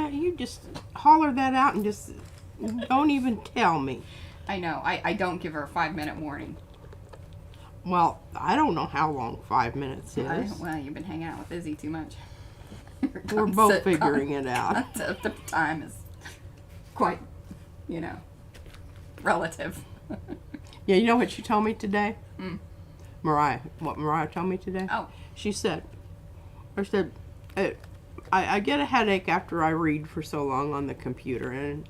Mariah, you just holler that out and just don't even tell me. I know. I don't give her a 5-minute warning. Well, I don't know how long 5 minutes is. Well, you've been hanging out with Izzy too much. We're both figuring it out. The time is quite, relative. Yeah, you know what she told me today? Mm. Mariah, what Mariah told me today? Oh. She said, I get a headache after I read for so long on the computer, and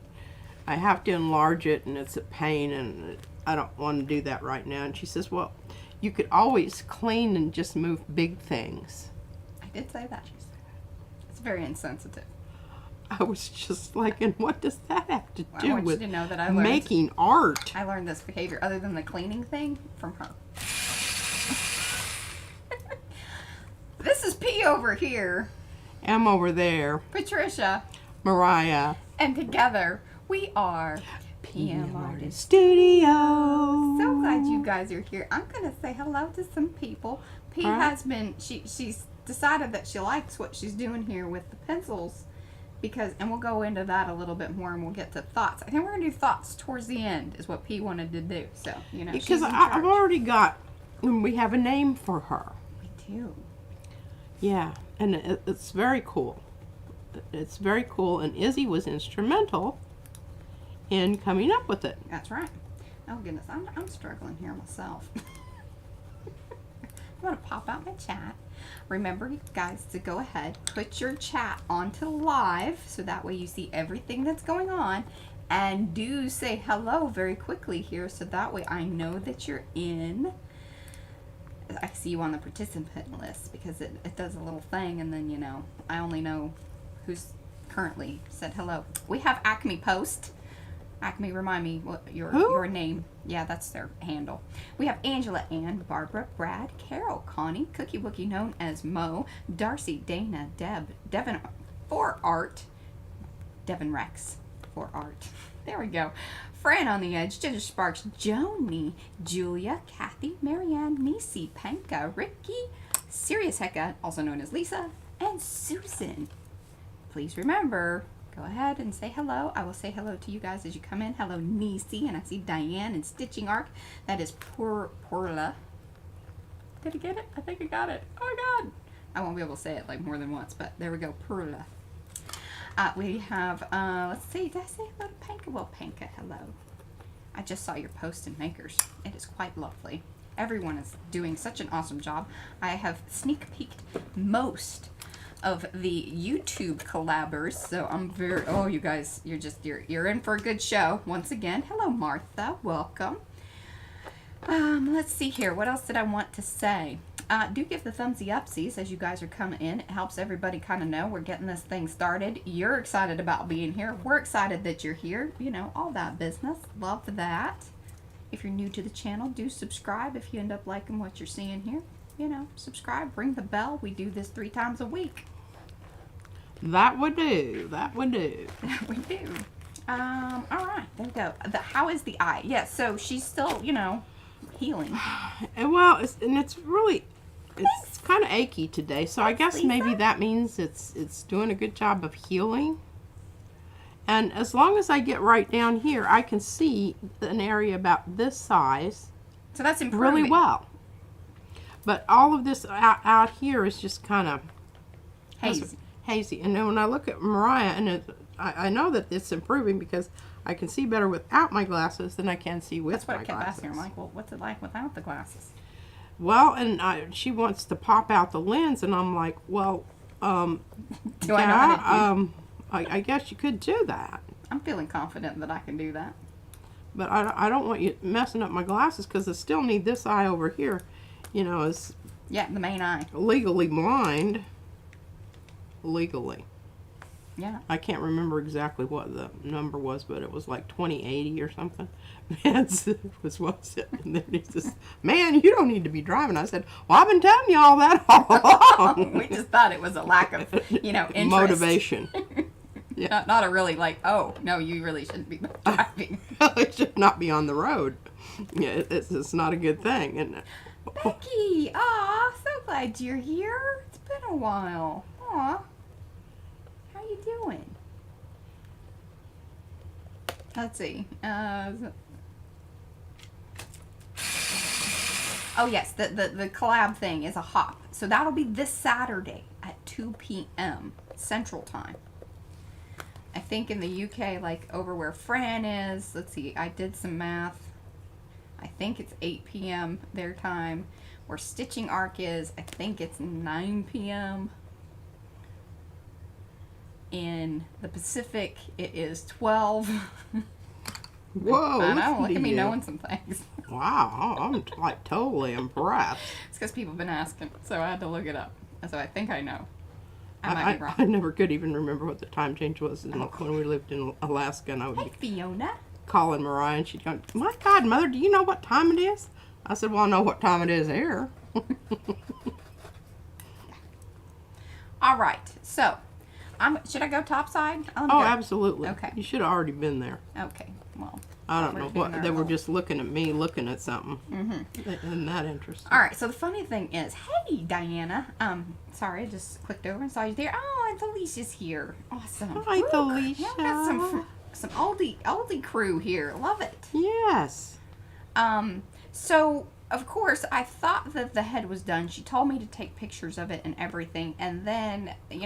I have to enlarge it, and it's a pain, and I don't want to do that right now. And she says, well, you could always clean and just move big things. I did say that. It's very insensitive. I was just like, and what does that have to do with you to know that I learned, making art? I learned this behavior, other than the cleaning thing, from her. This is P over here. M over there. Patricia. Mariah. And together, we are PM Artist Studio. So glad you guys are here. I'm going to say hello to some people. P has been, she's decided that she likes what she's doing here with the pencils. And we'll go into that a little bit more, and we'll get to thoughts. I think we're going to do thoughts towards the end, is what P wanted to do. So, because I've already got, we have a name for her. We do. Yeah, and it's very cool. It's very cool, and Izzy was instrumental in coming up with it. That's right. Oh, goodness, I'm struggling here myself. I'm going to pop out my chat. Remember, you guys, to go ahead, put your chat onto live, so that way you see everything that's going on. And do say hello very quickly here, so that way I know that you're in. I see you on the participant list, because it does a little thing, and then, I only know who's currently said hello. We have Acme Post. Acme, remind me what your name. Yeah, that's their handle. We have Angela, Ann, Barbara, Brad, Carol, Connie, Cookie Wookie known as Mo, Darcy, Dana, Deb, Devin for Art, Devin Rex for Art. There we go. Fran on the Edge, Ginger Sparks, Joni, Julia, Kathy, Marianne, Nisi, Panka, Ricky, Sirius Hecka, also known as Lisa, and Susan. Please remember, go ahead and say hello. I will say hello to you guys as you come in. Hello, Nisi, and I see Diane and Stitching Arc. That is Purla. Did I get it? I think I got it. Oh my God. I won't be able to say it like more than once, but there we go, Purla. We have, let's see, did I say hello to Panka? Well, Panka, hello. I just saw your post in Makers. It is quite lovely. Everyone is doing such an awesome job. I have sneak peeked most of the YouTube collabers, so I'm very, oh, you guys, you're in for a good show once again. Hello, Martha, welcome. Let's see here, what else did I want to say? Do give the thumbsy upsies as you guys are coming in. It helps everybody kind of know we're getting this thing started. You're excited about being here. We're excited that you're here. All that business. Love that. If you're new to the channel, do subscribe if you end up liking what you're seeing here. Subscribe, ring the bell. We do this 3 times a week. That would do. That would do. We do. All right. There we go. How is the eye? Yeah, so she's still, healing. Well, it's really... It's kind of achy today, so I guess maybe that means it's doing a good job of healing. And as long as I get right down here, I can see an area about this size. So that's improving. Really well. But all of this out here is just kind of hazy. And then when I look at Mariah, and I know that it's improving because I can see better without my glasses than I can see with my glasses. That's what I kept asking her. I'm like, well, what's it like without the glasses? Well, and she wants to pop out the lens, and I'm like, well, do I know how to do? I guess you could do that. I'm feeling confident that I can do that. But I don't want you messing up my glasses, because I still need this eye over here, is... Yeah, the main eye. Legally blind. Legally. Yeah. I can't remember exactly what the number was, but it was like 20/80 or something. It was what's it? And then he says, "Man, you don't need to be driving." I said, "Well, I've been telling you all that all along." We just thought it was a lack of, interest. Motivation. Yeah. Not a really oh, no, you really shouldn't be driving. It should not be on the road. Yeah, it's not a good thing. And Becky, aw, so glad you're here. It's been a while. Aw. How you doing? Let's see. Oh yes, the collab thing is a hop. So that'll be this Saturday at 2 p.m. Central Time. I think in the UK, like over where Fran is, let's see, I did some math. I think it's 8 p.m. their time. Where Stitching Arc is, I think it's 9 p.m. In the Pacific, it is 12. Whoa, I know, look listen at to me you. knowing some things. Wow, I'm like totally impressed. It's because people have been asking, so I had to look it up. So I think I know. I might be wrong. I never could even remember what the time change was when we lived in Alaska, and I would Hey, be Fiona. calling Mariah, and she'd go, "My God, Mother, do you know what time it is?" I said, "Well, I know what time it is here." All right, so should I go topside? Oh, absolutely. Okay. You should have already been there. Okay, well. I don't we're know doing what our they were little- just looking at me, looking at something. Isn't that interesting? All right, so the funny thing is, hey, Diana. Sorry, I just clicked over and saw you there. Oh, and Felicia's here. Awesome. Hi, Look, Felicia. yeah, we got some oldie crew here. Love it. Yes. So of course I thought that the head was done. She told me to take pictures of it and everything, and then the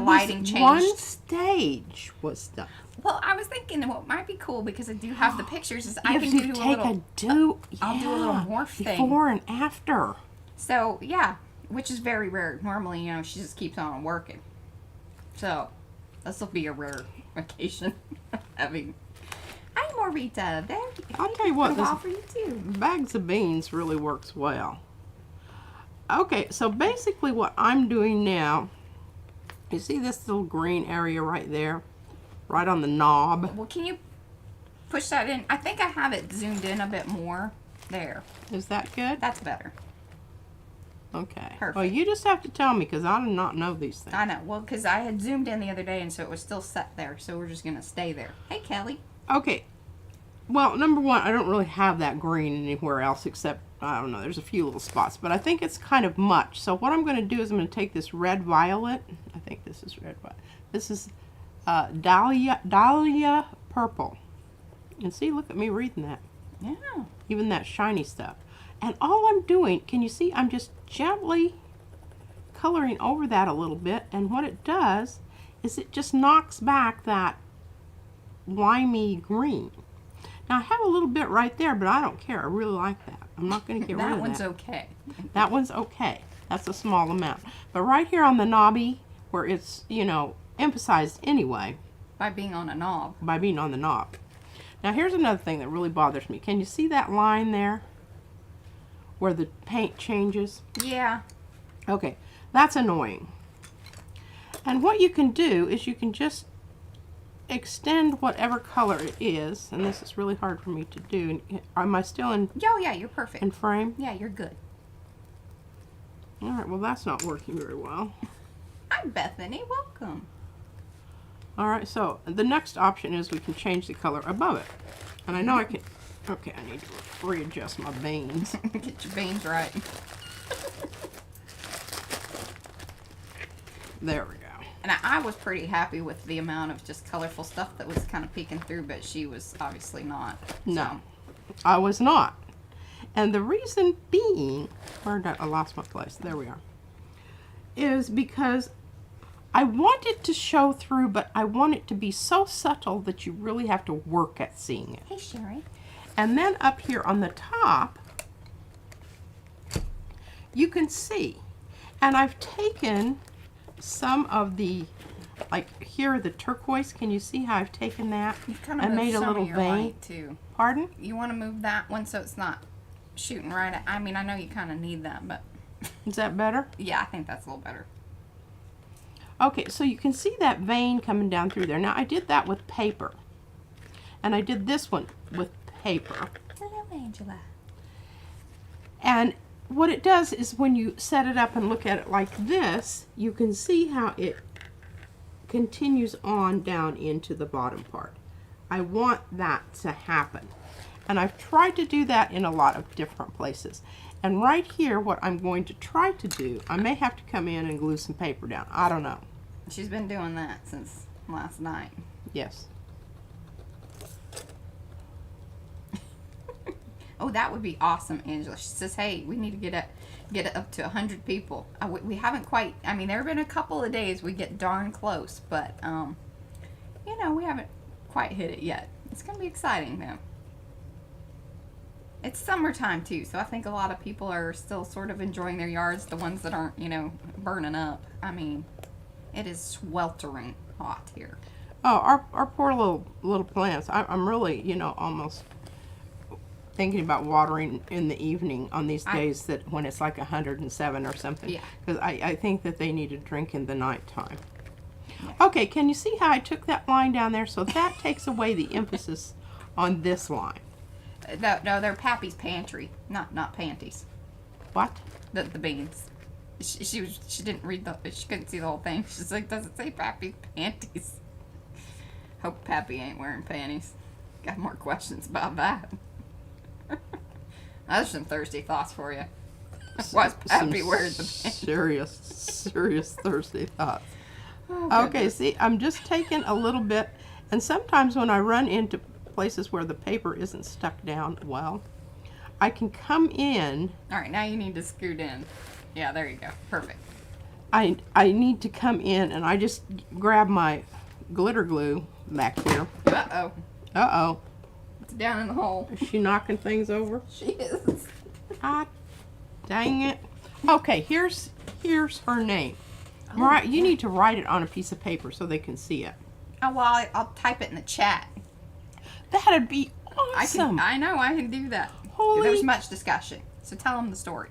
lighting changed. One stage was done. Well, I was thinking what might be cool because I do have the pictures. Is I You can have do to a take little. yeah, I'll do a little morph thing. before and after. So yeah, which is very rare. Normally, she just keeps on working. So this will be a rare occasion. Having. Hi, Morita. There. I'll tell you what, this this for you too. bags of beans really works well. Okay, so basically what I'm doing now, you see this little green area right there, right on the knob? Well, can you push that in? I think I have it zoomed in a bit more. There. Is that good? That's better. Okay. Perfect. Well, you just have to tell me because I do not know these things. I know. Well, because I had zoomed in the other day, and so it was still set there. So we're just going to stay there. Hey, Kelly. Okay. Well, number one, I don't really have that green anywhere else except, I don't know, there's a few little spots, but I think it's kind of much. So what I'm going to do is I'm going to take this red violet. I think this is red violet. This is Dahlia purple. And see, look at me reading that. Yeah. Even that shiny stuff. And all I'm doing, can you see, I'm just gently coloring over that a little bit. And what it does is it just knocks back that limey green. Now I have a little bit right there, but I don't care. I really like that. I'm not going to get rid of that. That one's okay. That one's okay. That's a small amount. But right here on the knobby, where it's, emphasized anyway. By being on a knob. By being on the knob. Now here's another thing that really bothers me. Can you see that line there? Where the paint changes? Yeah. Okay, that's annoying. And what you can do is you can just extend whatever color it is, and this is really hard for me to do. Am I still in Oh, yeah, you're perfect. in frame? Yeah, you're good. All right, well that's not working very well. Hi, Bethany. Welcome. All right, so the next option is we can change the color above it. And I know I can, okay, I need to readjust my veins. Get your veins right. There we go. And I was pretty happy with the amount of just colorful stuff that was kind of peeking through, but she was obviously not. No, I was not. And the reason being, where did I lost my place? There we are. Is because I want it to show through, but I want it to be so subtle that you really have to work at seeing it. Hey, Sherry. And then up here on the top, you can see. And I've taken some of the, like here, the turquoise. Can you see how I've taken that and made a little vein? Too. Pardon? You want to move that one so it's not shooting right at, I mean, I know you kind of need that, but Is that better? yeah, I think that's a little better. Okay, so you can see that vein coming down through there. Now I did that with paper. And I did this one with paper. Hello, Angela. And what it does is when you set it up and look at it like this, you can see how it continues on down into the bottom part. I want that to happen. And I've tried to do that in a lot of different places. And right here, what I'm going to try to do, I may have to come in and glue some paper down. I don't know. She's been doing that since last night. Yes. Oh, that would be awesome, Angela. She says, hey, we need to get it up to 100 people. We haven't quite, I mean, there have been a couple of days we get darn close, but, you know, we haven't quite hit it yet. It's going to be exciting, though. It's summertime, too, so I think a lot of people are still sort of enjoying their yards, the ones that aren't, you know, burning up. I mean, it is sweltering hot here. Oh, our poor little plants. I'm really, you know, almost thinking about watering in the evening on these days that when it's like 107 or something. Yeah. Because I think that they need a drink in the nighttime. Yeah. Okay, can you see how I took that line down there? So that takes away the emphasis on this line. No, they're Pappy's pantry, not panties. What? The beans. She didn't read she couldn't see the whole thing. She's like, does it say Pappy's panties? Hope Pappy ain't wearing panties. Got more questions about that. Those are some Thursday thoughts for you. Why's Pappy wearing the panties? Serious Thursday thoughts. Oh, okay, see, I'm just taking a little bit, and sometimes when I run into places where the paper isn't stuck down well, I can come in. All right, now you need to scoot in. Yeah, there you go. Perfect. I need to come in, and I just grab my glitter glue back here. Uh-oh. Uh-oh. It's down in the hole. Is she knocking things over? She is. Ah, dang it. Okay, here's her name. Mariah, you need to write it on a piece of paper so they can see it. Oh, well, I'll type it in the chat. That'd be awesome. I know, I can do that. Holy. There's much discussion. So tell them the story.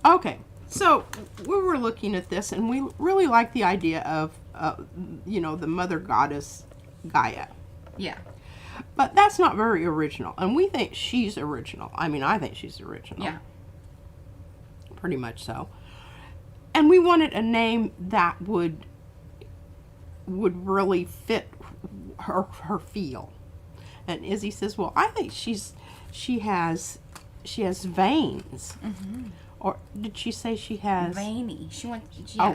Okay, so we were looking at this, and we really like the idea of, you know, the mother goddess Gaia. Yeah. But that's not very original, and we think she's original. I mean, I think she's original. Yeah. Pretty much so. And we wanted a name that would really fit her feel. And Izzy says, "Well, I think she has veins." Mm-hmm. Or did she say she has Veiny. She went,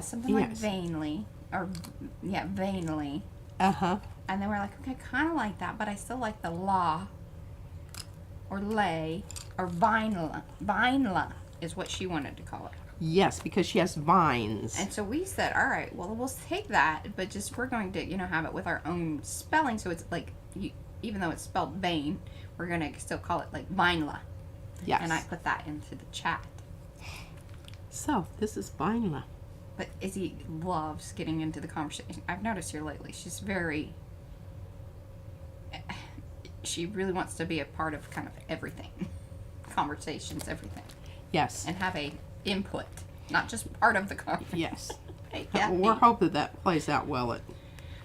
something like yes. vainly. Or, yeah, vainly. Uh-huh. And then we're like, okay, kind of like that, but I still like the la. Or lay. Or vinela. Vinela is what she wanted to call it. Yes, because she has vines. And so we said, all right, well, we'll take that, but just we're going to, you know, have it with our own spelling. So it's like, even though it's spelled vein, we're going to still call it like vinela. Yes. And I put that into the chat. So, this is Vinela. But Izzy loves getting into the conversation. I've noticed her lately. She's very... She really wants to be a part of kind of everything. Conversations, everything. Yes. And have a input. Not just part of the conversation. Yes. Hey, We're hoping that plays out well at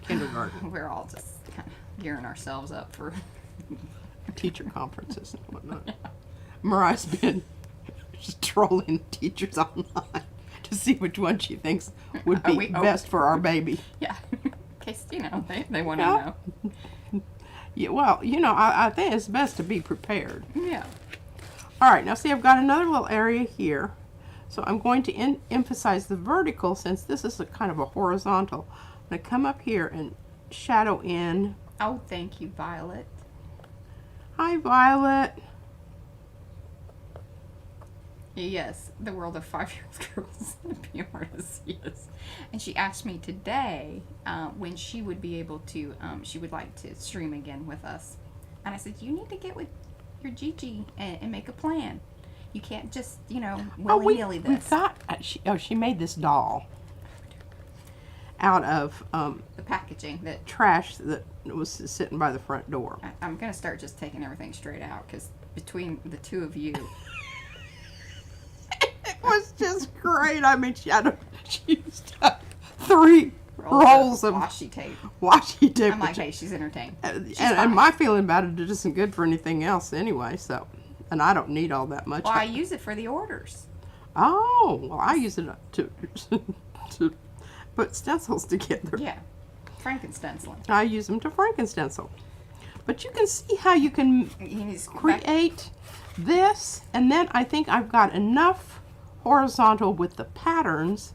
kindergarten. We're all just kind of gearing ourselves up for... Teacher conferences and whatnot. Mariah's been just trolling the teachers online to see which one she thinks would be best for our baby. Yeah. In case, you know, they want to know. Yeah, well, you know, I think it's best to be prepared. Yeah. All right, now see, I've got another little area here. So I'm going to emphasize the vertical since this is a kind of a horizontal. I'm going to come up here and shadow in. Oh, thank you, Violet. Hi, Violet. Yes, the world of 5-year-old girls be artists, yes. And she asked me today when she would be able to, she would like to stream again with us. And I said, you need to get with your Gigi and make a plan. You can't just, you know, willy-nilly this. We've got, she made this doll out of the packaging that trash that was sitting by the front door. I'm going to start just taking everything straight out because between the two of you... It was just great. I mean, she used up 3 rolls of washi tape. Washi tape. I'm like, hey, she's entertained. And my feeling about it isn't good for anything else anyway, so. And I don't need all that much. Well, I use it for the orders. Oh, well, I use it to put stencils together. Yeah, Frankenstenciling. I use them to Frankenstencil. But you can see how you can create this, and then I think I've got enough horizontal with the patterns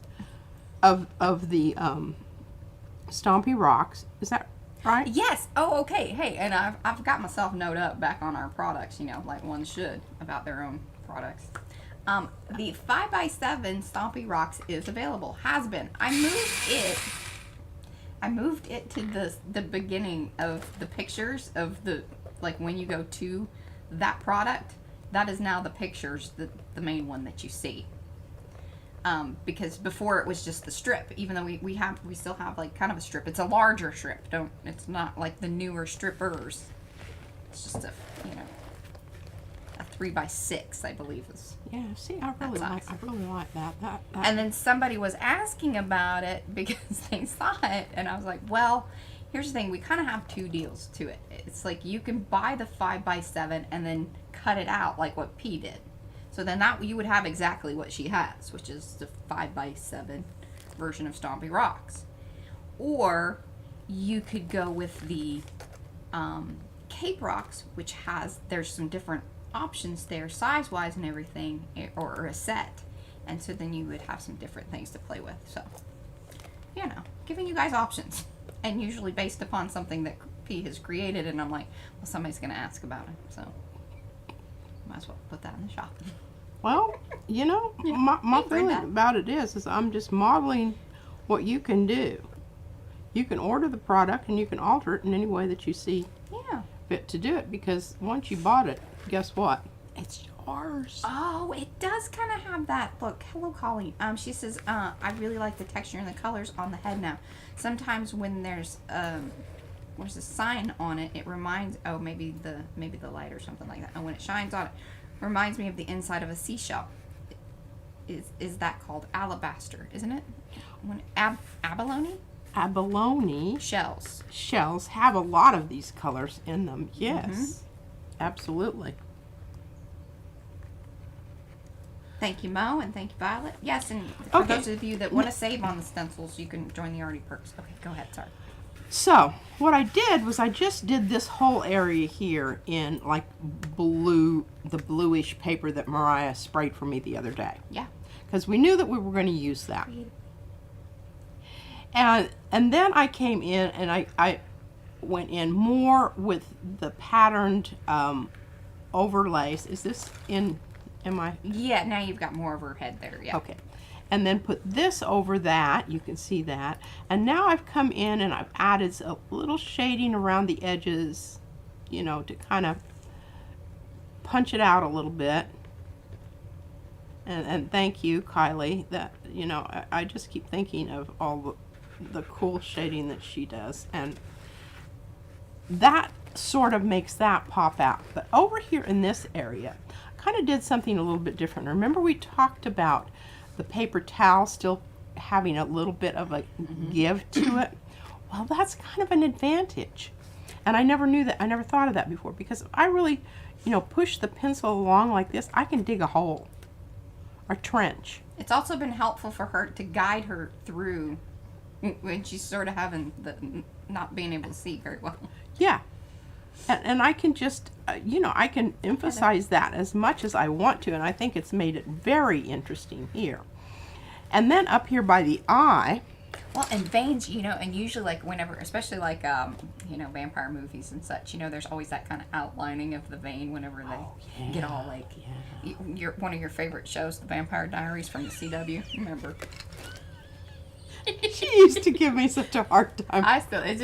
of the Stompy Rocks. Is that right? Yes. Oh, okay. Hey, and I've got myself note up back on our products, you know, like one should about their own products. The 5x7 Stompy Rocks is available. Has been. I moved it to the beginning of the pictures of the, like when you go to that product, that is now the pictures, the main one that you see. Because before it was just the strip, even though we still have like kind of a strip. It's a larger strip. It's not like the newer strippers. It's just a 3x6, I believe is. Yeah, see, I really like that. And then somebody was asking about it because they saw it, and I was like, well, here's the thing. We kind of have two deals to it. It's like you can buy the 5x7 and then cut it out like what P did. So then that you would have exactly what she has, which is the 5x7 version of Stompy Rocks. Or you could go with the Cape Rocks, which there's some different options there size-wise and everything, or a set. And so then you would have some different things to play with. So, giving you guys options. And usually based upon something that P has created, and I'm like, well, somebody's going to ask about it. So, might as well put that in the shop. Well, my feeling about it is I'm just modeling what you can do. You can order the product and you can alter it in any way that you see fit to do it, because once you bought it, guess what? It's yours. Oh, it does kind of have that look. Hello, Colleen. She says, I really like the texture and the colors on the head now. Sometimes when there's a sign on it, it reminds, maybe the light or something like that. And when it shines on it, reminds me of the inside of a seashell. Is that called alabaster, isn't it? When abalone? Abalone shells have a lot of these colors in them. Yes, absolutely. Thank you, Mo, and thank you, Violet. Yes, and for those of you that want to save on the stencils, you can join the Arty Perks. Okay, go ahead. Sorry. So what I did was I just did this whole area here in like the bluish paper that Mariah sprayed for me the other day. Yeah. Because we knew that we were going to use that. And then I came in and I went in more with the patterned overlays. Is this in, Yeah, now you've got more of her head there, yeah. Okay. And then put this over that, you can see that. And now I've come in and I've added a little shading around the edges, to kind of punch it out a little bit. And thank you, Kylie, that, I just keep thinking of all the cool shading that she does. And that sort of makes that pop out. But over here in this area, I kind of did something a little bit different. Remember we talked about the paper towel still having a little bit of a give to it? Well, that's kind of an advantage. And I never knew that, I never thought of that before, because if I really, push the pencil along like this, I can dig a hole, a trench. It's also been helpful for her to guide her through when she's sort of having not being able to see very well. Yeah. And I can just, I can emphasize that as much as I want to, and I think it's made it very interesting here. And then up here by the eye. Well, and veins, and usually like whenever, especially like, vampire movies and such, there's always that kind of outlining of the vein whenever they get all like, one of your favorite shows, The Vampire Diaries from the CW, remember? She used to give me such a hard time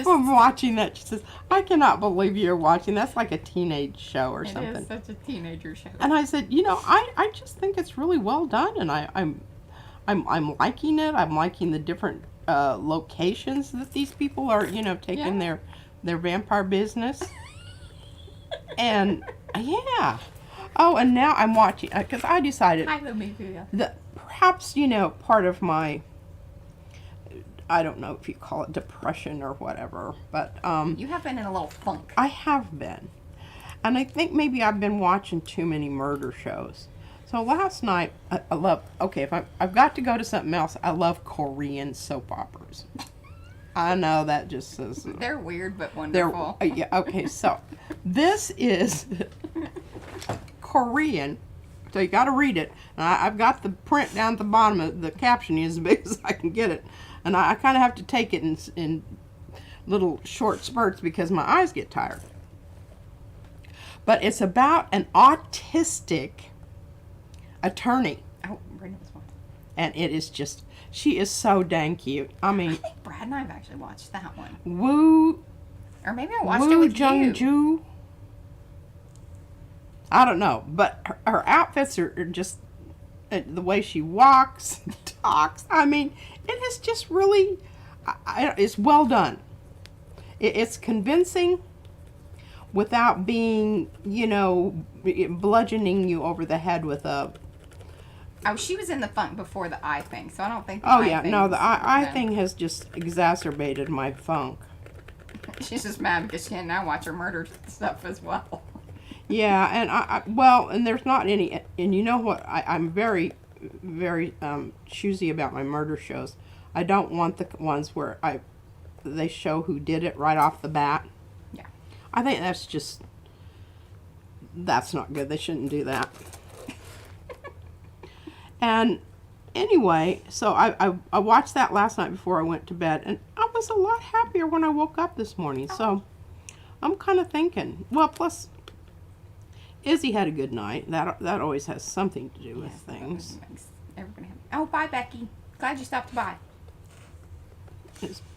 from watching that. She says, I cannot believe you're watching. That's like a teenage show or something. It is such a teenager show. And I said, I just think it's really well done, and I'm liking it. I'm liking the different locations that these people are, taking their vampire business. And yeah. Oh, and now I'm watching, because I decided that perhaps, part of my, I don't know if you call it depression or whatever, but you have been in a little funk. I have been, and I think maybe I've been watching too many murder shows. So last night, I love. Okay, if I've got to go to something else, I love Korean soap operas. I know that just says they're weird but wonderful. Yeah. Okay, so this is Korean. So you got to read it. And I've got the print down at the bottom of the caption is as big as I can get it. And I kind of have to take it and little short spurts because my eyes get tired. But it's about an autistic attorney. Oh, Brenda's one. And it is just, she is so dang cute. I mean, I think Brad and I have actually watched that one. Or maybe I watched it with you. Ju. I don't know, but her outfits are just the way she walks, talks. I mean, it is just really, it's well done. It's convincing without being, you know, bludgeoning you over the head with a. Oh, she was in the funk before the eye thing, so I don't think. Oh yeah, no, the eye thing has just exacerbated my funk. She's just mad because she can now watch her murder stuff as well. Yeah, and well, and there's not any, and you know what? I'm very, very choosy about my murder shows. I don't want the ones where they show who did it right off the bat. Yeah. I think that's not good. They shouldn't do that. And anyway, so I watched that last night before I went to bed, and I was a lot happier when I woke up this morning. So I'm kind of thinking, well, plus Izzy had a good night. That always has something to do with things. Everybody oh, bye, Becky. Glad you stopped by.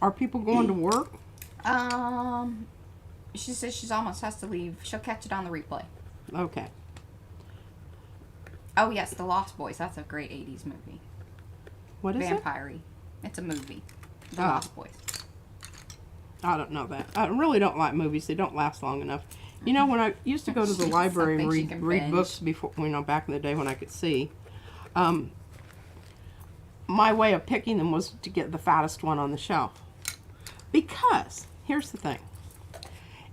Are people going to work? She says she almost has to leave. She'll catch it on the replay. Okay. Oh yes, The Lost Boys. That's a great 80s movie. What is it? Vampire-y. It's a movie. The Lost Boys. I don't know that. I really don't like movies. They don't last long enough. You know, when I used to go to the library and read books before, you know, back in the day when I could see, my way of picking them was to get the fattest one on the shelf. Because, here's the thing.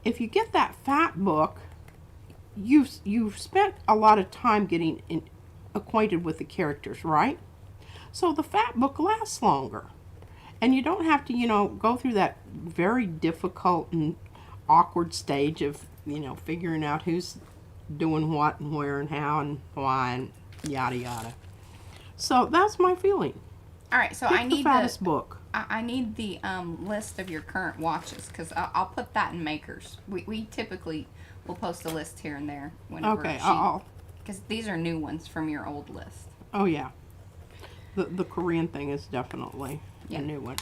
If you get that fat book, you've spent a lot of time getting acquainted with the characters, right? So the fat book lasts longer. And you don't have to, you know, go through that very difficult and awkward stage of, you know, figuring out who's doing what and where and how and why and yada yada. So that's my feeling. All right, so Pick I need the fattest book. I need the list of your current watches because I'll put that in Makers. We typically will post a list here and there whenever. Okay, because these are new ones from your old list. Oh yeah, the Korean thing is definitely a new one.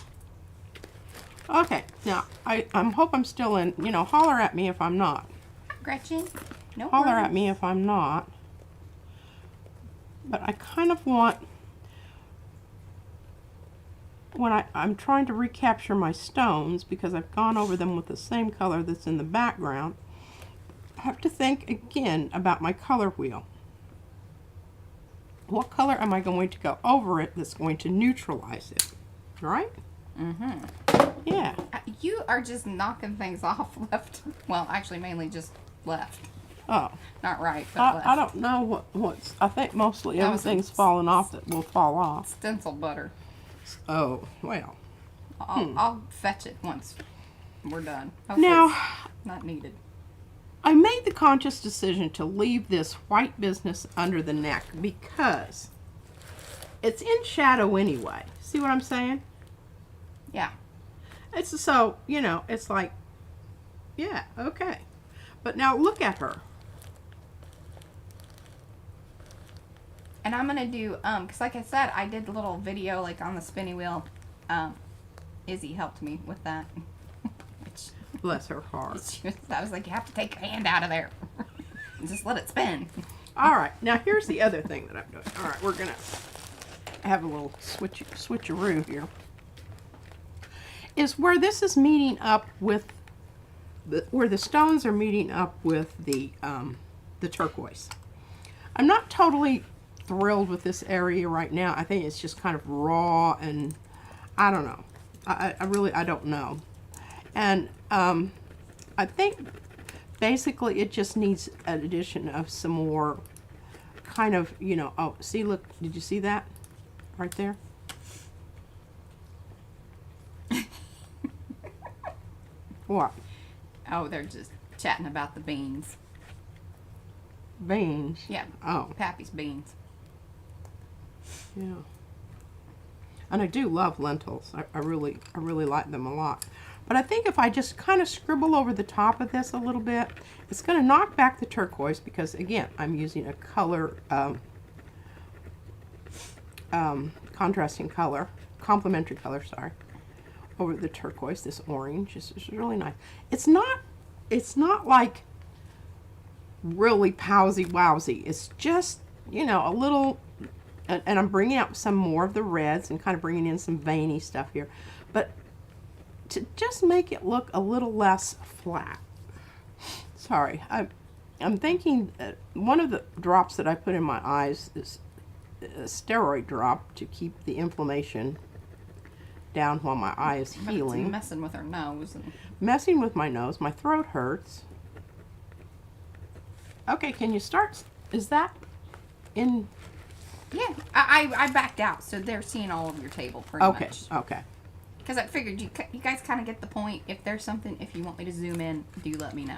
Okay, now I hope I'm still in. You know, holler at me if I'm not. Gretchen, no Holler worries. at me if I'm not. But I kind of want, when I'm trying to recapture my stones, because I've gone over them with the same color that's in the background, I have to think again about my color wheel. What color am I going to go over it that's going to neutralize it? Right? Mm-hmm. Yeah. You are just knocking things off left. Well, actually, mainly just left. Oh. Not right, but left. I don't know what's, I think mostly everything's fallen off that will fall off. Stencil butter. Oh, well. I'll fetch it once we're done. Hopefully Now, not needed. I made the conscious decision to leave this white business under the neck because it's in shadow anyway. See what I'm saying? Yeah. It's so, you know, it's like, yeah, okay. But now look at her. And I'm gonna do, cause like I said, I did a little video like on the spinny wheel. Izzy helped me with that. Which, Bless her heart. I was like, you have to take your hand out of there. And just let it spin. All right, now here's the other thing that I'm doing. All right, we're gonna have a little switcheroo here. Is where this is meeting up with, where the stones are meeting up with the turquoise. I'm not totally thrilled with this area right now. I think it's just kind of raw and I don't know. I really don't know. And I think basically it just needs an addition of some more kind of, you know, oh, see, look, did you see that right there? What? Oh, they're just chatting about the beans. Beans? Yeah. Oh. Pappy's beans. Yeah. And I do love lentils. I really like them a lot. But I think if I just kind of scribble over the top of this a little bit, it's going to knock back the turquoise because, again, I'm using a color, contrasting color, complementary color, sorry, over the turquoise, this orange. This is really nice. It's not like really powsy wowsy. It's just, you know, a little, and I'm bringing out some more of the reds and kind of bringing in some veiny stuff here. But to just make it look a little less flat. Sorry, I'm thinking one of the drops that I put in my eyes is a steroid drop to keep the inflammation down while my eye is healing. It's messing with her nose. Messing with my nose. My throat hurts. Okay, can you start? Is that in? Yeah, I backed out, so they're seeing all of your table pretty much. Okay. Because I figured you guys kind of get the point. If there's something, if you want me to zoom in, do let me know.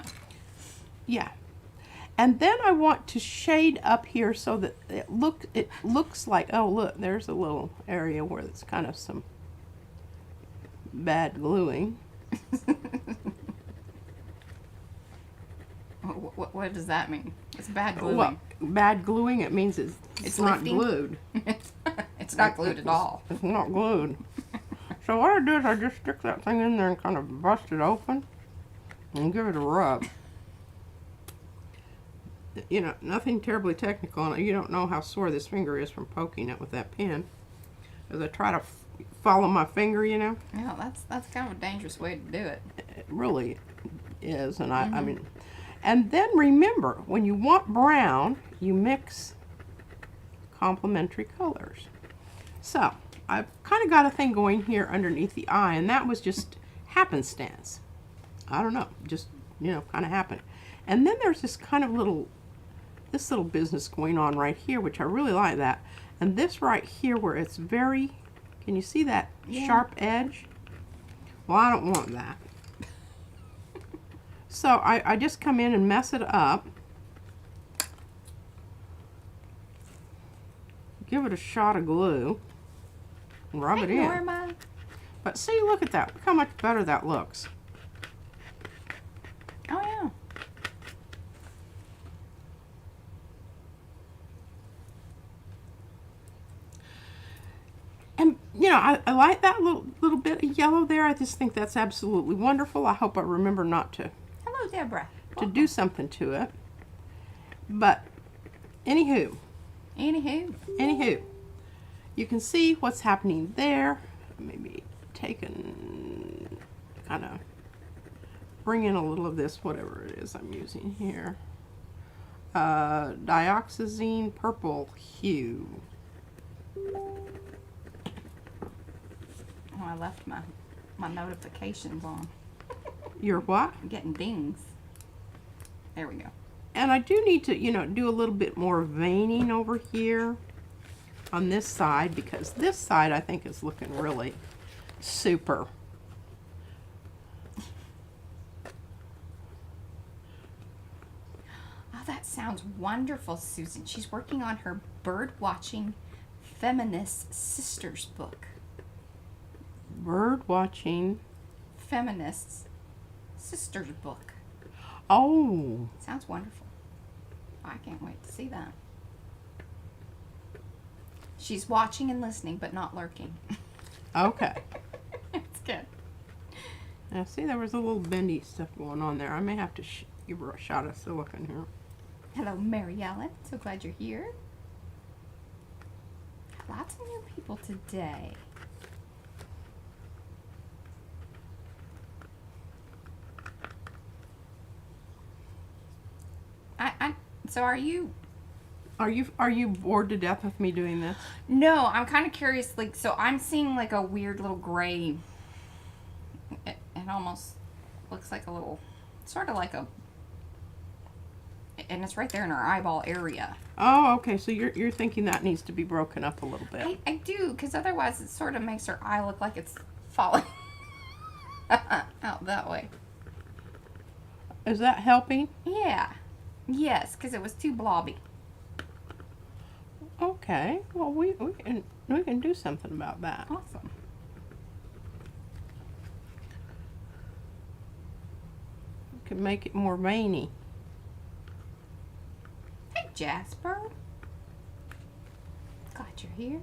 Yeah. And then I want to shade up here so that it looks like, oh look, there's a little area where it's kind of some bad gluing. What does that mean? It's bad gluing. Well, bad gluing, it means it's not lifting? glued. It's not glued at all. It's not glued. So what I do is I just stick that thing in there and kind of bust it open and give it a rub. You know, nothing terribly technical, and you don't know how sore this finger is from poking it with that pen. As I try to follow my finger, you know. Yeah, that's kind of a dangerous way to do it. It really is, and I mean, and then remember, when you want brown, you mix complementary colors. So I've kind of got a thing going here underneath the eye, and that was just happenstance. I don't know, just, you know, kind of happened. And then there's this kind of little business going on right here, which I really like that. And this right here where it's very, can you see that sharp edge? Well, I don't want that. So I just come in and mess it up. Give it a shot of glue. And rub it in. Norma. But see, look at that. Look how much better that looks. Oh, yeah. And, you know, I like that little bit of yellow there. I just think that's absolutely wonderful. I hope I remember not to Hello, Deborah. do something to it. But, anywho, you can see what's happening there. Maybe taking, kind of bring in a little of this, whatever it is I'm using here. Dioxazine purple hue. Oh, I left my notifications on. Your what? I'm getting dings. There we go. And I do need to, you know, do a little bit more veining over here on this side, because this side I think is looking really super. Oh, that sounds wonderful, Susan. She's working on her bird-watching feminist sisters book. Bird watching. Feminists sisters book. Oh. Sounds wonderful. I can't wait to see that. She's watching and listening, but not lurking. Okay. It's good. Now see, there was a little bendy stuff going on there. I may have to give her a shot of silicone here. Hello, Mary Ellen. So glad you're here. Lots of new people today. So are you bored to death with me doing this? No, I'm kind of curious. Like, so I'm seeing like a weird little gray. It almost looks like a little, sort of like a, and it's right there in our eyeball area. Oh, okay. So you're thinking that needs to be broken up a little bit. I do, because otherwise it sort of makes her eye look like it's falling out that way. Is that helping? Yeah. Yes, because it was too blobby. Okay. Well, we can do something about that. Awesome. can make it more veiny. Hey, Jasper. Glad you're here.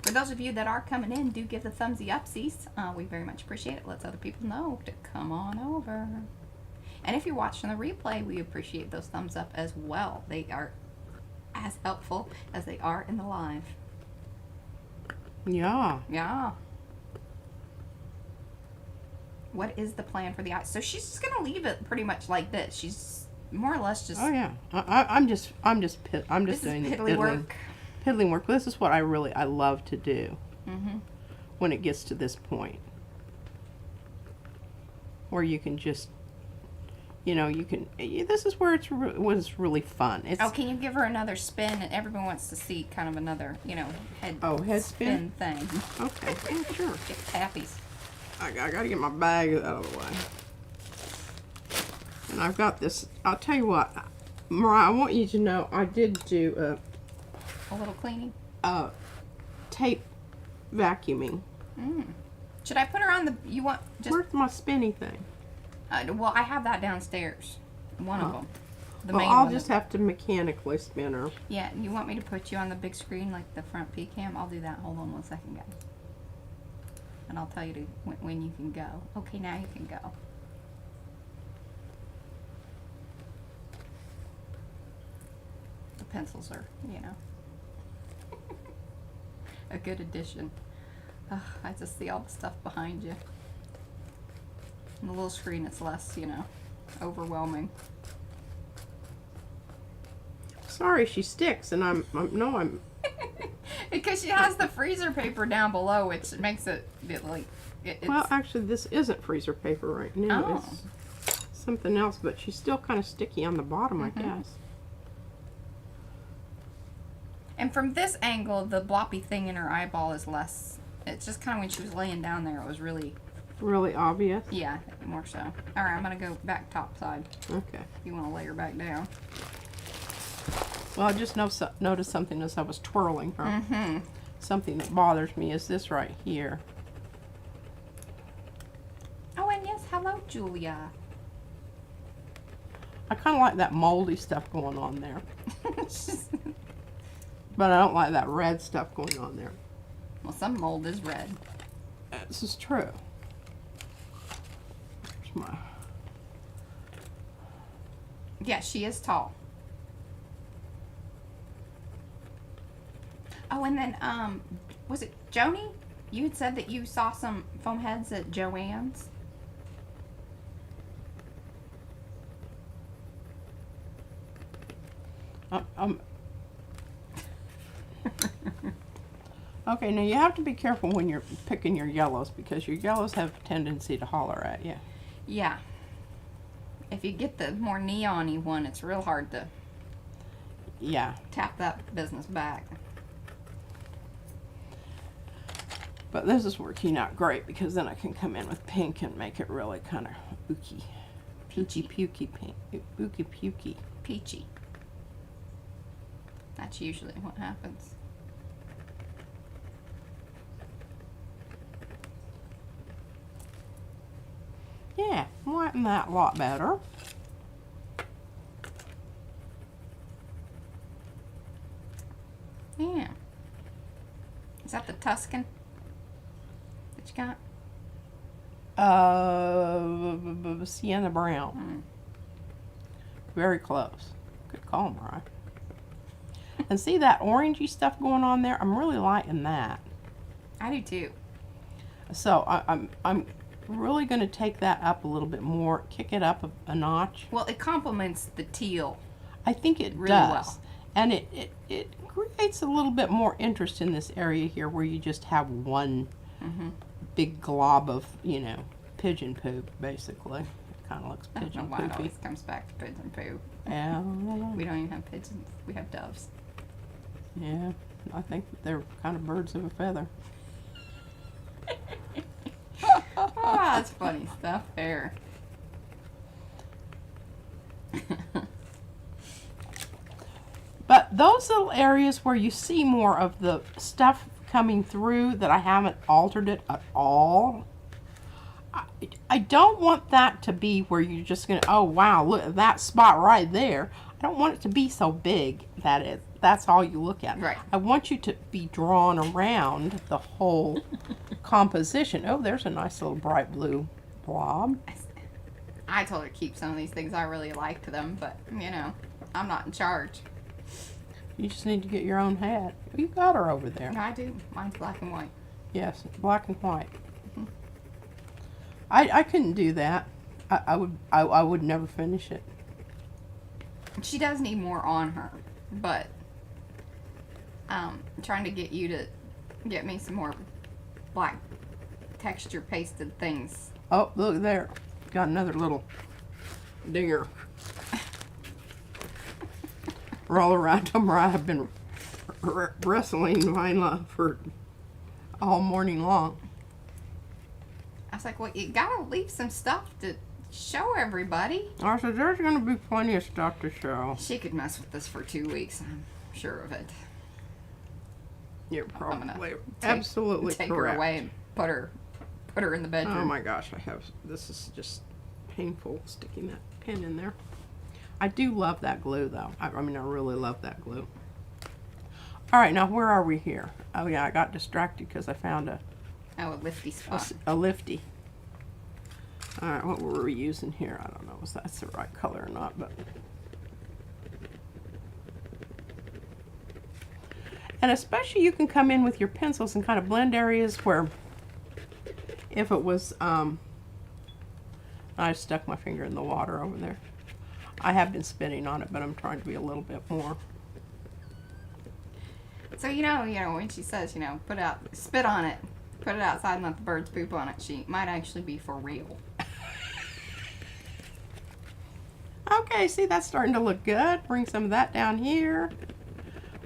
For those of you that are coming in, do give the thumbsy upsies. We very much appreciate it. Lets other people know to come on over. And if you're watching the replay, we appreciate those thumbs up as well. They are as helpful as they are in the live. Yeah. Yeah. What is the plan for the eyes? So she's just gonna leave it pretty much like this. She's more or less just. Oh yeah. I'm just doing the piddly work. Piddling work. This is what I love to do. Mm-hmm. When it gets to this point, where you can just, you know, you can. This is where was really fun. It's, oh, can you give her another spin? And everyone wants to see kind of another, you know, head spin thing. Okay, yeah, sure. Get tappies. I gotta get my bag out of the way. And I've got this. I'll tell you what, Mariah, I want you to know I did do a little cleaning. Tape vacuuming. Should I put her on the? You want? Just, where's my spinny thing? Well, I have that downstairs. One of them. The main I'll one just have to mechanically spin her. Yeah, you want me to put you on the big screen like the front P cam? I'll do that. Hold on 1 second, guys. And I'll tell you when you can go. Okay, now you can go. The pencils are, you know, a good addition. I just see all the stuff behind you. On the little screen, it's less, you know, overwhelming. Sorry, she sticks, and I'm because she has the freezer paper down below, which makes it like. Well, actually, this isn't freezer paper right now. Oh. It's something else, but she's still kind of sticky on the bottom, I guess. And from this angle, the bloppy thing in her eyeball is less. It's just kind of when she was laying down there, it was really obvious. Yeah, more so. All right, I'm gonna go back top side. Okay. You want to lay her back down? Well, I just noticed something as I was twirling her. Something that bothers me is this right here. Oh, and yes, hello, Julia. I kind of like that moldy stuff going on there. But I don't like that red stuff going on there. Well, some mold is red. This is true. There's my... Yeah, she is tall. Oh, and then, was it Joni? You had said that you saw some foam heads at Joann's. Okay, now you have to be careful when you're picking your yellows because your yellows have a tendency to holler at you. Yeah. If you get the more neon-y one, it's real hard to tap that business back. But this is working out great because then I can come in with pink and make it really kind of ooky. Peachy pukey pink. Ooky pukey. Peachy. That's usually what happens. Yeah, I'm liking that a lot better. Yeah. Is that the Tuscan that you got? Sienna brown. Very close. Good call, Mariah. And see that orangey stuff going on there? I'm really liking that. I do too. So I'm really going to take that up a little bit more, kick it up a notch. Well, it complements the teal. I think it really does. Well. And it creates a little bit more interest in this area here where you just have one big glob of, you know, pigeon poop, basically. It kind of looks pigeon poopy. It always comes back to pigeon poop. Yeah. We don't even have pigeons. We have doves. Yeah, I think they're kind of birds of a feather. That's funny stuff there. But those little areas where you see more of the stuff coming through that I haven't altered it at all, I don't want that to be where you're just gonna, oh wow, look at that spot right there. I don't want it to be so big that that's all you look at. Right. I want you to be drawn around the whole composition. Oh, there's a nice little bright blue blob. I told her to keep some of these things. I really liked them, but you know, I'm not in charge. You just need to get your own hat. You got her over there. I do. Mine's black and white. Yes, black and white. I couldn't do that. I would never finish it. She does need more on her, but I'm trying to get you to get me some more black texture pasted things. Oh, look there. Got another little dinger. Roll around. Tomorrow I've been wrestling Vina for all morning long. I was like, well, you gotta leave some stuff to show everybody. I said, there's going to be plenty of stuff to show. She could mess with this for 2 weeks, I'm sure of it. You're probably take absolutely take correct. her away and put her in the bedroom. Oh my gosh, this is just painful sticking that pin in there. I do love that glue though. I mean, I really love that glue. All right, now where are we here? Oh yeah, I got distracted because I found a lifty spot. a lifty. All right, what were we using here? I don't know if that's the right color or not, but. And especially you can come in with your pencils and kind of blend areas where if it was, I stuck my finger in the water over there. I have been spitting on it, but I'm trying to be a little bit more. So you know, when she says, spit on it, put it outside and let the birds poop on it, she might actually be for real. Okay, see, that's starting to look good. Bring some of that down here.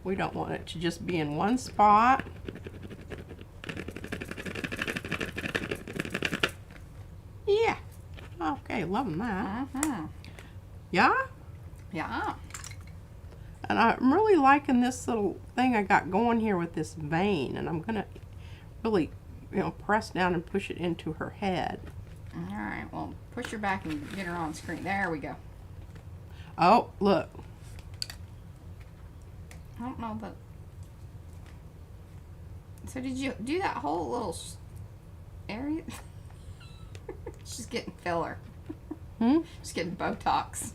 We don't want it to just be in one spot. Yeah. Okay, loving that. Yeah? Yeah. And I'm really liking this little thing I got going here with this vein. And I'm going to really, press down and push it into her head. All right, well, push her back and get her on screen. There we go. Oh, look. I don't know, but... So did you do that whole little area? She's getting filler. She's getting Botox.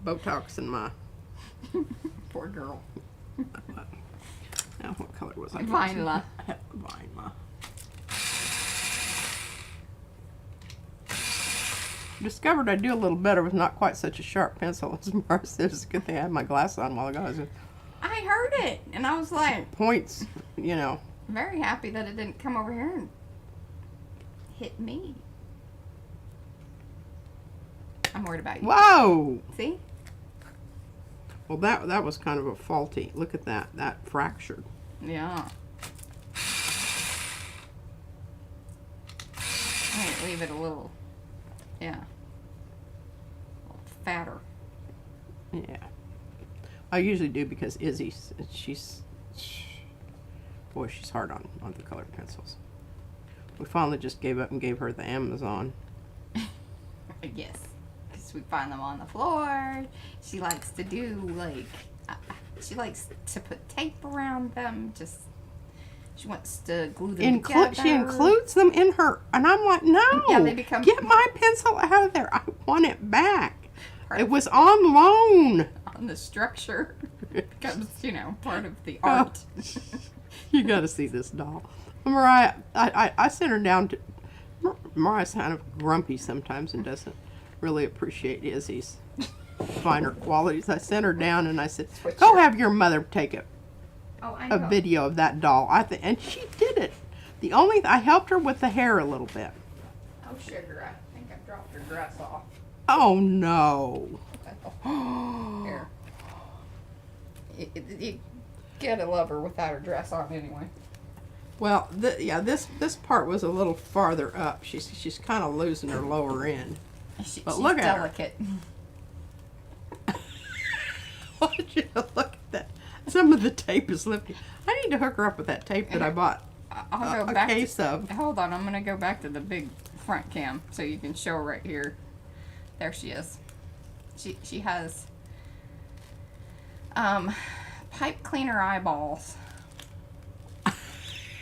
Botox in my... Poor girl. Now, what color was I? Vina. Vina. Discovered I do a little better with not quite such a sharp pencil as Mara said. It's a good thing I had my glass on while ago. I heard it, and I was like... Points, Very happy that it didn't come over here and hit me. I'm worried about you. Whoa! See? Well, that was kind of a faulty. Look at that. That fractured. Yeah. I might leave it a little... Yeah. A little fatter. Yeah. I usually do because Izzy, she's hard on the colored pencils. We finally just gave up and gave her the Amazon. Yes. Because we find them on the floor. She likes to do, she likes to put tape around them. She wants to glue them together. She includes them in her, and I'm like, no, yeah, they become... get my pencil out of there. I want it back. It was on loan. On the structure. It becomes, part of the art. You got to see this doll. Mariah, I sent her down to... Mariah's kind of grumpy sometimes and doesn't really appreciate Izzy's finer qualities. I sent her down and I said, go have your mother take a video of that doll. And she did it. I helped her with the hair a little bit. Oh, sugar, I think I dropped her dress off. Oh, no. Here. You gotta love her without her dress on anyway. Well, this part was a little farther up. She's kind of losing her lower end. She's look at delicate. Look at that. Some of the tape is lifting. I need to hook her up with that tape that I bought I'll go a back case of. Hold on, I'm gonna go back to the big front cam so you can show her right here. There she is. She has pipe cleaner eyeballs.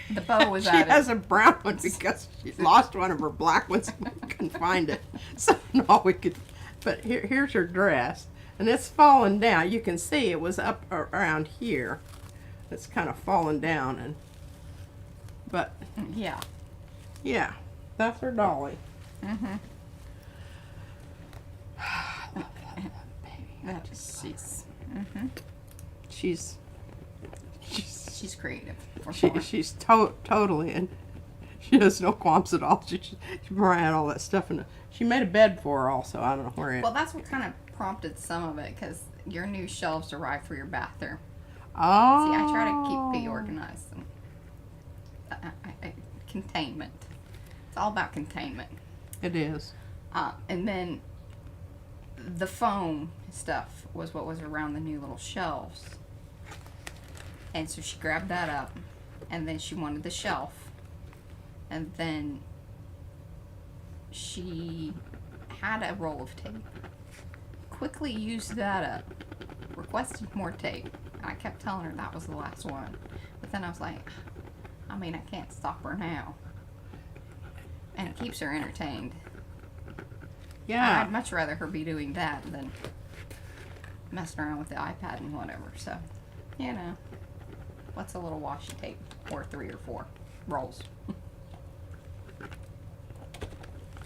The bow was She at has it. a brown one because she lost one of her black ones and couldn't find it. So no, we could. But here's her dress, and it's fallen down. You can see it was up around here. It's kind of fallen down, but Yeah. yeah, that's her dolly. Mhm. She's She's creative. For sure. she's totally, and she has no qualms at all. She brought out all that stuff, and she made a bed for her also. I don't know where it. Well, that's what kind of prompted some of it, because your new shelves arrived for your bathroom. Oh. See, I try to keep organized. And, containment. It's all about containment. It is. And then the foam stuff was what was around the new little shelves. And so she grabbed that up, and then she wanted the shelf. And then she had a roll of tape. Quickly used that up. Requested more tape. And I kept telling her that was the last one. But then I was like, I mean, I can't stop her now. And it keeps her entertained. Yeah. I'd much rather her be doing that than messing around with the iPad and whatever. So, you know, what's a little washi tape? Or 3 or 4 rolls.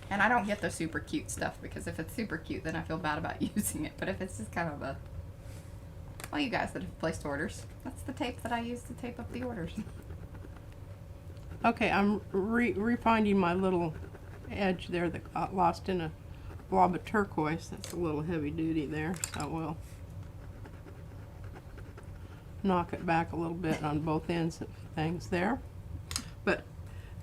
And I don't get the super cute stuff, because if it's super cute, then I feel bad about using it. But if it's just kind of a, well, you guys that have placed orders, that's the tape that I use to tape up the orders. Okay, I'm refinding my little edge there that got lost in a blob of turquoise. That's a little heavy duty there, so we'll knock it back a little bit on both ends of things there. But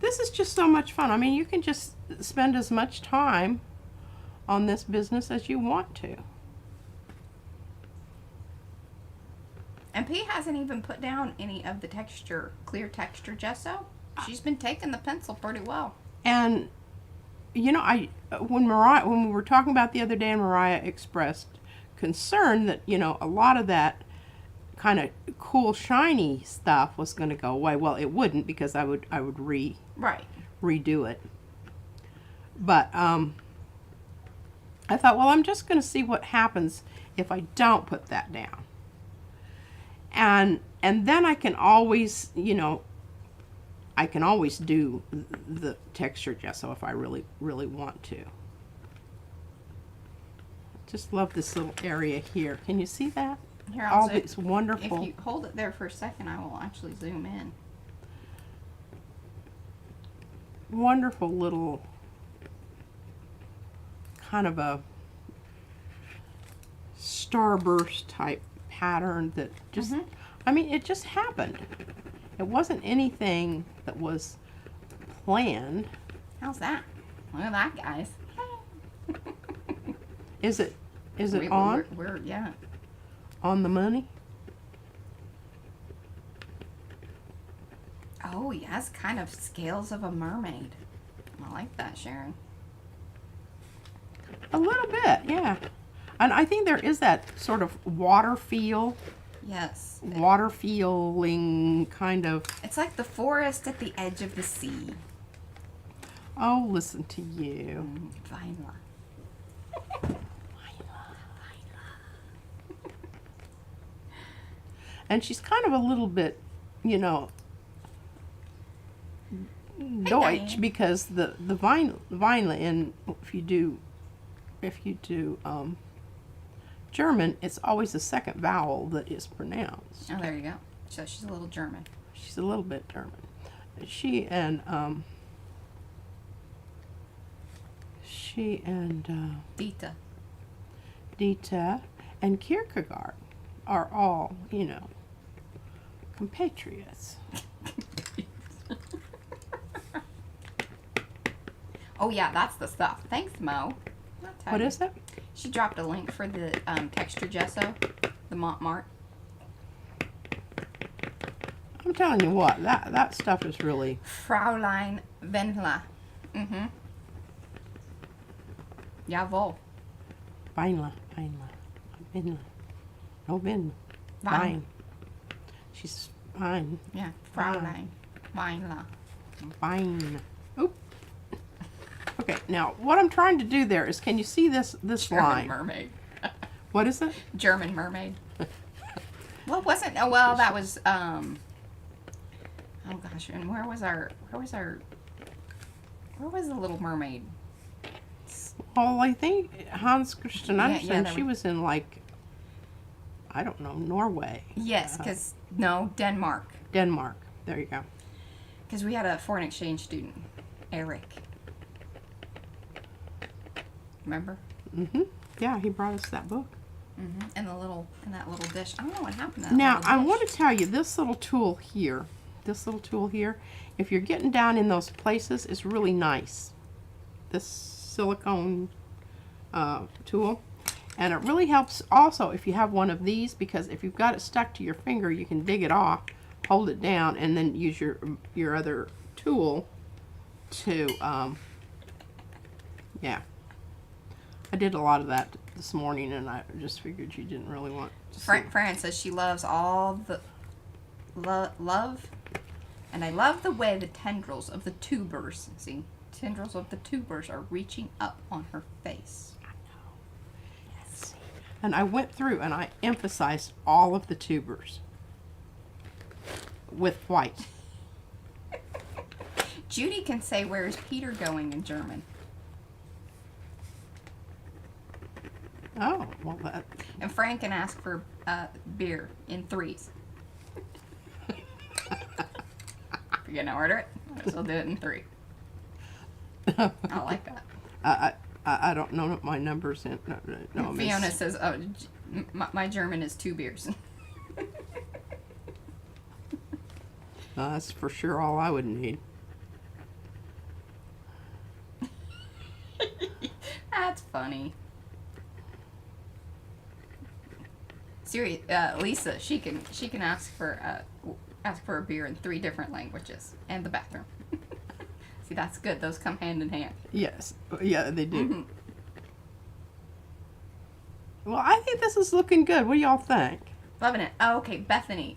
this is just so much fun. I mean, you can just spend as much time on this business as you want to. And P hasn't even put down any of the texture, clear texture gesso. She's been taking the pencil pretty well. And you know, when we were talking about the other day, and Mariah expressed concern that, you know, a lot of that kind of cool shiny stuff was going to go away. Well, it wouldn't, because I would redo it. But I thought, well, I'm just going to see what happens if I don't put that down. And then I can always, you know, I can always do the texture gesso if I really, really want to. Just love this little area here. Can you see that? Here, all these wonderful. If you hold it there for a second, I will actually zoom in. Wonderful little kind of a starburst type pattern that just, I mean, it just happened. It wasn't anything that was planned. How's that? Look at that, guys. Is it on? We're yeah. On the money? Oh, yes, kind of scales of a mermaid. I like that, Sharon. A little bit, yeah. And I think there is that sort of water feel. Yes. Water feeling kind of. It's like the forest at the edge of the sea. Oh, listen to you. Vina. And she's kind of a little bit, you know, Deutsch, because the Vinyl in, if you do German, it's always the second vowel that is pronounced. Oh, there you go. So she's a little German. She's a little bit German. She and Dita and Kierkegaard are all, you know, compatriots. Oh yeah, that's the stuff. Thanks, Mo. What is it? She dropped a link for the texture gesso, the Montmartre. I'm telling you what, that stuff is really... Fräulein Wendler. Mm-hmm. Jawohl. Weinla. Windla. No, Win. Fine. She's fine. Yeah, Fräulein Wendler. Fine. Oop. Okay, now what I'm trying to do there is, can you see this German line? mermaid. What is it? German mermaid. Well, wasn't, oh, well, that was, oh gosh, and where was the Little Mermaid? Well, I think Hans Christian Andersen, she were- was in, like, I don't know, Norway. Yes, because, no, Denmark. Denmark. There you go. Because we had a foreign exchange student, Eric. Remember? Mm-hmm. Yeah, he brought us that book. Mm-hmm. And that little dish. I don't know what happened to that Now, little I dish. want to tell you, this little tool here, if you're getting down in those places, is really nice. This silicone tool. And it really helps also if you have one of these, because if you've got it stuck to your finger, you can dig it off, hold it down, and then use your other tool to, yeah. I did a lot of that this morning, and I just figured you didn't really want to see. Fran says she loves all the love, and I love the way the tendrils of the tubers, tendrils of the tubers are reaching up on her face. I know. Yes. And I went through and I emphasized all of the tubers with white. Judy can say, "Where is Peter going?" in German. Oh, well, that... And Frank can ask for beer in threes. If you're gonna order it, might as well do it in three. I like that. I don't know what my numbers in. No, Fiona says, "Oh, my German is 2 beers." That's for sure all I would need. That's funny. Serious, Lisa, she can ask for a beer in 3 different languages and the bathroom. See, that's good. Those come hand in hand. Yes, yeah, they do. Mm-hmm. Well, I think this is looking good. What do y'all think? Loving it. Oh, okay, Bethany.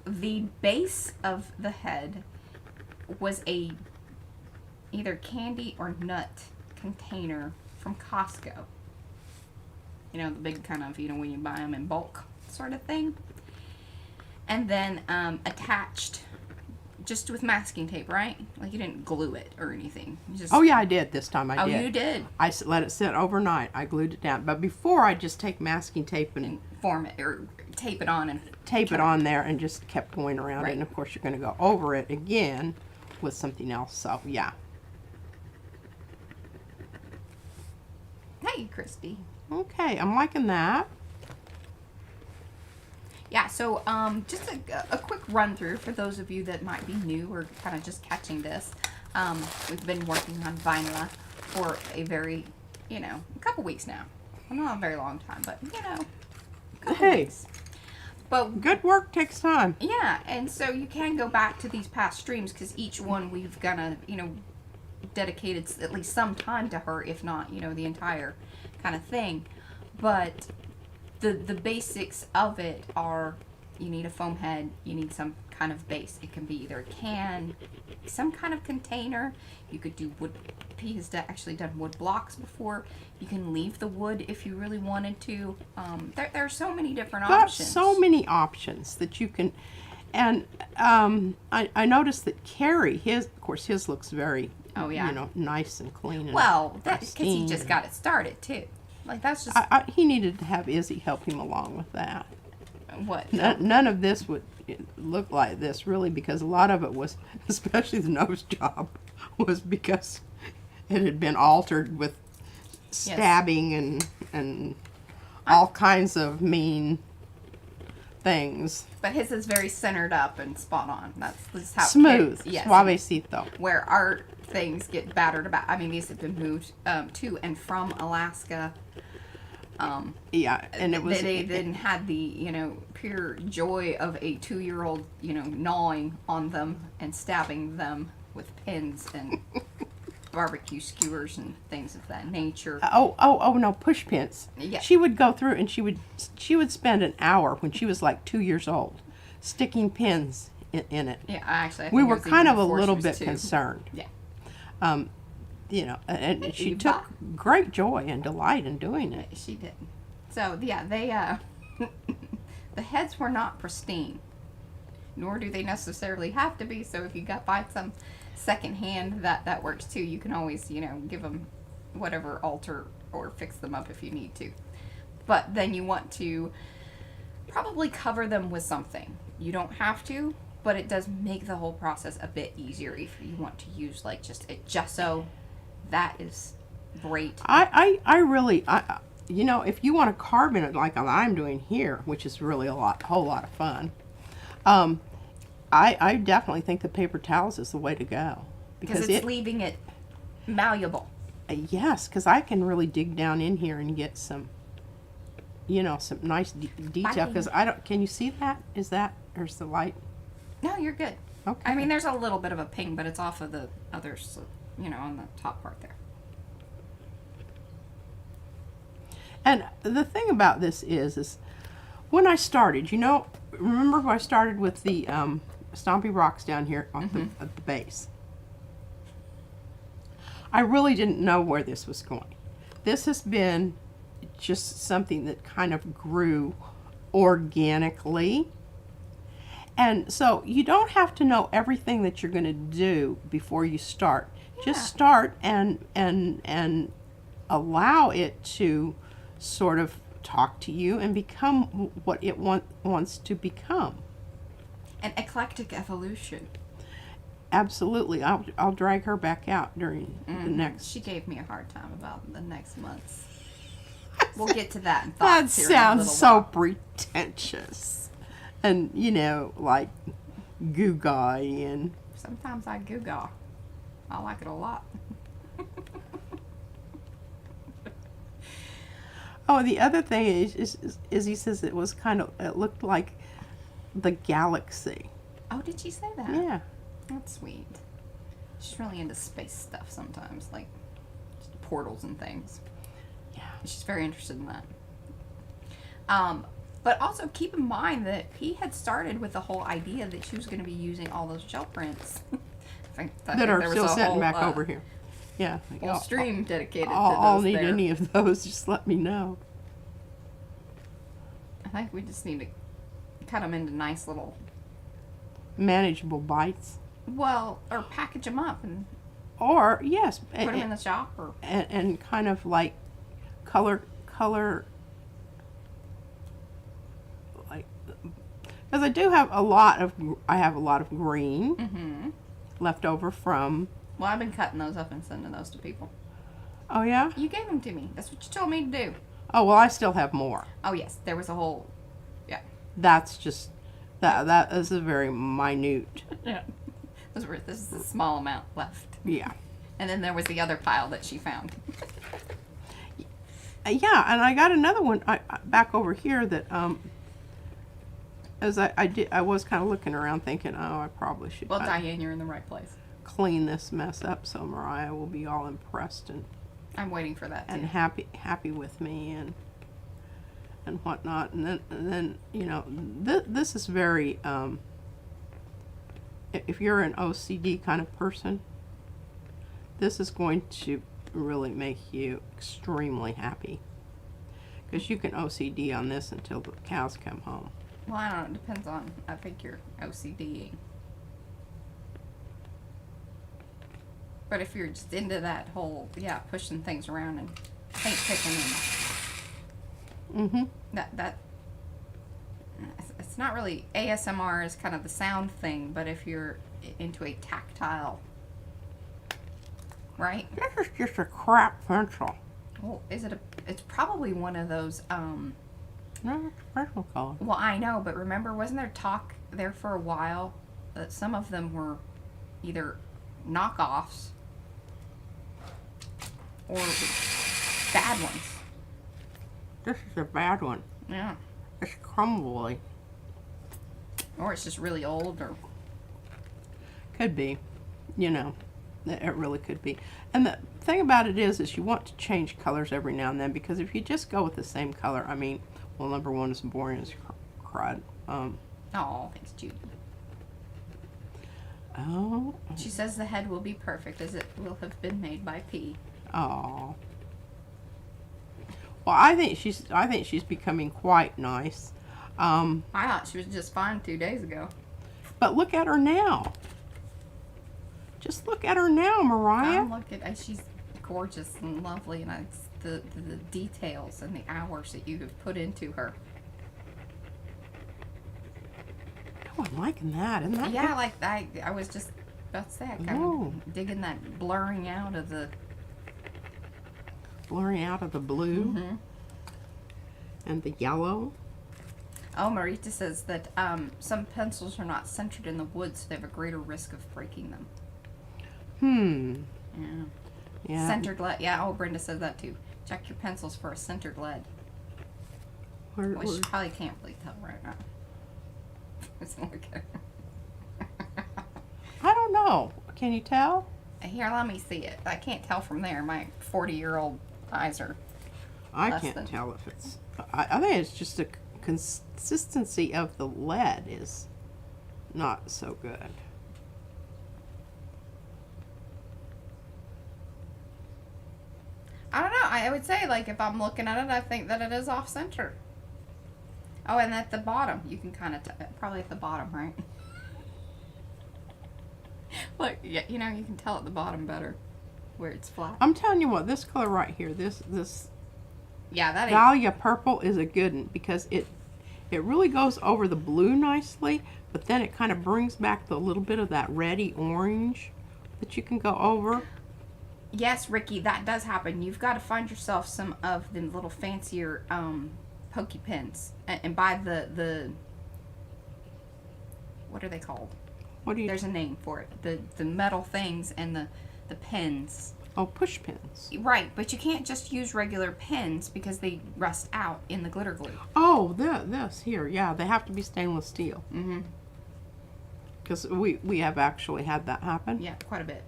The base of the head was a either candy or nut container from Costco. You know, the big kind of, you know, when you buy them in bulk sort of thing. And then attached just with masking tape, right? Like you didn't glue it or anything. You just... Oh, yeah, I did this time. I did. Oh, you did? I let it sit overnight. I glued it down. But before, I just take masking tape and form it or tape it on and tape it on there and just kept going around Right. it. And, of course, you're going to go over it again with something else. So, yeah. Hey, Christy. Okay, I'm liking that. Yeah, so just a quick run through for those of you that might be new or kind of just catching this. We've been working on vinyl for a very, a couple weeks now. Well, not a very long time, but, a couple weeks. But Good work takes time. yeah, and so you can go back to these past streams because each one we've gonna, dedicated at least some time to her, if not, the entire kind of thing. But the basics of it are you need a foam head, you need some kind of base. It can be either a can, some kind of container. You could do wood. P has actually done wood blocks before. You can leave the wood if you really wanted to. There are so many different options. So many options that you can. And I noticed that Carrie, his looks very, nice and clean. And Well, that's because he pristine. just got it started too. Like that's just He needed to have Izzy help him along with that. what. None of this would look like this, really, because a lot of it was, especially the nose job, was because it had been altered with stabbing and all kinds of mean things. But his is very centered up and spot on. That's how Smooth, yes, suavecito. where our things get battered about. I mean, these have been moved to and from Alaska Yeah, and it was... They didn't have the, you know, pure joy of a 2-year-old, you know, gnawing on them and stabbing them with pins and barbecue skewers and things of that nature. Oh no, push pins. Yeah. She would go through and she would spend an hour when she was like 2 years old sticking pins in it. Yeah, actually, I We think it were was kind even of a before she little was bit 2. concerned. Yeah. You know, and she You took great joy and delight in doing it. She did. So yeah, they the heads were not pristine, nor do they necessarily have to be. So if you buy some secondhand, that works too. You can always, you know, give them whatever, alter or fix them up if you need to. But then you want to probably cover them with something. You don't have to, but it does make the whole process a bit easier if you want to use like just a gesso. That is great. I really, you know, if you want to carve in it like I'm doing here, which is really a whole lot of fun, I definitely think the paper towels is the way to go. Because it's leaving it malleable. Yes, because I can really dig down in here and get some, you know, some nice detail. Because I don't, can you see that? Is that, or is the light? No, you're good. Okay. I mean, there's a little bit of a ping, but it's off of the others, you know, on the top part there. And the thing about this is when I started, you know, remember when I started with the Stompy Rocks down here at the base? I really didn't know where this was going. This has been just something that kind of grew organically. And so you don't have to know everything that you're going to do before you start. Yeah. Just start and allow it to sort of talk to you and become what it wants to become. An eclectic evolution. Absolutely. I'll drag her back out during the next... She gave me a hard time about the next months. We'll get to that in That thoughts here sounds in a so while. pretentious. And, you know, like goo guy and... Sometimes I goo-gaw. I like it a lot. Oh, the other thing is he says it was kind of, it looked like the galaxy. Oh, did she say that? Yeah. That's sweet. She's really into space stuff sometimes, like just portals and things. Yeah. She's very interested in that. But also keep in mind that P had started with the whole idea that she was going to be using all those gel prints. That are still sitting back over here. Yeah. Whole stream dedicated to those. I'll need there. any of those. Just let me know. I think we just need to cut them into nice little... Manageable bites. Well, or package them up and... Or, yes. Put them in the shop or... And kind of like color... Like... Because I do have a lot of... I have a lot of green left over from... Well, I've been cutting those up and sending those to people. Oh, yeah? You gave them to me. That's what you told me to do. Oh, well, I still have more. Oh, yes. There was a whole... Yeah. That's just... That is a very minute... Yeah. This is a small amount left. Yeah. And then there was the other pile that she found. Yeah, and I got another one back over here that... As I was kind of looking around thinking, oh, I probably should... Well, Diane, you're in the right place. Clean this mess up so Mariah will be all impressed and I'm waiting for that too. And happy with me and whatnot. And then you know, this is very if you're an OCD kind of person, this is going to really make you extremely happy, because you can OCD on this until the cows come home. Well, I don't know. It depends on, I think, your OCD. But if you're just into that whole, yeah, pushing things around and paint picking and that it's not really, ASMR is kind of the sound thing, but if you're into a tactile, right? This is just a crap pencil. Well, it's probably one of those, No, it's a pencil color. well, I know, but remember, wasn't there talk there for a while that some of them were either knockoffs or bad ones? This is a bad one. Yeah. It's crumbly. Or it's just really old, or Could be. You know, it really could be. And the thing about it is you want to change colors every now and then, because if you just go with the same color, I mean, well, number one, it's boring as crud. oh, thanks, Judy. Oh. She says the head will be perfect as it will have been made by P. Oh. Well, I think she's becoming quite nice. I thought she was just fine 2 days ago. But look at her now. Just look at her now, Mariah. I'm looking. She's gorgeous and lovely, and it's the details and the hours that you have put into her. Oh, I'm liking that. Isn't that Yeah, good? like I was just about to say, I kind Ooh. of digging that blurring out of the Blurring out of the blue and the yellow. Oh, Marita says that some pencils are not centered in the wood, so they have a greater risk of breaking them. Yeah. Yeah. Centered lead. Yeah, oh, Brenda says that too. Check your pencils for a centered lead. Which you probably can't really tell right now. Let's look at her. I don't know. Can you tell? Here, let me see it. I can't tell from there. My 40-year-old eyes are I less can't than- tell if it's. I think it's just the consistency of the lead is not so good. I don't know. I would say, like, if I'm looking at it, I think that it is off center. Oh, and at the bottom, you can kind of probably at the bottom, right? Look, yeah, you know, you can tell at the bottom better where it's flat. I'm telling you what, this color right here, this Yeah, that is. Dahlia purple is a good one, because it really goes over the blue nicely, but then it kind of brings back the little bit of that reddy orange that you can go over. Yes, Ricky, that does happen. You've got to find yourself some of the little fancier pokey pins and buy the what are they called? What do you? There's a name for it. The metal things and the pins. Oh, push pins. Right, but you can't just use regular pins because they rust out in the glitter glue. Oh, this here, yeah, they have to be stainless steel. Mm-hmm. Because we have actually had that happen. Yeah, quite a bit.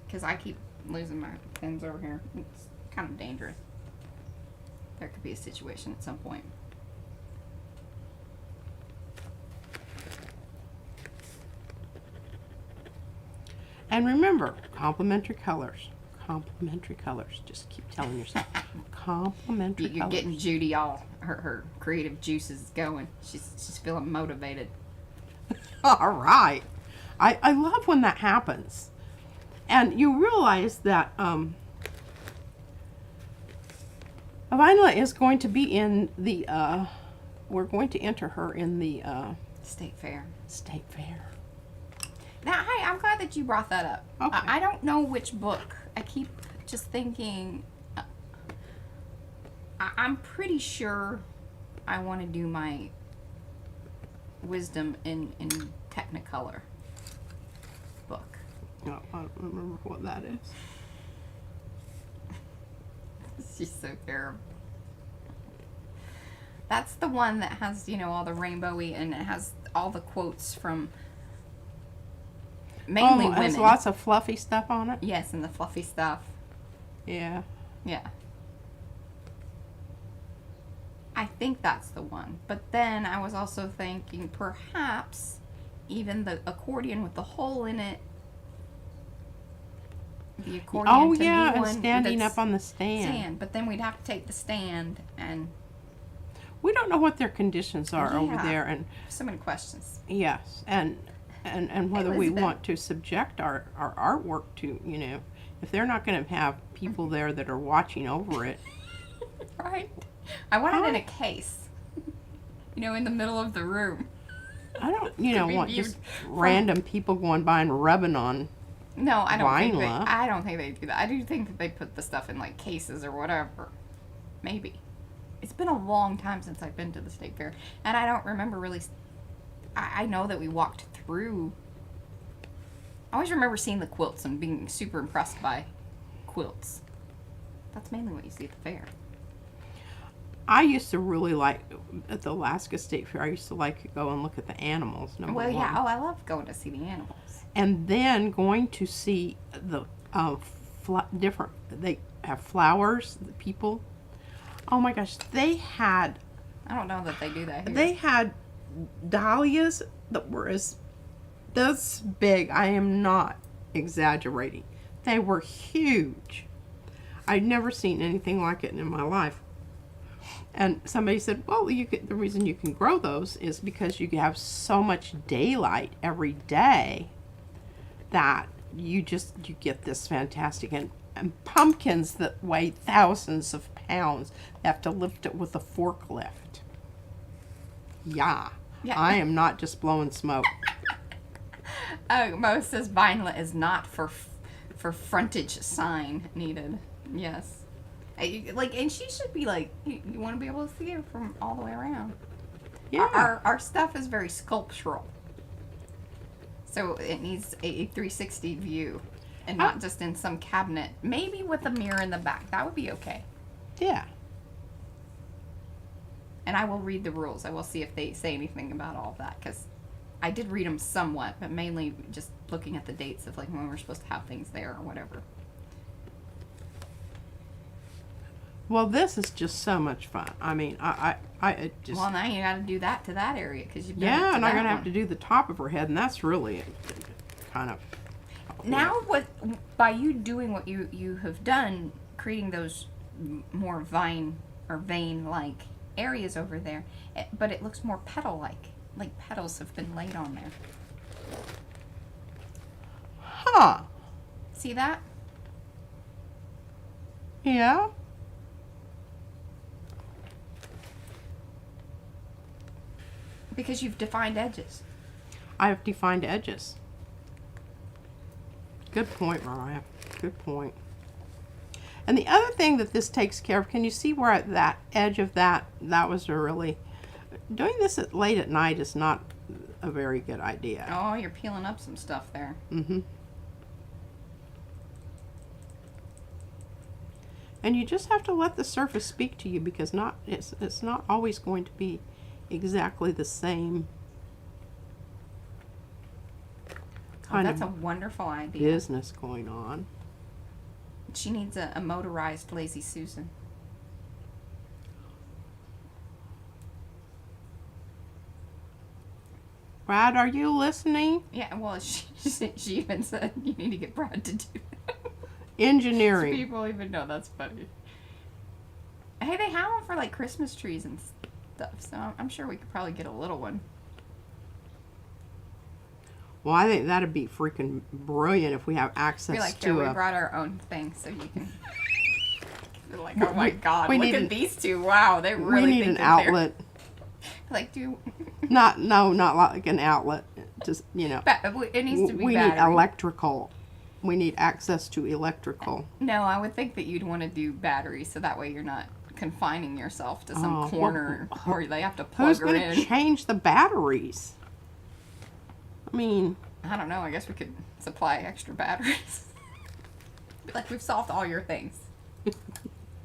Because I keep losing my pins over here. It's kind of dangerous. There could be a situation at some point. And remember, complementary colors. Complementary colors. Just keep telling yourself. Complementary You're colors. getting Judy all her creative juices going. She's feeling motivated. All right. I love when that happens. And you realize that Viola is going to be in the, we're going to enter her in the State fair. state fair. Now, hey, I'm glad that you brought that up. Okay. I don't know which book. I keep just thinking. I'm pretty sure I want to do my wisdom in Technicolor book. Oh, I don't remember what that is. She's so terrible. That's the one that has, you know, all the rainbowy and it has all the quotes from mainly it has women. lots of fluffy stuff on it. Yes, and the fluffy stuff. Yeah. Yeah. I think that's the one. But then I was also thinking perhaps even the accordion with the hole in it. The accordion Oh, to yeah, me and one standing that's up on the stand. But then we'd have to take the stand and We don't know what their conditions are over Yeah. there, and so many questions. yes, and whether we Elizabeth. want to subject our artwork to, you know, if they're not going to have people there that are watching over it. Right. I want it in a case. You know, in the middle of the room. I don't, you know, be want viewed just from- random people going by and rubbing on. No, I don't think Vinyl. I don't think they do that. I do think that they put the stuff in like cases or whatever. Maybe. It's been a long time since I've been to the state fair, and I don't remember really. I know that we walked through. I always remember seeing the quilts and being super impressed by quilts. That's mainly what you see at the fair. I used to really like, at the Alaska State Fair, I used to like to go and look at the animals, number Well, one. yeah. Oh, I love going to see the animals. And then going to see the different, they have flowers, the people. Oh my gosh, they had, I don't know that they do that here. they had dahlias that were as this big. I am not exaggerating. They were huge. I'd never seen anything like it in my life. And somebody said, well, the reason you can grow those is because you have so much daylight every day that you get this fantastic. And pumpkins that weigh thousands of pounds, they have to lift it with a forklift. Yeah. I am not just blowing smoke. Mo says Vinelet is not for frontage sign needed. Yes. And she should be like, you want to be able to see her from all the way around. Yeah. Our stuff is very sculptural. So it needs a 360 view and not just in some cabinet. Maybe with a mirror in the back. That would be okay. Yeah. And I will read the rules. I will see if they say anything about all of that, because I did read them somewhat, but mainly just looking at the dates of like when we're supposed to have things there or whatever. Well, this is just so much fun. I mean, it just... Well, now you got to do that to that area because you've done it Yeah, to and I'm that going to have one. to do the top of her head, and that's really kind of... Now, by you doing what you have done, creating those more vine or vein-like areas over there, but it looks more petal-like petals have been laid on there. Huh. See that? Yeah. Because you've defined edges. I have defined edges. Good point, Mariah. Good point. And the other thing that this takes care of, can you see where that edge of that was a really... Doing this late at night is not a very good idea. Oh, you're peeling up some stuff there. Mm-hmm. And you just have to let the surface speak to you, because it's not always going to be exactly the same kind That's of a wonderful idea. business going on. She needs a motorized Lazy Susan. Brad, are you listening? Yeah, well, she even said you need to get Brad to do it. Engineering. People even know that's funny. Hey, they have them for like Christmas trees and stuff, so I'm sure we could probably get a little one. Well, I think that'd be freaking brilliant if we have access We're like, to we a... brought our own thing, so you can. You're like, oh my God, we look need at these two! Wow, they really we need think an that outlet. Like, do Not like an outlet. Just, it needs to be we battery. need electrical. We need access to electrical. No, I would think that you'd want to do battery, so that way you're not confining yourself to some corner where they have to plug Who's her going in. to change the batteries? I mean... I don't know. I guess we could supply extra batteries. Be like, we've solved all your things.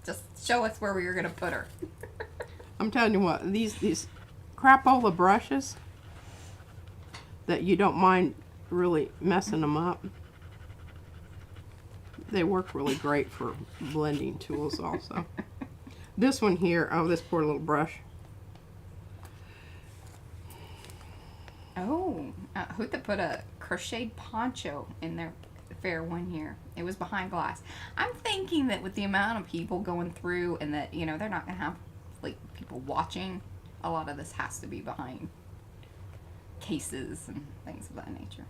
Just show us where we were going to put her. I'm telling you what, these crapola brushes that you don't mind really messing them up, they work really great for blending tools also. This one here, oh, this poor little brush. Oh, who could put a crocheted poncho in their fair one year? It was behind glass. I'm thinking that with the amount of people going through and that, they're not going to have like people watching, a lot of this has to be behind cases and things of that nature.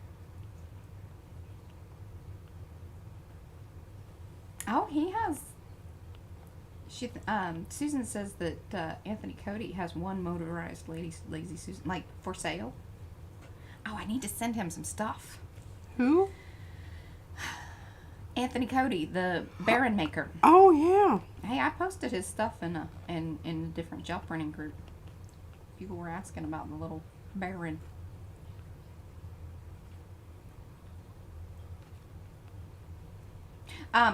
Oh, he has. Susan says that Anthony Cody has one motorized Lazy Susan, like for sale. Oh, I need to send him some stuff. Who? Anthony Cody, the Baron maker. Oh yeah. Hey, I posted his stuff in a different gel printing group. People were asking about the little Baron.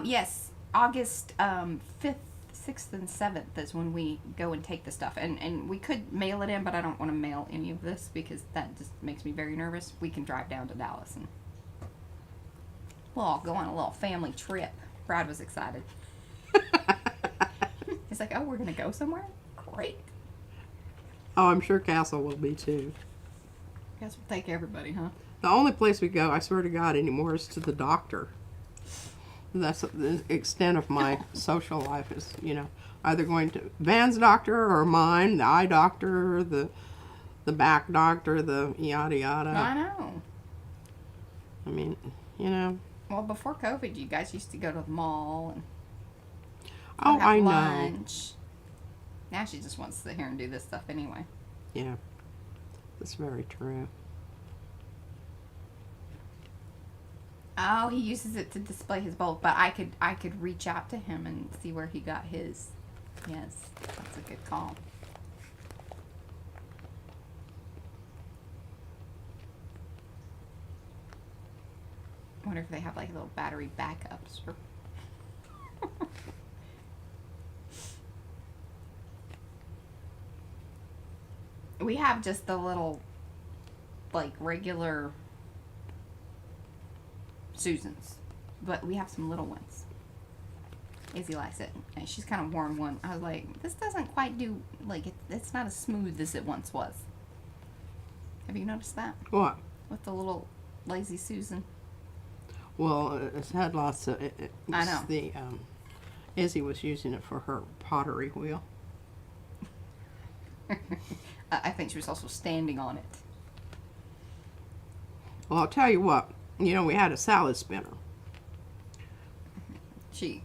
Yes, August 5th 6th and 7th is when we go and take the stuff. And we could mail it in, but I don't want to mail any of this because that just makes me very nervous. We can drive down to Dallas and we'll all go on a little family trip. Brad was excited. He's like, oh, we're going to go somewhere? Great. Oh, I'm sure Castle will be too. Guess we'll take everybody, huh? The only place we go, I swear to God, anymore is to the doctor. That's the extent of my social life is, you know, either going to Van's doctor or mine, the eye doctor, the back doctor, the yada yada. I know. I mean, you know. Well, before COVID, you guys used to go to the mall and Oh, have I know. lunch. Now she just wants to sit here and do this stuff anyway. Yeah, that's very true. Oh, he uses it to display his bulb, but I could reach out to him and see where he got his. Yes, that's a good call. I wonder if they have like little battery backups for. We have just the little, like, regular Susans, but we have some little ones. Izzy likes it, and she's kind of worn one. I was like, this doesn't quite do, like, it's not as smooth as it once was. Have you noticed that? What? With the little Lazy Susan. Well, it's had lots of. I know. Izzy was using it for her pottery wheel. I think she was also standing on it. Well, I'll tell you what. You know, we had a salad spinner. She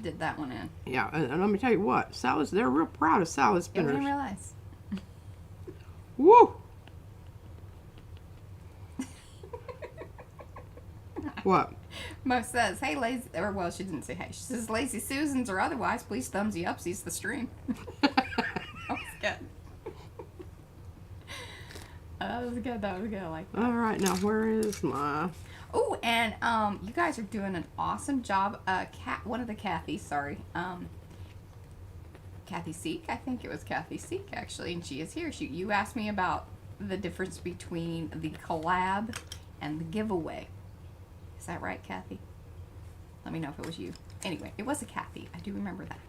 did that one in. Yeah, and let me tell you what. They're real proud of salad Yeah, we spinners. didn't realize. Woo! What? Mo says, hey, lazy, or well, she didn't say hey. She says, Lazy Susans or otherwise, please thumbsy upsies the stream. That was good. That was good. That was good. I like that. All right, now where is my... Oh, and you guys are doing an awesome job. One of the Kathys, sorry. Kathy Seek, I think it was Kathy Seek, actually, and she is here. You asked me about the difference between the collab and the giveaway. Is that right, Kathy? Let me know if it was you. Anyway, it was a Kathy. I do remember that.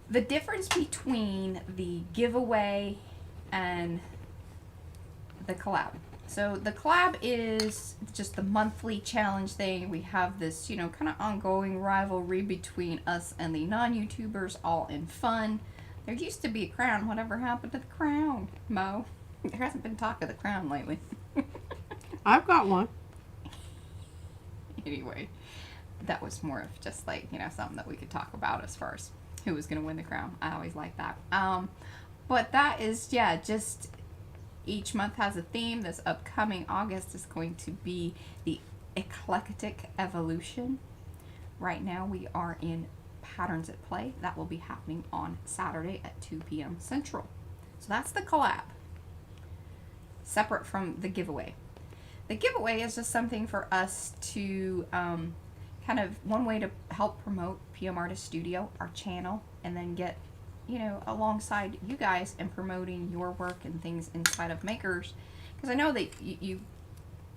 The difference between the giveaway and the collab. So the collab is just the monthly challenge thing. We have this, you know, kind of ongoing rivalry between us and the non-YouTubers, all in fun. There used to be a crown. Whatever happened to the crown, Mo? There hasn't been talk of the crown lately. I've got one. Anyway, that was more of just like, you know, something that we could talk about as far as who was going to win the crown. I always like that. But that is, yeah, just each month has a theme. This upcoming August is going to be the eclectic evolution. Right now we are in Patterns at Play. That will be happening on Saturday at 2 p.m. Central. So that's the collab, separate from the giveaway. The giveaway is just something for us to kind of one way to help promote PM Artist Studio, our channel, and then get, you know, alongside you guys and promoting your work and things inside of Makers. Because I know that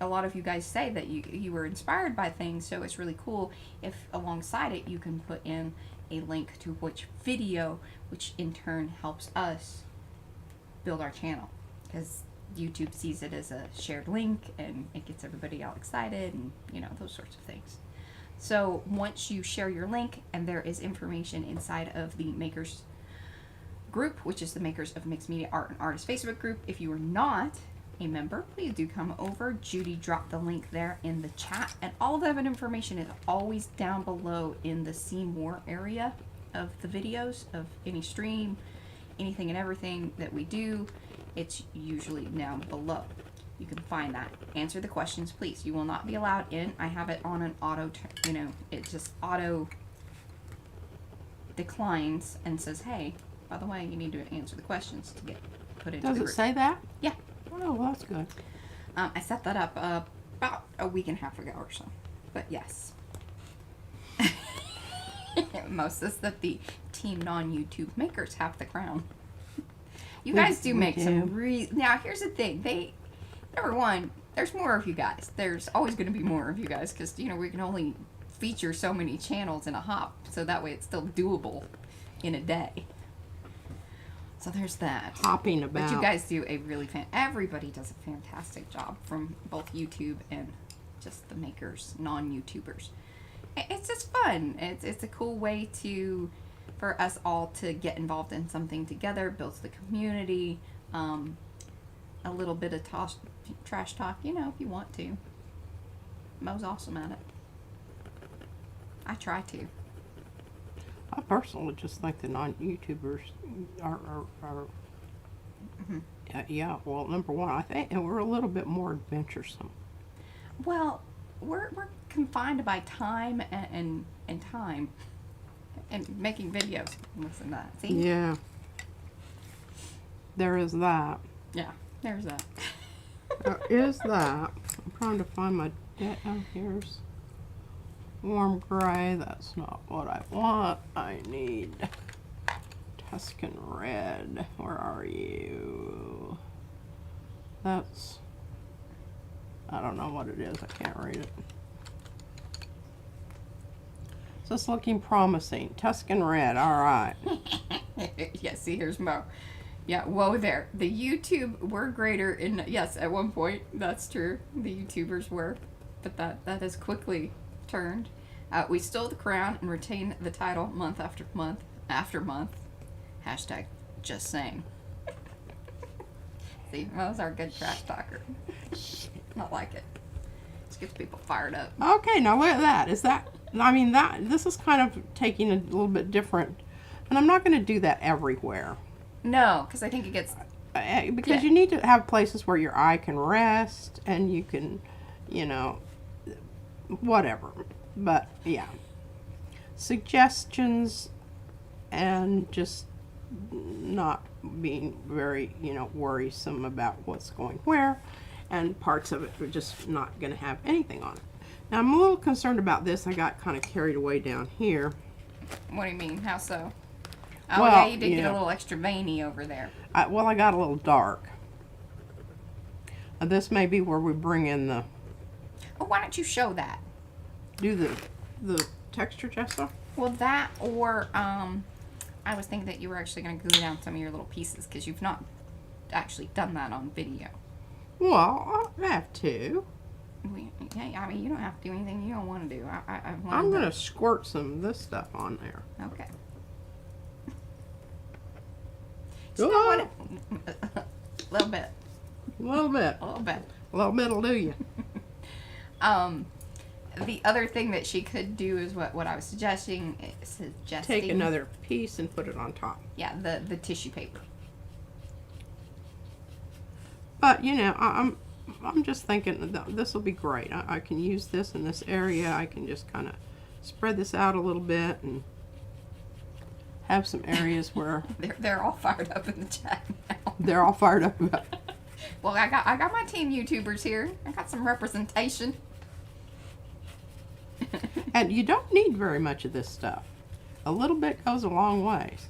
a lot of you guys say that you were inspired by things, so it's really cool if alongside it you can put in a link to which video, which in turn helps us build our channel. Because YouTube sees it as a shared link and it gets everybody all excited and, you know, those sorts of things. So once you share your link and there is information inside of the Makers group, which is the Makers of Mixed Media Art and Artists Facebook group. If you are not a member, please do come over. Judy dropped the link there in the chat, and all of that information is always down below in the See More area of the videos of any stream, anything and everything that we do. It's usually down below. You can find that. Answer the questions, please. You will not be allowed in. I have it on an auto, you know, it just auto declines and says, hey, by the way, you need to answer the questions to get put into the group. Does it say that? Yeah. Oh, well, that's good. I set that up about a week and a half ago or so. But yes. Most says that the team non-YouTube makers have the crown. You We- guys do we make do. some now here's the thing. Number one, there's more of you guys. There's always going to be more of you guys because, you know, we can only feature so many channels in a hop. So that way it's still doable in a day. So there's that. Hopping about. But you guys do a really everybody does a fantastic job from both YouTube and just the makers, non-YouTubers. It's just fun. It's a cool way for us all to get involved in something together, builds the community, a little bit of trash talk, you know, if you want to. Mo's awesome at it. I try to. I personally just think the non-YouTubers are Mm-hmm. yeah, well, number one, I think we're a little bit more adventuresome. Well, we're confined by time and time and making videos. Listen to that. See? Yeah. There is that. Yeah, there's that. There is that. I'm trying to find my oh, here's warm gray. That's not what I want. I need Tuscan red. Where are you? That's, I don't know what it is. I can't read it. So it's looking promising. Tuscan red. All right. Yeah, see, here's Mo. Yeah, whoa there. The YouTube were greater in, yes, at one point, that's true. The YouTubers were, but that has quickly turned. We stole the crown and retained the title month after month after month. Hashtag just saying. See, Mo's our good trash talker. I like it. Just gets people fired up. Okay, now look at that. Is that, I mean, this is kind of taking a little bit different, and I'm not going to do that everywhere. No, because I think it gets... Because Yeah. you need to have places where your eye can rest, and you can, you know, whatever. But, yeah. Suggestions, and just not being very, you know, worrisome about what's going where, and parts of it are just not going to have anything on it. Now, I'm a little concerned about this. I got kind of carried away down here. What do you mean? How so? Oh, Well, yeah, you did get yeah. a little extra veiny over there. Well, I got a little dark. This may be where we bring in the, Oh, why don't you show that? do the texture, Jessa? Well, that or I was thinking that you were actually going to glue down some of your little pieces because you've not actually done that on video. Well, I have to. Yeah, I mean, you don't have to do anything you don't want to do. I'm going to squirt some of this stuff on there. Okay. Go You know on. what? A little bit. A little bit. A little bit. A little bit will do you. The other thing that she could do is what I was suggesting. Take another piece and put it on top. Yeah, the tissue paper. But, you know, I'm just thinking that this will be great. I can use this in this area. I can just kind of spread this out a little bit and have some areas where They're all fired up in the chat now. they're all fired up about. Well, I got my team YouTubers here. I got some representation. And you don't need very much of this stuff. A little bit goes a long ways.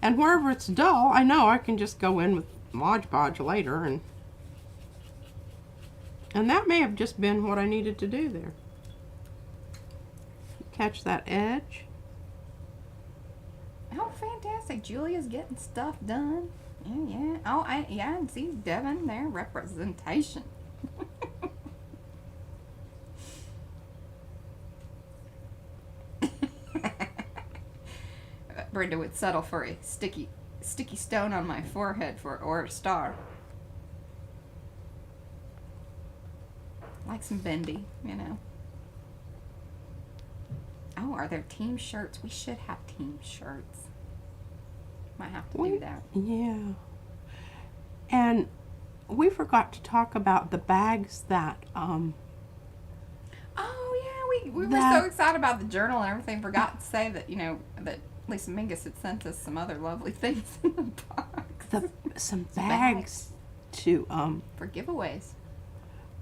And wherever it's dull, I know I can just go in with Mod Podge later, and that may have just been what I needed to do there. Catch that edge. Oh, fantastic. Julia's getting stuff done. Yeah. Oh, yeah, and see Devin there, representation. Brenda would settle for a sticky stone on my forehead or a star. Like some bendy, you know. Oh, are there team shirts? We should have team shirts. Might have to do that. Yeah. And we forgot to talk about the bags that Oh yeah, we were That- so excited about the journal and everything. Forgot to say that, you know, that Lisa Mingus had sent us some other lovely things in the box some bags to for giveaways.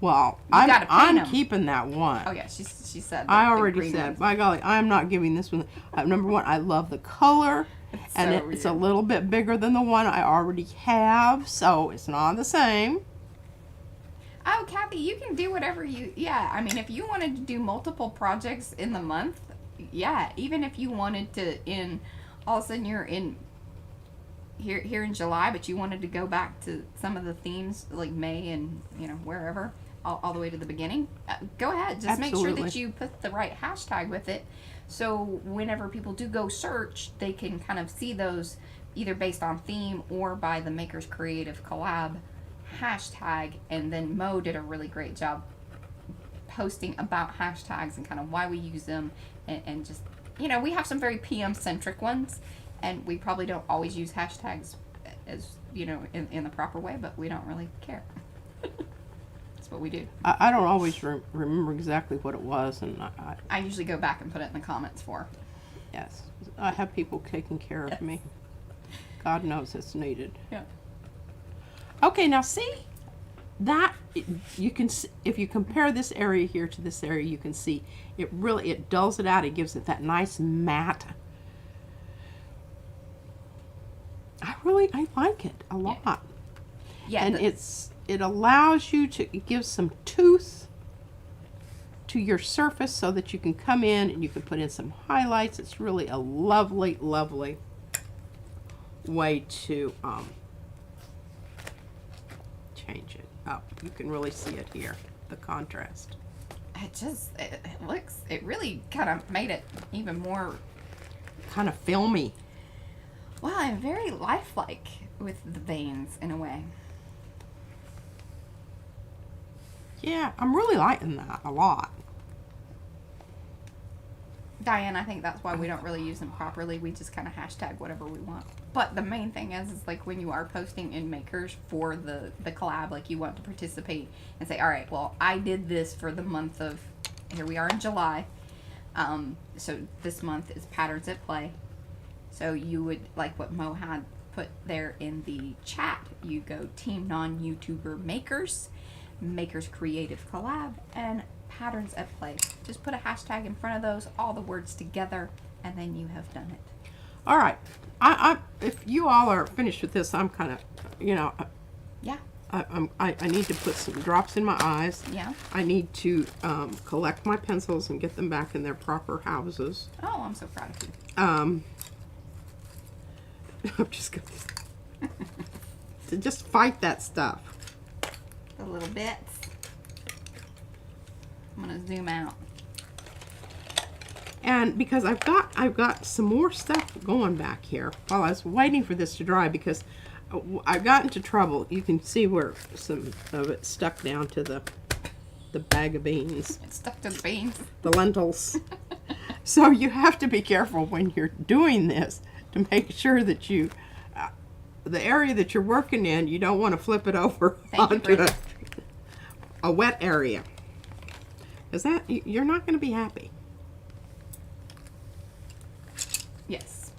Well, You gotta paint I'm 'em. keeping that one. Oh yeah, she said. I the already green said, ones. by golly, I'm not giving this one. Number one, I love the color, and so it's a weird. little bit bigger than the one I already have, so it's not the same. Oh, Kathy, you can do whatever you. Yeah, I mean, if you wanted to do multiple projects in the month, yeah, even if you wanted to all of a sudden you're in here in July, but you wanted to go back to some of the themes like May and wherever, all the way to the beginning, go ahead. Just make sure that you put the right hashtag with it, so whenever people do go search, they can kind of see those either based on theme or by the Makers Creative Collab hashtag. And then Mo did a really great job posting about hashtags and kind of why we use them, and just we have some very PM centric ones, and we probably don't always use hashtags as in the proper way, but we don't really care. That's what we do. I don't always remember exactly what it was, and I usually go back and put it in the comments for. Yes, I have people taking care of me. God knows it's needed. Yeah. Okay, now see that you can, if you compare this area here to this area, you can see it dulls it out. It gives it that nice matte. I like it a lot. Yeah, and it allows you to, it gives some tooth to your surface so that you can come in and you can put in some highlights. It's really a lovely, lovely way to change it up. You can really see it here, the contrast. It really kind of made it even more Kind of filmy. well, and very lifelike with the veins in a way. Yeah, I'm really liking that a lot. Diane, I think that's why we don't really use them properly. We just kind of hashtag whatever we want. But the main thing is like when you are posting in Makers for the collab, like you want to participate and say, all right, well, I did this for the month of, here we are in July. So this month is Patterns at Play. So you would, like what Mo had put there in the chat, you go Team Non-YouTuber Makers, Makers Creative Collab, and Patterns at Play. Just put a hashtag in front of those, all the words together, and then you have done it. All right. If you all are finished with this, I'm kind of, Yeah. I need to put some drops in my eyes. Yeah. I need to collect my pencils and get them back in their proper houses. Oh, I'm so proud of you. I'm just going to just fight that stuff. The little bits. I'm gonna zoom out. And because I've got some more stuff going back here while I was waiting for this to dry, because I got into trouble. You can see where some of it stuck down to the bag of beans. It's stuck to the beans. The lentils. So you have to be careful when you're doing this to make sure that you, the area that you're working in, you don't want to flip it over onto a wet area. Because that, you're not going to be happy. Yes.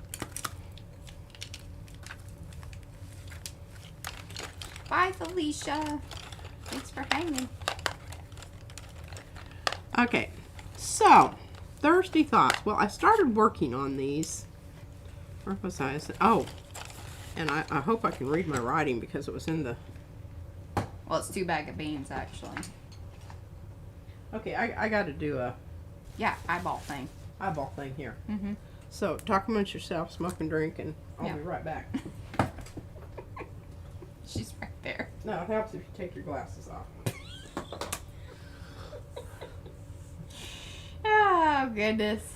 Bye, Felicia. Thanks for hanging. Okay, so Thursday thoughts. Well, I started working on these. Where was I? Oh, and I hope I can read my writing because it was in the. Well, it's 2 bags of beans, actually. Okay, I got to do a Yeah, eyeball thing. here. Mm-hmm. So talk amongst yourself, smoke and drink, and I'll Yeah. be right back. She's right there. No, it helps if you take your glasses off. Oh, goodness.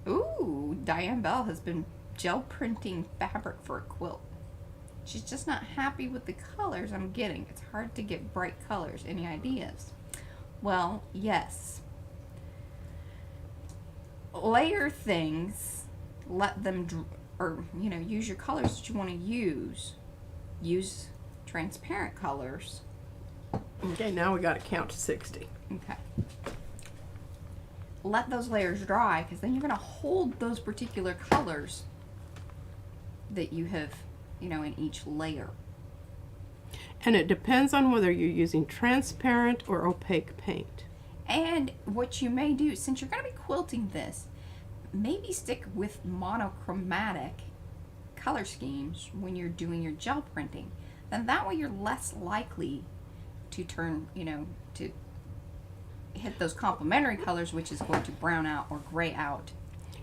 Ooh, Diane Bell has been gel printing fabric for a quilt. She's just not happy with the colors I'm getting. It's hard to get bright colors. Any ideas? Well, yes. Layer things, let them, use your colors that you want to use. Use transparent colors. Okay, now we got to count to 60. Okay. Let those layers dry, because then you're going to hold those particular colors that you have, in each layer. And it depends on whether you're using transparent or opaque paint. And what you may do, since you're going to be quilting this, maybe stick with monochromatic color schemes when you're doing your gel printing. Then that way you're less likely to turn, to hit those complementary colors, which is going to brown out or gray out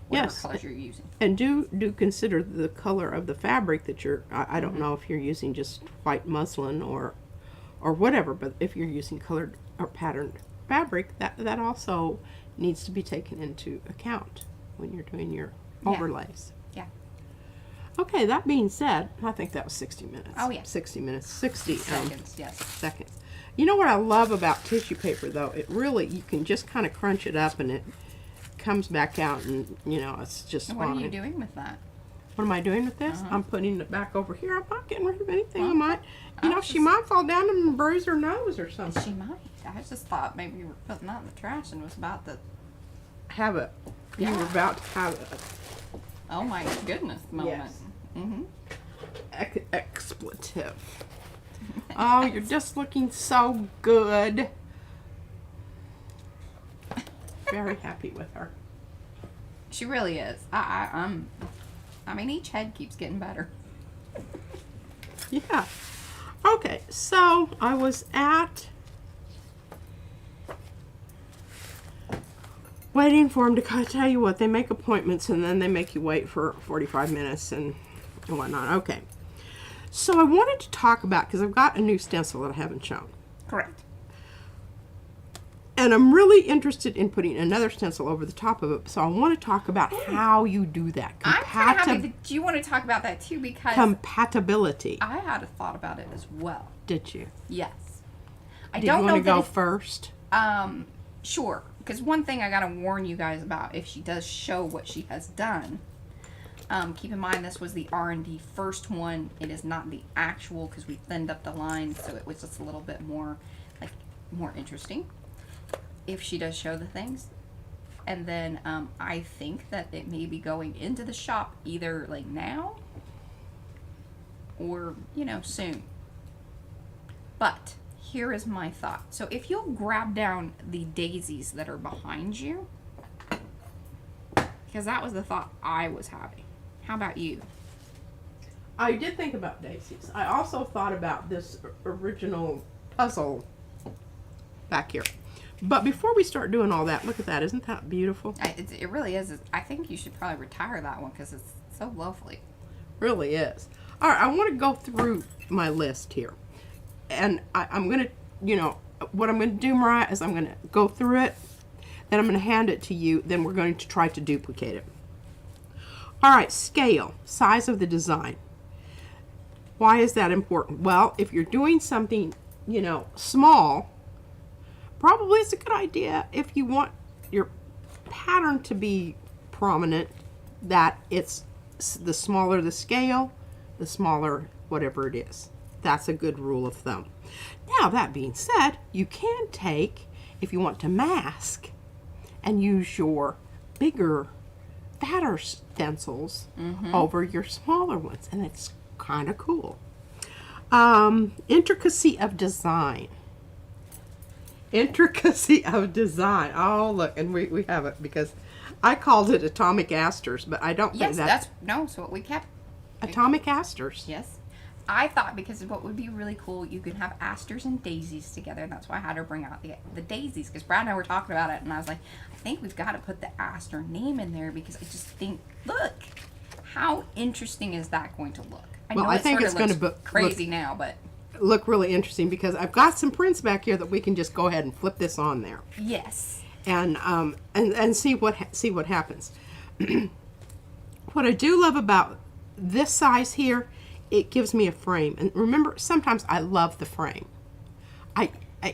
whatever colors you're using. And do consider the color of the fabric that you're, I don't know if you're using just white muslin or whatever, but if you're using colored or patterned fabric, that also needs to be taken into account when you're doing your overlays. Yeah. Okay, that being said, I think that was 60 minutes. Oh, yeah. 60 minutes. 60 seconds, yes. Seconds. You know what I love about tissue paper, though? It really, you can just kind of crunch it up and it comes back out, and, it's just and fine. what are you doing with that? What am I doing with this? I'm putting it back over here. I'm not getting rid of anything. I might, she just- might fall down and bruise her nose or something. She might. I just thought maybe you were putting that in the trash and was about to, Have it. You were about to have it. oh my goodness moment. Yes. Mm-hmm. Expletive. Oh, you're just looking so good. Very happy with her. She really is. I mean, each head keeps getting better. Yeah. Okay, so I was at waiting for them to tell you what, they make appointments and then they make you wait for 45 minutes and whatnot. Okay. So I wanted to talk about, because I've got a new stencil that I haven't shown. Correct. And I'm really interested in putting another stencil over the top of it. So I want to talk about how you do that. I'm kind of happy that you want to talk about that too, because compatibility. I had a thought about it as well. Did you? Yes. I Did don't you know want to go if, first? Sure. Because one thing I gotta warn you guys about, if she does show what she has done, keep in mind this was the R&D first one. It is not the actual, because we thinned up the lines, so it was just a little bit more, more interesting. If she does show the things. And then I think that it may be going into the shop either now or, soon. But here is my thought. So if you'll grab down the daisies that are behind you, because that was the thought I was having. How about you? I did think about daisies. I also thought about this original puzzle back here. But before we start doing all that, look at that. Isn't that beautiful? It really is. I think you should probably retire that one because it's so lovely. Really is. All right, I want to go through my list here. And I'm going to, what I'm going to do, Mariah, is I'm going to go through it. Then I'm going to hand it to you. Then we're going to try to duplicate it. All right, scale, size of the design. Why is that important? Well, if you're doing something, small, probably it's a good idea if you want your pattern to be prominent, that it's the smaller the scale, the smaller whatever it is. That's a good rule of thumb. Now, that being said, you can take, if you want to mask, and use your bigger, fatter stencils over your smaller ones, and it's kind of cool. Intricacy of design. Intricacy of design. Oh, look, and we have it because I called it atomic asters, but I don't think that's what we kept. Atomic asters. Yes. I thought because what would be really cool, you could have asters and daisies together, and that's why I had her bring out the daisies, because Brad and I were talking about it, and I was like, I think we've got to put the aster name in there, because I just think, look, how interesting is that going to look? I think it's going to look crazy now, but look really interesting, because I've got some prints back here that we can just go ahead and flip this on there. Yes. And see what happens. What I do love about this size here, it gives me a frame. And remember, sometimes I love the frame.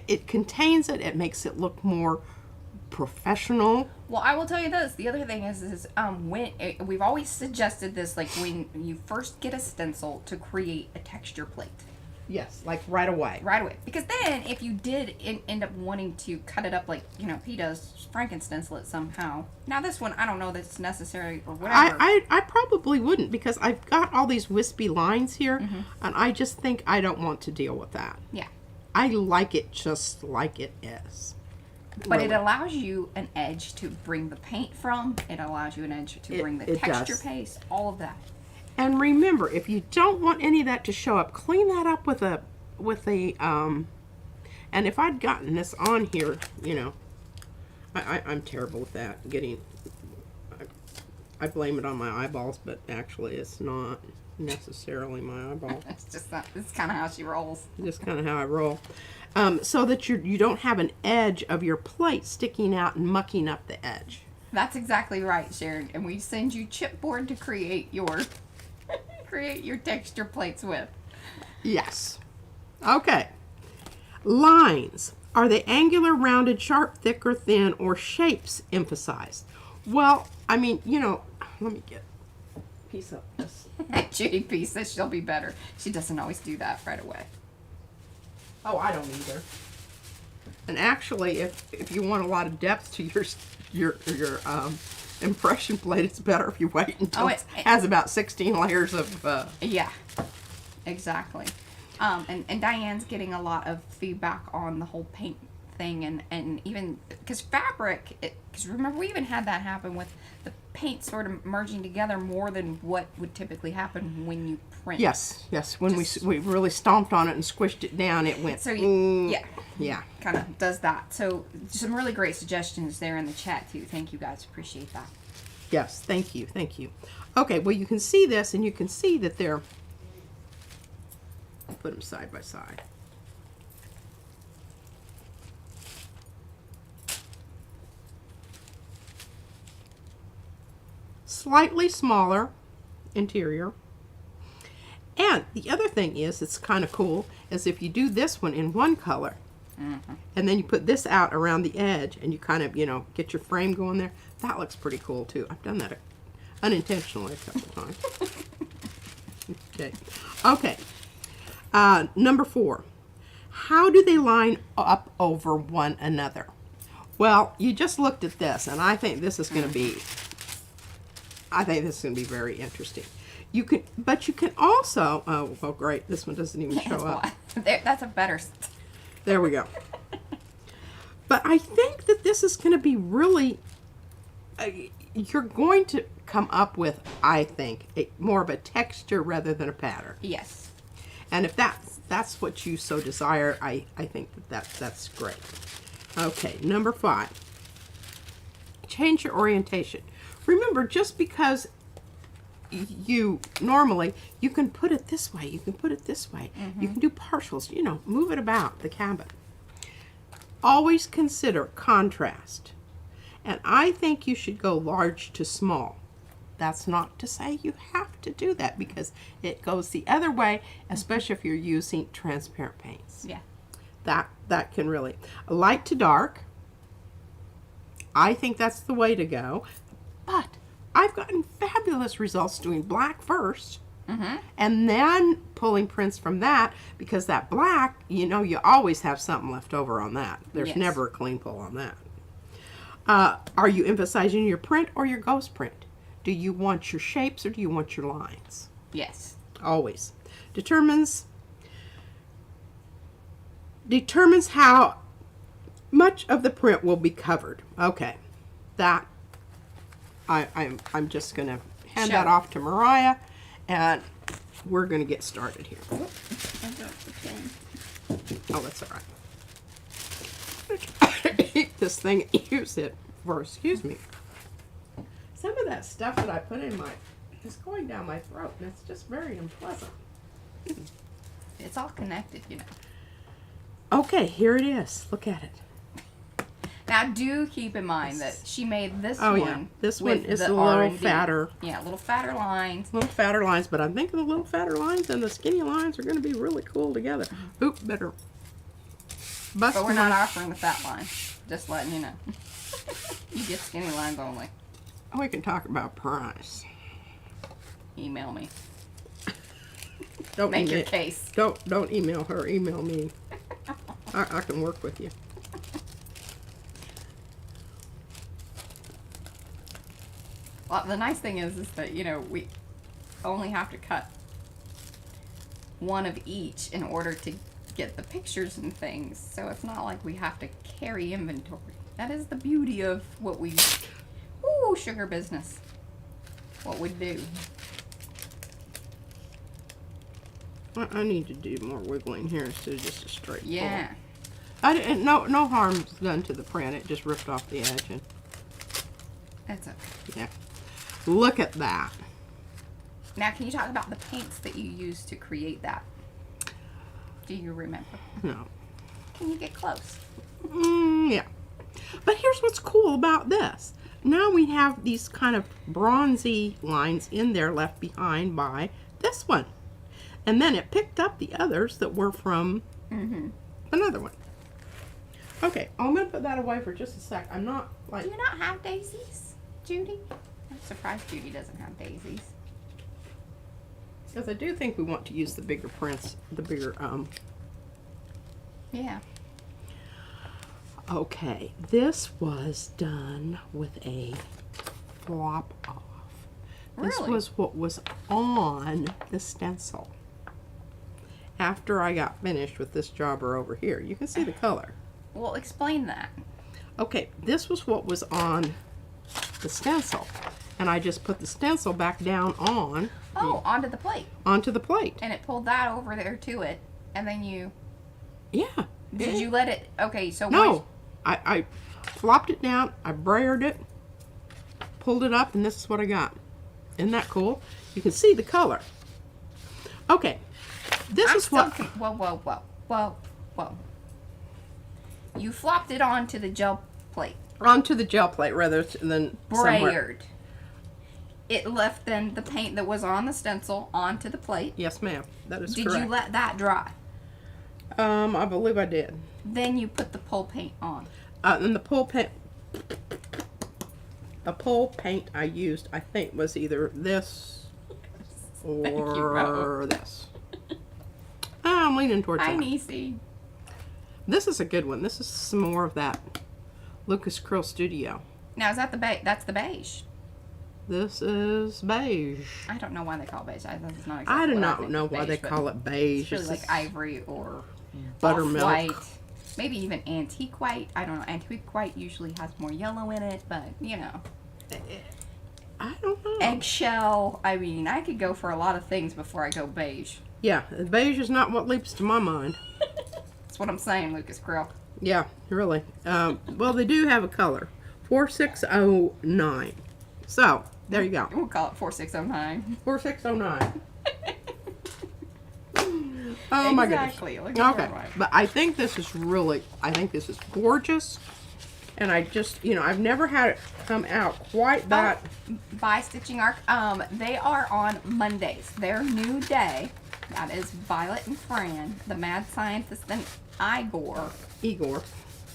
It contains it. It makes it look more professional. Well, I will tell you this. The other thing is when we've always suggested this, like when you first get a stencil, to create a texture plate. Yes, like right away. Right away. Because then, if you did end up wanting to cut it up like, you know, he does, Franken-stencil it somehow. Now this one, I don't know that it's necessary or whatever. I probably wouldn't, because I've got all these wispy lines here, and I just think I don't want to deal with that. Yeah. I like it just like it is. But Really. it allows you an edge to bring the paint from. It allows you an edge to bring the it texture does. paste, all of that. And remember, if you don't want any of that to show up, clean that up with a and if I'd gotten this on here, you know, I'm terrible with that. I blame it on my eyeballs, but actually it's not necessarily my eyeball. It's just that, it's kind of how she rolls. Just kind of how I roll. So that you don't have an edge of your plate sticking out and mucking up the edge. That's exactly right, Sharon. And we send you chipboard to create your texture plates with. Yes. Okay. Lines. Are they angular, rounded, sharp, thick, or thin, or shapes emphasized? Well, I mean, you know, let me get a piece of this. Judy P says she'll be better. She doesn't always do that right away. Oh, I don't either. And actually, if you want a lot of depth to your impression plate, it's better if you wait until it has about 16 layers of. Yeah, exactly. And Diane's getting a lot of feedback on the whole paint thing, and even because fabric, because remember we even had that happen with the paint sort of merging together more than what would typically happen when you print. Yes, when we really stomped on it and squished it down, it went. So yeah, kind of does that. So some really great suggestions there in the chat too. Thank you guys, appreciate that. Yes, thank you. Okay, well you can see this, and you can see that they're. I'll put them side by side. Slightly smaller interior. And the other thing is, it's kind of cool, is if you do this one in one color, and then you put this out around the edge, and you kind of, you know, get your frame going there, that looks pretty cool too. I've done that unintentionally a couple times. Okay. Number 4. How do they line up over one another? Well, you just looked at this, and I think this is going to be very interesting. But you can also, oh, well, great, this one doesn't even show up. That's a better. There we go. But I think that this is going to be really, you're going to come up with, I think, more of a texture rather than a pattern. Yes. And if that's what you so desire, I think that's great. Okay, number 5. Change your orientation. Remember, just because you can put it this way, you can put it this way, you can do partials, you know, move it about the cabin. Always consider contrast. And I think you should go large to small. That's not to say you have to do that, because it goes the other way, especially if you're using transparent paints. Yeah. That can really. Light to dark. I think that's the way to go. But I've gotten fabulous results doing black first, and then pulling prints from that, because that black, you know, you always have something left over on that. There's never a clean pull on that. Are you emphasizing your print or your ghost print? Do you want your shapes or do you want your lines? Yes. Always. Determines how much of the print will be covered. Okay. That I'm just going to hand that off to Mariah, and we're going to get started here. Oh, that's all right. Eat this thing and use it for, excuse me. Some of that stuff that I put in is going down my throat, and it's just very unpleasant. It's all connected, you know. Okay, here it is. Look at it. Now, do keep in mind that she made this one. Oh, yeah. This one is a little fatter. Yeah, little fatter lines. Little fatter lines, but I'm thinking the little fatter lines and the skinny lines are going to be really cool together. Oop, better bust. But we're not offering the fat line. Just letting you know. You get skinny lines only. We can talk about price. Email me. Don't Make your email, case. don't email her. Email me. I can work with you. Well, the nice thing is that, you know, we only have to cut one of each in order to get the pictures and things. So it's not like we have to carry inventory. That is the beauty of what we, ooh, sugar business. What we do. I need to do more wiggling here instead of just a straight pull. Yeah. I didn't, no harm's done to the print. It just ripped off the edge. And, That's okay. yeah. Look at that. Now, can you talk about the paints that you used to create that? Do you remember? No. Can you get close? Yeah. But here's what's cool about this. Now we have these kind of bronzy lines in there left behind by this one. And then it picked up the others that were from another one. Okay, I'm going to put that away for just a sec. I'm not like... Do you not have daisies, Judy? I'm surprised Judy doesn't have daisies. Because I do think we want to use the bigger prints, the bigger, Yeah. Okay, this was done with a flop off. This Really? was what was on the stencil. After I got finished with this jobber over here, you can see the color. Well, explain that. Okay, this was what was on the stencil. And I just put the stencil back down on Onto the plate. onto the plate. And it pulled that over there to it. And then you... Yeah. Did you let it... Okay, so... No. I flopped it down, I brayered it, pulled it up, and this is what I got. Isn't that cool? You can see the color. Okay. This is what... Whoa. You flopped it onto the gel plate. Onto the gel plate rather than somewhere. Brayered. It left then the paint that was on the stencil onto the plate. Yes, ma'am. That is Did correct. you let that dry? I believe I did. Then you put the pole paint on. And the pull paint... The pull paint I used, I think, was either this or this. I'm leaning towards Hi, that. Niecy. This is a good one. This is some more of that Lucas Krill Studio. Now, is that the beige? That's the beige. This is beige. I don't know why they call it beige. That's not exactly I do what not think know is why beige, they but call it beige. It's really It's like ivory or buttermilk. off-white. Maybe even antique white. I don't know. Antique white usually has more yellow in it, but, you know. I don't know. Eggshell. I mean, I could go for a lot of things before I go beige. Yeah, beige is not what leaps to my mind. That's what I'm saying, Lucas Krill. Yeah, really. Well, they do have a color. 4609. So, there you go. We'll call it 4609. 4609. Oh my goodness. Exactly. Look Okay, at that right. but I think this is gorgeous. And I just, I've never had it come out quite that. By Stitching Arc. They are on Mondays. Their new day. That is Violet and Fran, the mad scientist, and Igor.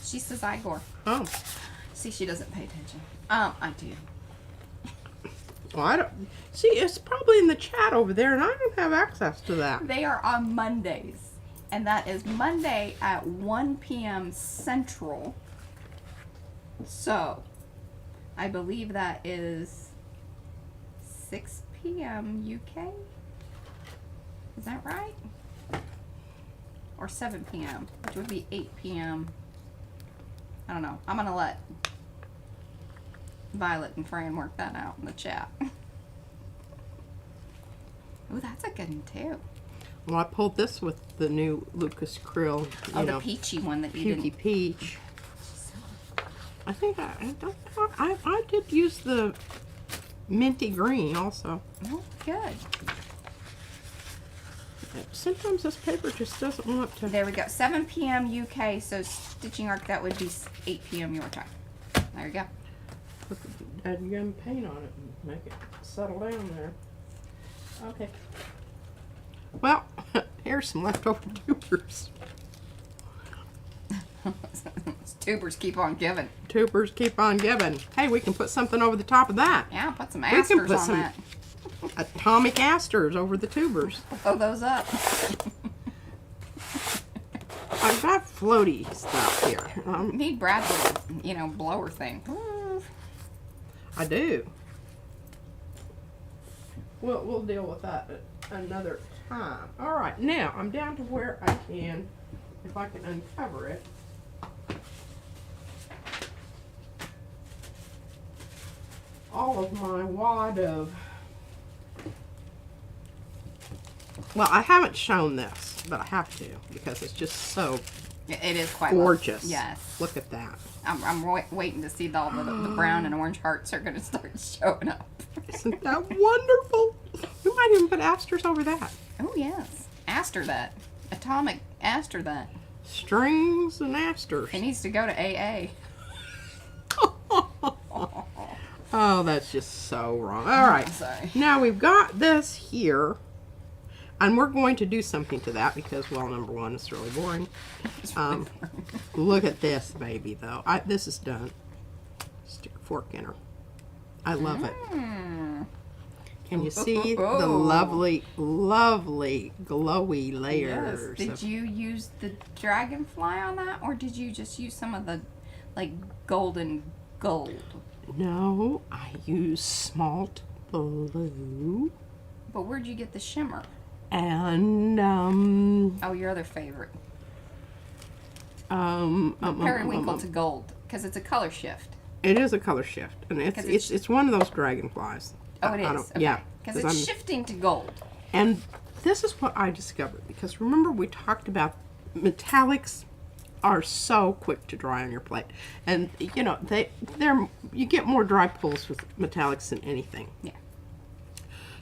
She says Igor. Oh. See, she doesn't pay attention. I do. Well, I don't. See, it's probably in the chat over there, and I don't have access to that. They are on Mondays. And that is Monday at 1 p.m. Central. So, I believe that is 6 p.m. UK? Is that right? Or 7 p.m., which would be 8 p.m. I don't know. I'm going to let Violet and Fran work that out in the chat. Ooh, that's a good one, too. Well, I pulled this with the new Lucas Krill, The peachy one that you Pukey didn't... Peach. I think I did use the minty green also. Oh, good. Sometimes this paper just doesn't want to. There we go. 7 p.m. UK, so Stitching Arc, that would be 8 p.m. your time. There you go. Put the dadgum paint on it and make it settle down there. Okay. Well, here's some leftover tubers. Tubers keep on giving. Tubers keep on giving. Hey, we can put something over the top of that. Yeah, put some We can asters put on some- that. atomic asters over the tubers. Blow those up. I've got floaty stuff here. Need Brad's little, blower thing. I do. We'll deal with that at another time. All right, now I'm down to where I can, if I can uncover it. All of my wad of. Well, I haven't shown this, but I have to because it's just so It is quite gorgeous. Yes. Look at that. I'm waiting to see all the brown and orange hearts are going to start showing up. Isn't that wonderful? We might even put asters over that. Oh, yes. Aster that. Atomic aster that. Strings and asters. It needs to go to AA. Oh, that's just so wrong. All right. Sorry. Now we've got this here. And we're going to do something to that because, well, number one, it's really boring. Look at this baby, though. This is done. Stick a fork in her. I love it. Can you see the lovely, lovely, glowy layers? Yes. Did you use the dragonfly on that, or did you just use some of the, golden gold? No, I use smalt blue. But where'd you get the shimmer? And Oh, your other favorite. Periwinkle to gold, because it's a color shift. It is a color shift, and it's one of those dragonflies. Oh, it is. Okay. Yeah, because it's shifting to gold. And this is what I discovered, because remember we talked about metallics are so quick to dry on your plate, and you get more dry pulls with metallics than anything. Yeah.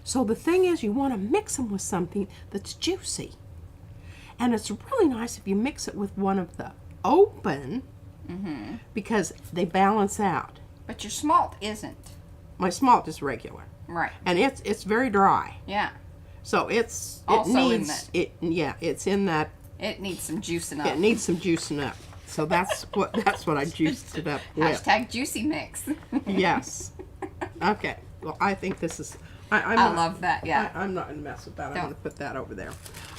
So the thing is, you want to mix them with something that's juicy. And it's really nice if you mix it with one of the open, because they balance out. But your smalt isn't. My smalt is regular. Right. And it's very dry. Yeah. So it Also needs it's in that. It needs some juicing up. It needs some juicing up. So that's what I juiced it up with. Hashtag juicy mix. Yes. Okay. Well, I think this is. I love that, yeah. I'm not going to mess with that. I'm going to put that over there.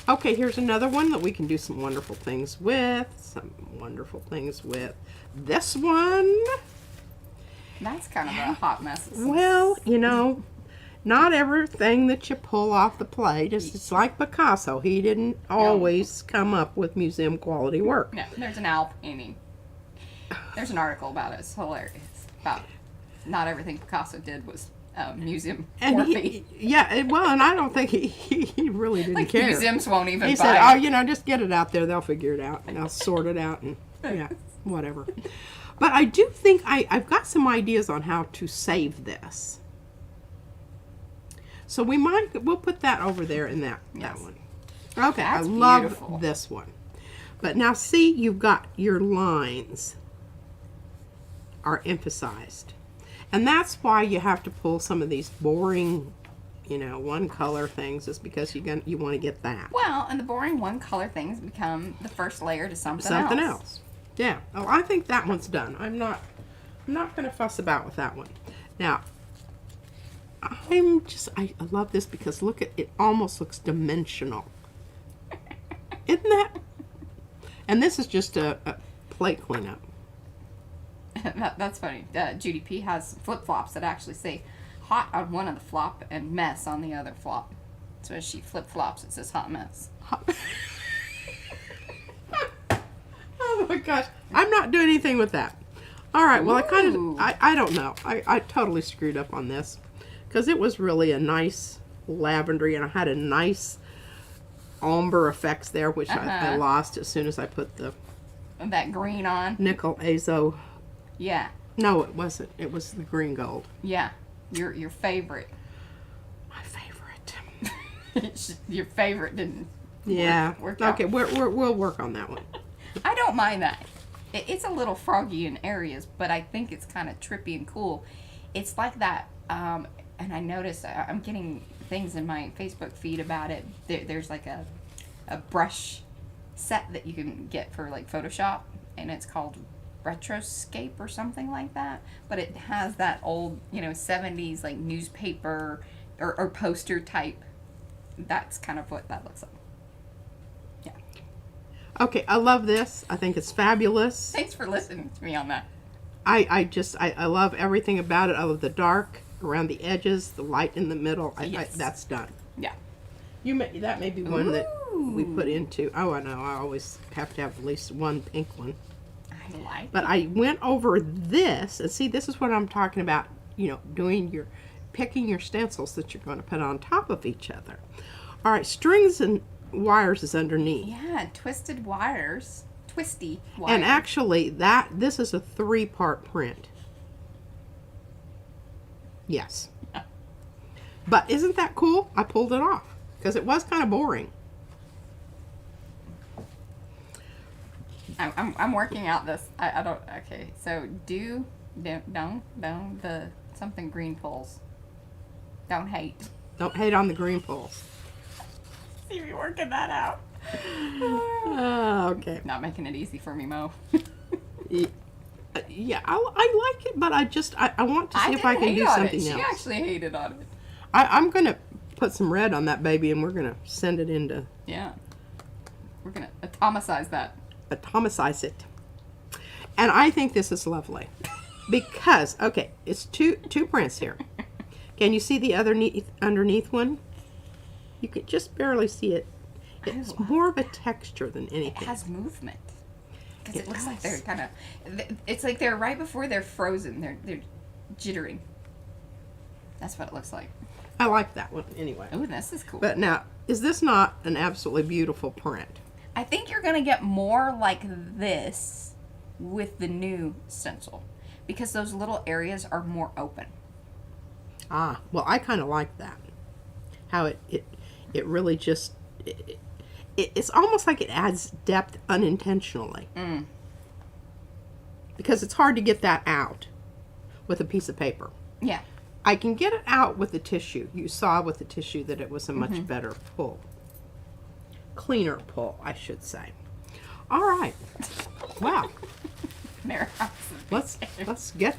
Okay, here's another one that we can do some wonderful things with. This one. That's kind of a hot mess. Well, not everything that you pull off the plate is it's like Picasso. He didn't always come up with museum quality work. No, there's an owl painting. There's an article about it. It's hilarious. About not everything Picasso did was museum worthy. And I don't think he really didn't care. Museums won't even buy said, it. just get it out there. They'll figure it out. And they'll sort it out. And whatever. But I do think I've got some ideas on how to save this. So we'll put that over there in that one. Okay, That's I love beautiful. this one. But now see, you've got your lines are emphasized. And that's why you have to pull some of these boring, one color things, is because you want to get that. Well, and the boring one color things become the first layer to something else. Yeah. Oh, I think that one's done. I'm not going to fuss about with that one. Now, I love this because look at it, almost looks dimensional. Isn't that? And this is just a plate cleanup. That's funny. Judy P has flip-flops that actually say hot on one of the flop and mess on the other flop. So as she flip-flops, it says hot mess. Oh my gosh. I'm not doing anything with that. All right. Well, I don't know. I totally screwed up on this because it was really a nice lavendery, and I had a nice ombre effects there, which I lost as soon as I put that green on. Nickel azo. Yeah. No, it wasn't. It was the green gold. Yeah. Your favorite. My favorite. Your favorite didn't. Yeah. Work out. Okay. We'll work on that one. I don't mind that. It's a little froggy in areas, but I think it's kind of trippy and cool. It's like that. And I noticed I'm getting things in my Facebook feed about it. There's like a brush set that you can get for like Photoshop, and it's called Retroscape or something like that, but it has that old 70s like newspaper or poster type. That's kind of what that looks like. Yeah. Okay, I love this. I think it's fabulous. Thanks for listening to me on that. I love everything about it. I love the dark around the edges, the light in the middle. Yes. That's done. Yeah. That may be one that we put into. Oh, I know. I always have to have at least one pink one. I like But I went over this, and see, this is what I'm talking about. You know, picking your stencils that you're going to put on top of each other. All right, strings and wires is underneath. Yeah, twisty wires. And actually, this is a 3-part print. Yes. But isn't that cool? I pulled it off because it was kind of boring. I'm working out this. I don't. Okay, so don't the something green pulls. Don't hate. Don't hate on the green pulls. See me working that out. Okay. Not making it easy for me, Mo. Yeah, I like it, but I want to see if I can do something else. She actually hated on it. I'm going to put some red on that baby, and we're going to send it into... Yeah. We're going to atomicize that. Atomicize it. And I think this is lovely. Because, okay, it's two prints here. Can you see the underneath one? You can just barely see it. It's more of a texture than anything. It has movement. Because it looks like they're kind of... It's like they're right before they're frozen. They're jittering. That's what it looks like. I like that one anyway. Oh, this is cool. But now, is this not an absolutely beautiful print? I think you're going to get more like this with the new stencil. Because those little areas are more open. Ah, well, I kind of like that. How it really just... It's almost like it adds depth unintentionally. Because it's hard to get that out with a piece of paper. Yeah. I can get it out with the tissue. You saw with the tissue that it was a much better pull. Cleaner pull, I should say. All right. Wow. Let's get.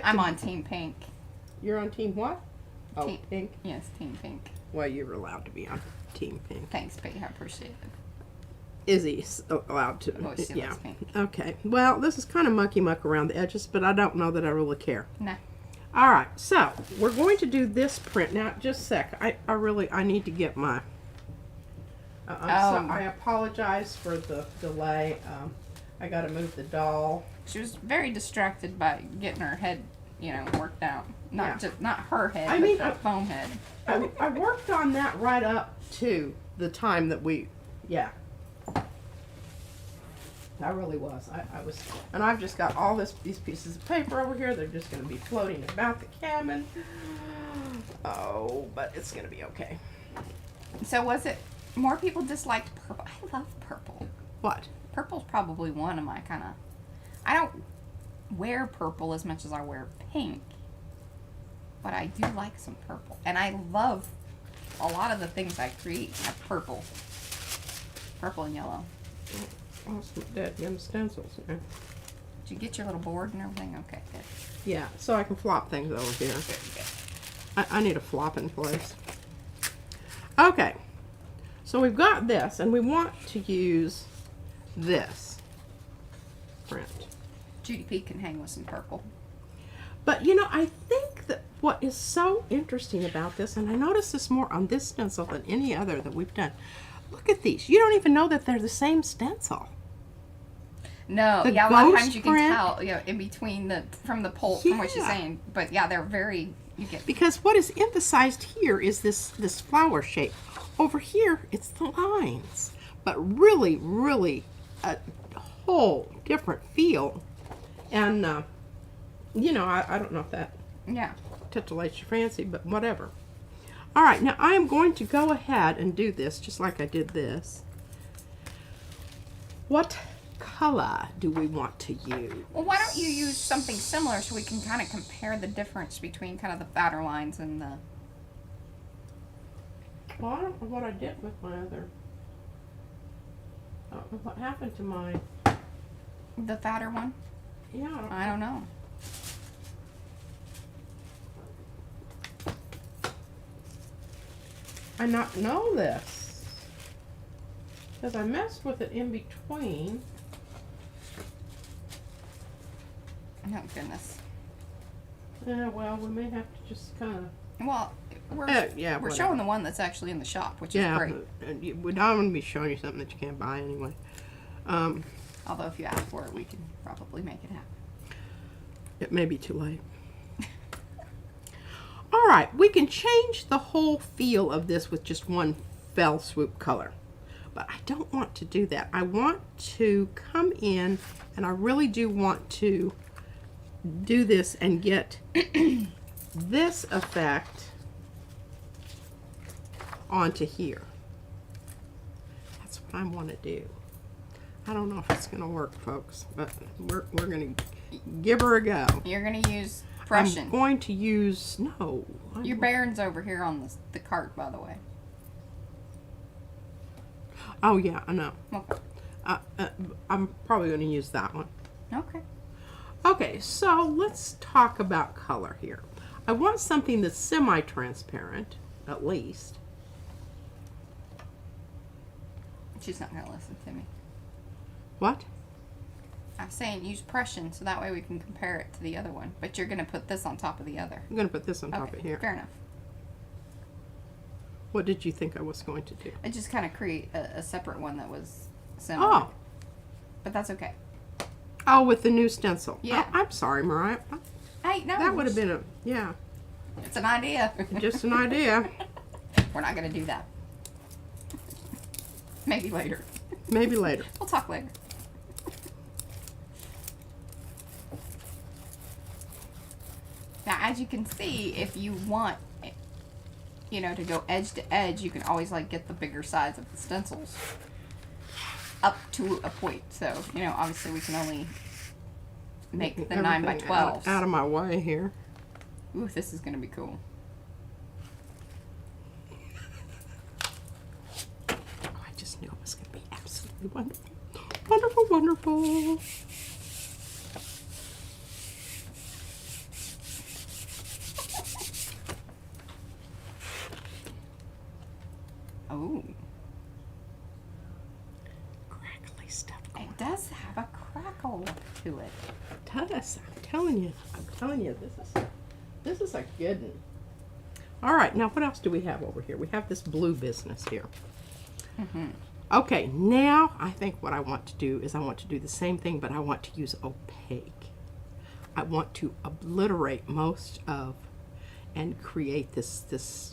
I'm on Team Pink. You're on team what? Oh, Team pink. Yes, Team Pink. Well, you're allowed to be on team pink. Thanks, Pete. I appreciate it. Izzy's allowed to. Oh, she loves pink. Okay. Well, this is kind of mucky muck around the edges, but I don't know that I really care. Nah. All right. So we're going to do this print now. Just a sec. I need to get my. I apologize for the delay. I got to move the doll. She was very distracted by getting her head, worked out. Not her head, but the foam head. I worked on that right up to the time that yeah. I really was. I was, and I've just got all these pieces of paper over here. They're just going to be floating about the cabin. Oh, but it's going to be okay. So was it more people disliked purple? I love purple. What? Purple's probably one of my kind of... I don't wear purple as much as I wear pink. But I do like some purple. And I love a lot of the things I create have purple. Purple and yellow. Awesome. Dead yum stencils. Yeah. Did you get your little board and everything? Okay, good. Yeah, so I can flop things over here. Good. I need a flop in place. Okay. So we've got this, and we want to use this print. Judy P can hang with some purple. But, I think that what is so interesting about this, and I noticed this more on this stencil than any other that we've done. Look at these. You don't even know that they're the same stencil. No, a lot of times you print, can tell, in between from the pulp, from what she's saying. But yeah, they're very, because what is emphasized here is this flower shape. Over here, it's the lines. But really, really a whole different feel. And, I don't know if that titillates your fancy, but whatever. All right, now I am going to go ahead and do this just like I did this. What color do we want to use? Well, why don't you use something similar so we can kind of compare the difference between kind of the fatter lines and the... Well, I don't know what I did with my other... I don't know what happened to my... The fatter one? Yeah, I don't know. I not know this? Because I messed with it in between. Oh, goodness. Well, we may have to just kind of... Well, we're whatever. showing the one that's actually in the shop, which is great. We don't want to be showing you something that you can't buy anyway. Although if you ask for it, we can probably make it happen. It may be too late. All right, we can change the whole feel of this with just one fell swoop color. But I don't want to do that. I want to come in, and I really do want to do this and get this effect onto here. That's what I want to do. I don't know if it's going to work, folks, but we're going to give her a go. You're going to use Prussian. I'm going to use, no. Your Baron's over here on the cart, by the way. Oh, yeah, I know. Okay. I'm probably going to use that one. Okay. Okay, so let's talk about color here. I want something that's semi-transparent, at least. She's not going to listen to me. What? I'm saying use Prussian so that way we can compare it to the other one. But you're going to put this on top of the other. I'm going to put this on top of here. Fair enough. What did you think I was going to do? I just kind of create a separate one that was similar. Oh. But that's okay. Oh, with the new stencil. Yeah. Oh, I'm sorry, Mariah. Hey, no. That would have been yeah. It's an idea. Just an idea. We're not going to do that. Maybe later. Maybe later. We'll talk later. Now, as you can see, if you want, you know, to go edge to edge, you can always, like, get the bigger size of the stencils up to a point. So, you know, obviously we can only make the 9x12. Out of my way here. Ooh, this is going to be cool. Oh, I just knew it was going to be absolutely wonderful. Wonderful, wonderful. Oh. Crackly stuff. It does have a crackle to it. It does. I'm telling you, this is a good one. All right, now what else do we have over here? We have this blue business here. Mm-hmm. Okay, now I think what I want to do is I want to do the same thing, but I want to use opaque. I want to obliterate most of and create this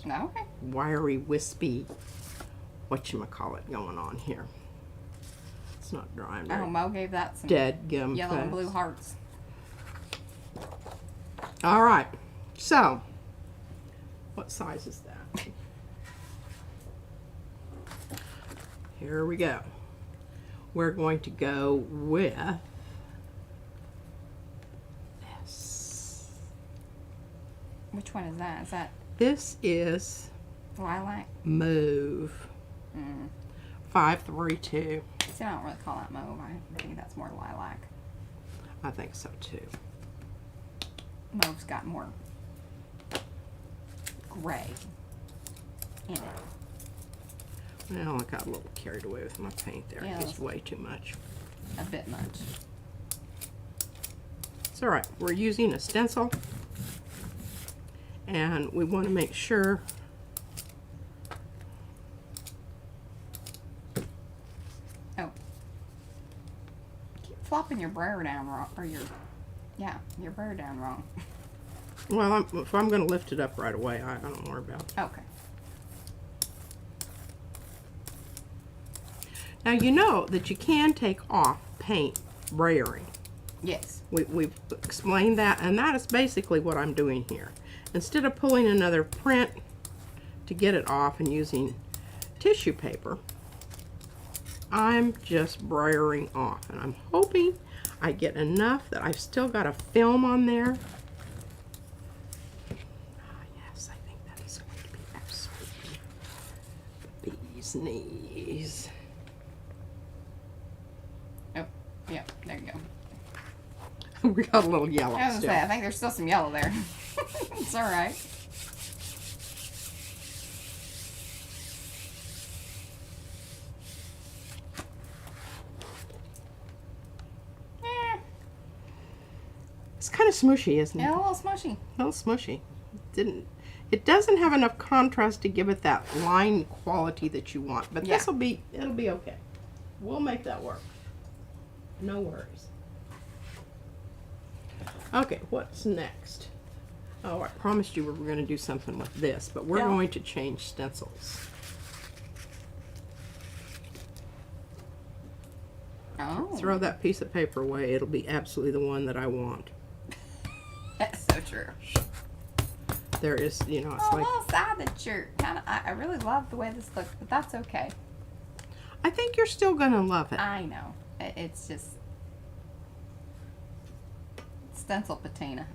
Okay. wiry, wispy, whatchamacallit going on here. It's not drying. Oh, Mo gave that some Dead gum yellow and fast. blue hearts. All right, so what size is that? Here we go. We're going to go with this. Which one is that? Is that This is lilac? Mauve. 532. See, I don't really call that mauve. I think that's more lilac. I think so too. Mauve's got more gray in it. Well, I got a little carried away with my paint there. Yeah, It's way too much. A bit much. It's all right. We're using a stencil, and we want to make sure Oh. Keep flopping your brayer down wrong, or your brayer down wrong. well, if I'm going to lift it up right away, I don't worry about it. Okay. Now, you know that you can take off paint brayering. Yes. We've explained that, and that is basically what I'm doing here. Instead of pulling another print to get it off and using tissue paper, I'm just brayering off, and I'm hoping I get enough that I've still got a film on there. Ah, yes, I think that is going to be absolutely the bee's knees. Oh, yeah, there you go. We got a little yellow I was still. gonna say, I think there's still some yellow there. It's all right. kind of smushy, isn't it? Yeah, a little smushy. A little smushy. It doesn't have enough contrast to give it that line quality that you want, but Yeah. it'll be okay. We'll make that work. No worries. Okay, what's next? Oh, I promised you we were going to do something with this, but we're going to change stencils. Oh. Throw that piece of paper away. It'll be absolutely the one that I want. That's so true. There is, you know, it's Oh, a like... little sad that you're kind of... I really love the way this looks, but that's okay. I think you're still going to love it. I know. It's just... stencil patina.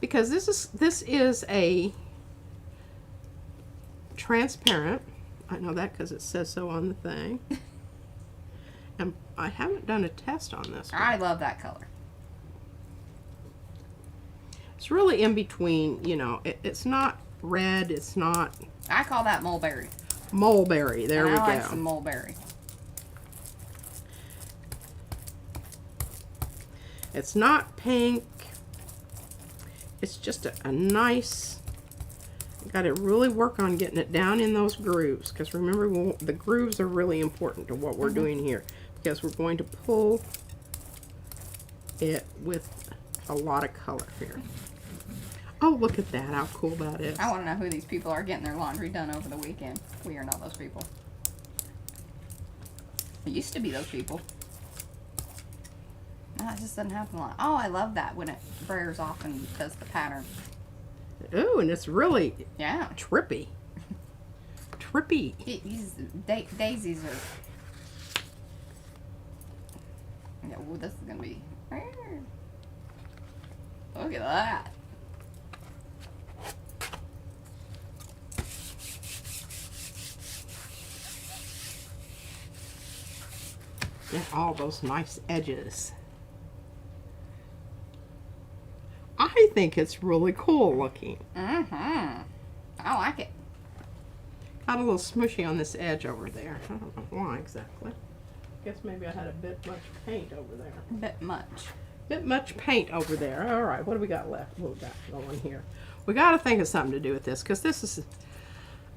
Because this is a transparent. I know that because it says so on the thing. And I haven't done a test on this one. I love that color. It's really in between, you know, it's not red, it's not I call that mulberry. mulberry. There we I go. like some mulberry. It's not pink. It's just a nice, got to really work on getting it down in those grooves, because remember, the grooves are really important to what we're doing here, because we're going to pull it with a lot of color here. Oh, look at that, how cool that is. I want to know who these people are getting their laundry done over the weekend. We are not those people. We used to be those people. No, it just doesn't happen a lot. Oh, I love that when it brares off and does the pattern. Oh, and it's really Yeah. trippy. Trippy. These daisies are... Yeah, ooh, this is going to be... Look at that. And all those nice edges. I think it's really cool looking. Mm-hmm. I like it. Got a little smushy on this edge over there. I don't know why exactly. Guess maybe I had a bit much paint over there. Bit much. Bit much paint over there. All right, what do we got left? What we got going here? We got to think of something to do with this, because this is,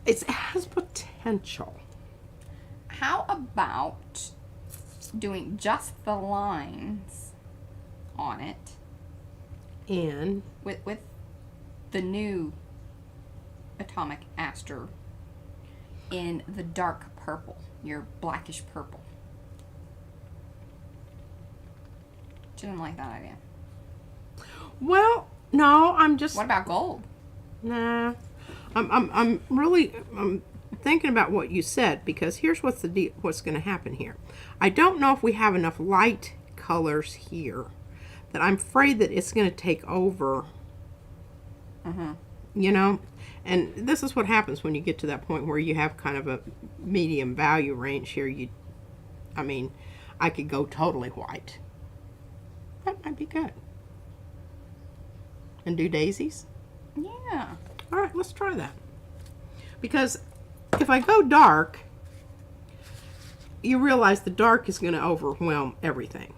it has potential. How about doing just the lines on it And with the new Atomic Aster in the dark purple, your blackish purple. Didn't like that idea. well, no, I'm just What about gold? nah. I'm really thinking about what you said, because here's what's going to happen here. I don't know if we have enough light colors here, that I'm afraid that it's going to take over. You know, and this is what happens when you get to that point where you have kind of a medium value range here. I mean, I could go totally white. That might be good. And do daisies. Yeah. All right, let's try that. Because if I go dark, you realize the dark is going to overwhelm everything.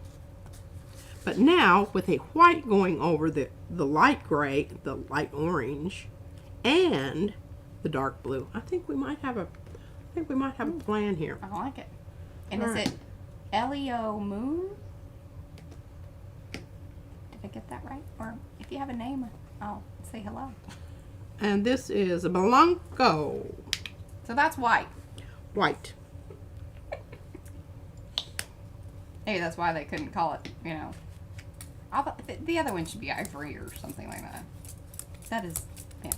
But now, with a white going over the light gray, the light orange, and the dark blue, I think we might have a plan here. I like it. And All is right. it Elio Moon? Did I get that right? Or if you have a name, I'll say hello. And this is a Blanco So that's white. white. Maybe that's why they couldn't call it, you know. I thought the other one should be ivory or something like that. That is, yeah,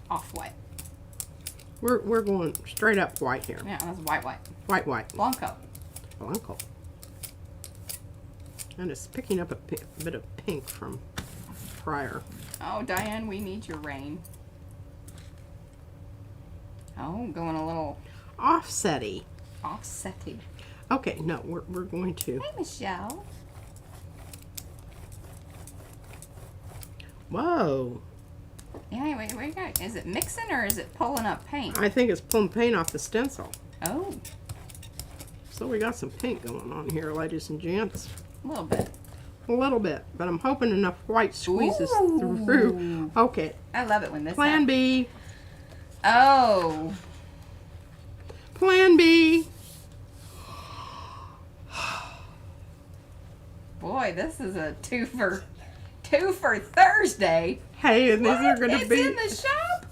off-white. We're going straight up white here. Yeah, that's white. White. Blanco. Blanco. And it's picking up a bit of pink from prior. Oh, Diane, we need your rain. Oh, going a little Offsetty. offsetty. Okay, no, we're going to. Hey, Michelle. Whoa. Yeah, wait, is it mixing or is it pulling up paint? I think it's pulling paint off the stencil. Oh, So we got some pink going on here, ladies and gents. a little bit. A little bit, but I'm hoping enough white squeezes Ooh. through. Okay. I love it when this Plan happens. B. Oh. Plan B. Boy, this is a two for Thursday. Hey, and these What? are going to It's be... in the shop?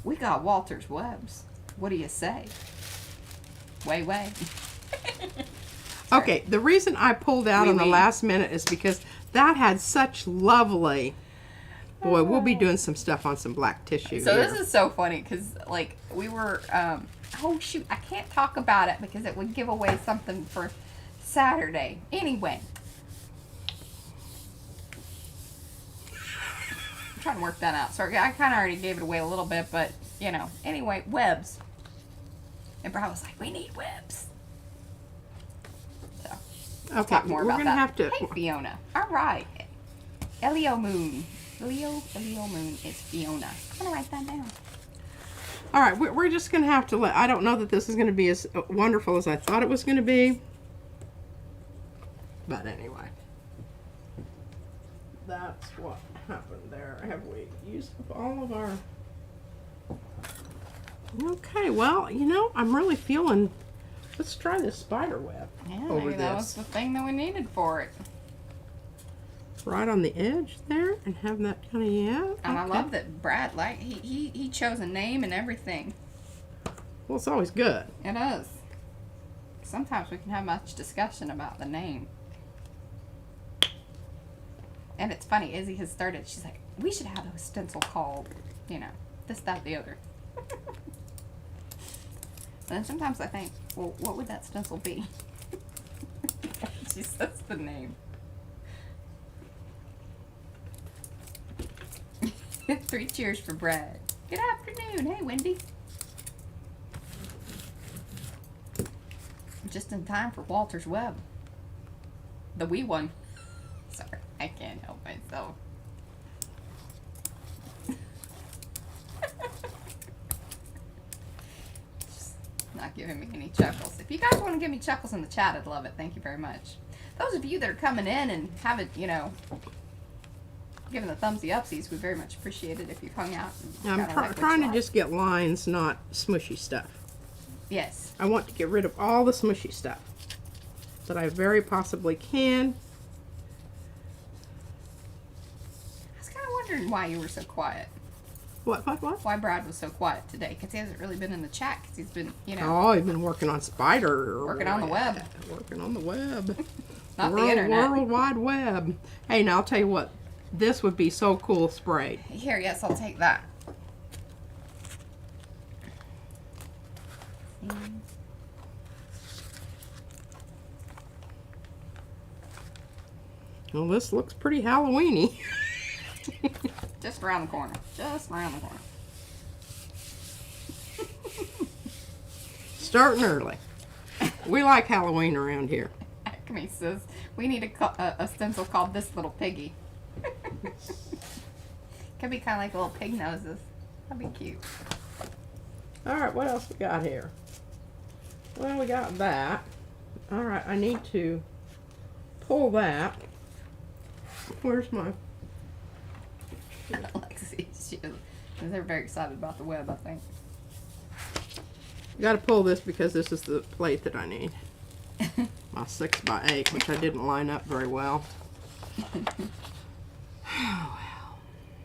We got Walter's webs. What do you say? Way. Okay, the reason I pulled out on the Oui. last minute is because that had such lovely... Boy, we'll be doing some stuff on some black tissue So here. this is so funny because, like, we were, oh shoot, I can't talk about it because it would give away something for Saturday. Anyway. I'm trying to work that out. Sorry, I kind of already gave it away a little bit, but, you know. Anyway, webs. And Brad was like, we need webs. So, Okay, talk more we're about going to that. have to... Hey, Fiona. All right. Elio Moon. Elio Moon is Fiona. I'm going to write that down. All right, we're just going to have to let... I don't know that this is going to be as wonderful as I thought it was going to be. But anyway. That's what happened there. Have we used up all of our... Okay, well, you know, I'm really feeling... Let's try this spider web Yeah, over maybe that was this. the thing that we needed for it. Right on the edge there and have that kind of, yeah. And I okay. love that Brad, like, he chose a name and everything. Well, it's always good. It is. Sometimes we can have much discussion about the name. And it's funny, Izzy has started, she's like, we should have a stencil called, you know, this, that, the other. And sometimes I think, well, what would that stencil be? She says the name. 3 cheers for Brad. Good afternoon. Hey, Wendy. Just in time for Walter's web. The wee one. Sorry, I can't help myself. Just not giving me any chuckles. If you guys want to give me chuckles in the chat, I'd love it. Thank you very much. Those of you that are coming in and haven't, you know, given the thumbsy upsies, we very much appreciate it if you've hung out. And I'm kinda like what trying you to like. just get lines, not smushy stuff. Yes. I want to get rid of all the smushy stuff that I very possibly can. I was kind of wondering why you were so quiet. What? Why Brad was so quiet today, because he hasn't really been in the chat, because he's been, you know, Oh, I've been working on spider. Working on the web. Working on the web. not the internet. World Wide Web. Hey, now I'll tell you what. This would be so cool sprayed. Here, yes, I'll take that. Well, this looks pretty Halloweeny. Just around the corner. Just around the corner. Starting early. We like Halloween around here. Acme says, we need a stencil called This Little Piggy. Could be kind of like little pig noses. That'd be cute. All right, what else we got here? Well, we got that. All right, I need to pull that. Where's my... Lexi, they're very excited about the web, I think. Got to pull this because this is the plate that I need. My 6x8, which I didn't line up very well.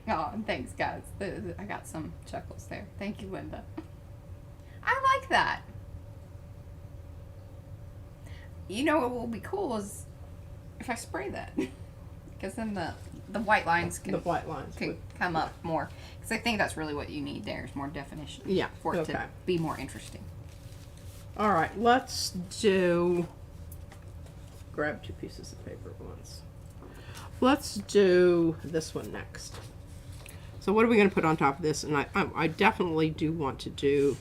Oh, and thanks, guys. I got some chuckles there. Thank you, Linda. I like that. You know what will be cool is if I spray that. Because then the white lines can, come up more. Because I think that's really what you need there is more definition. Yeah, For it okay. to be more interesting. All right, let's do... Grab 2 pieces of paper at once. Let's do this one next. So what are we going to put on top of this? And I definitely do want to do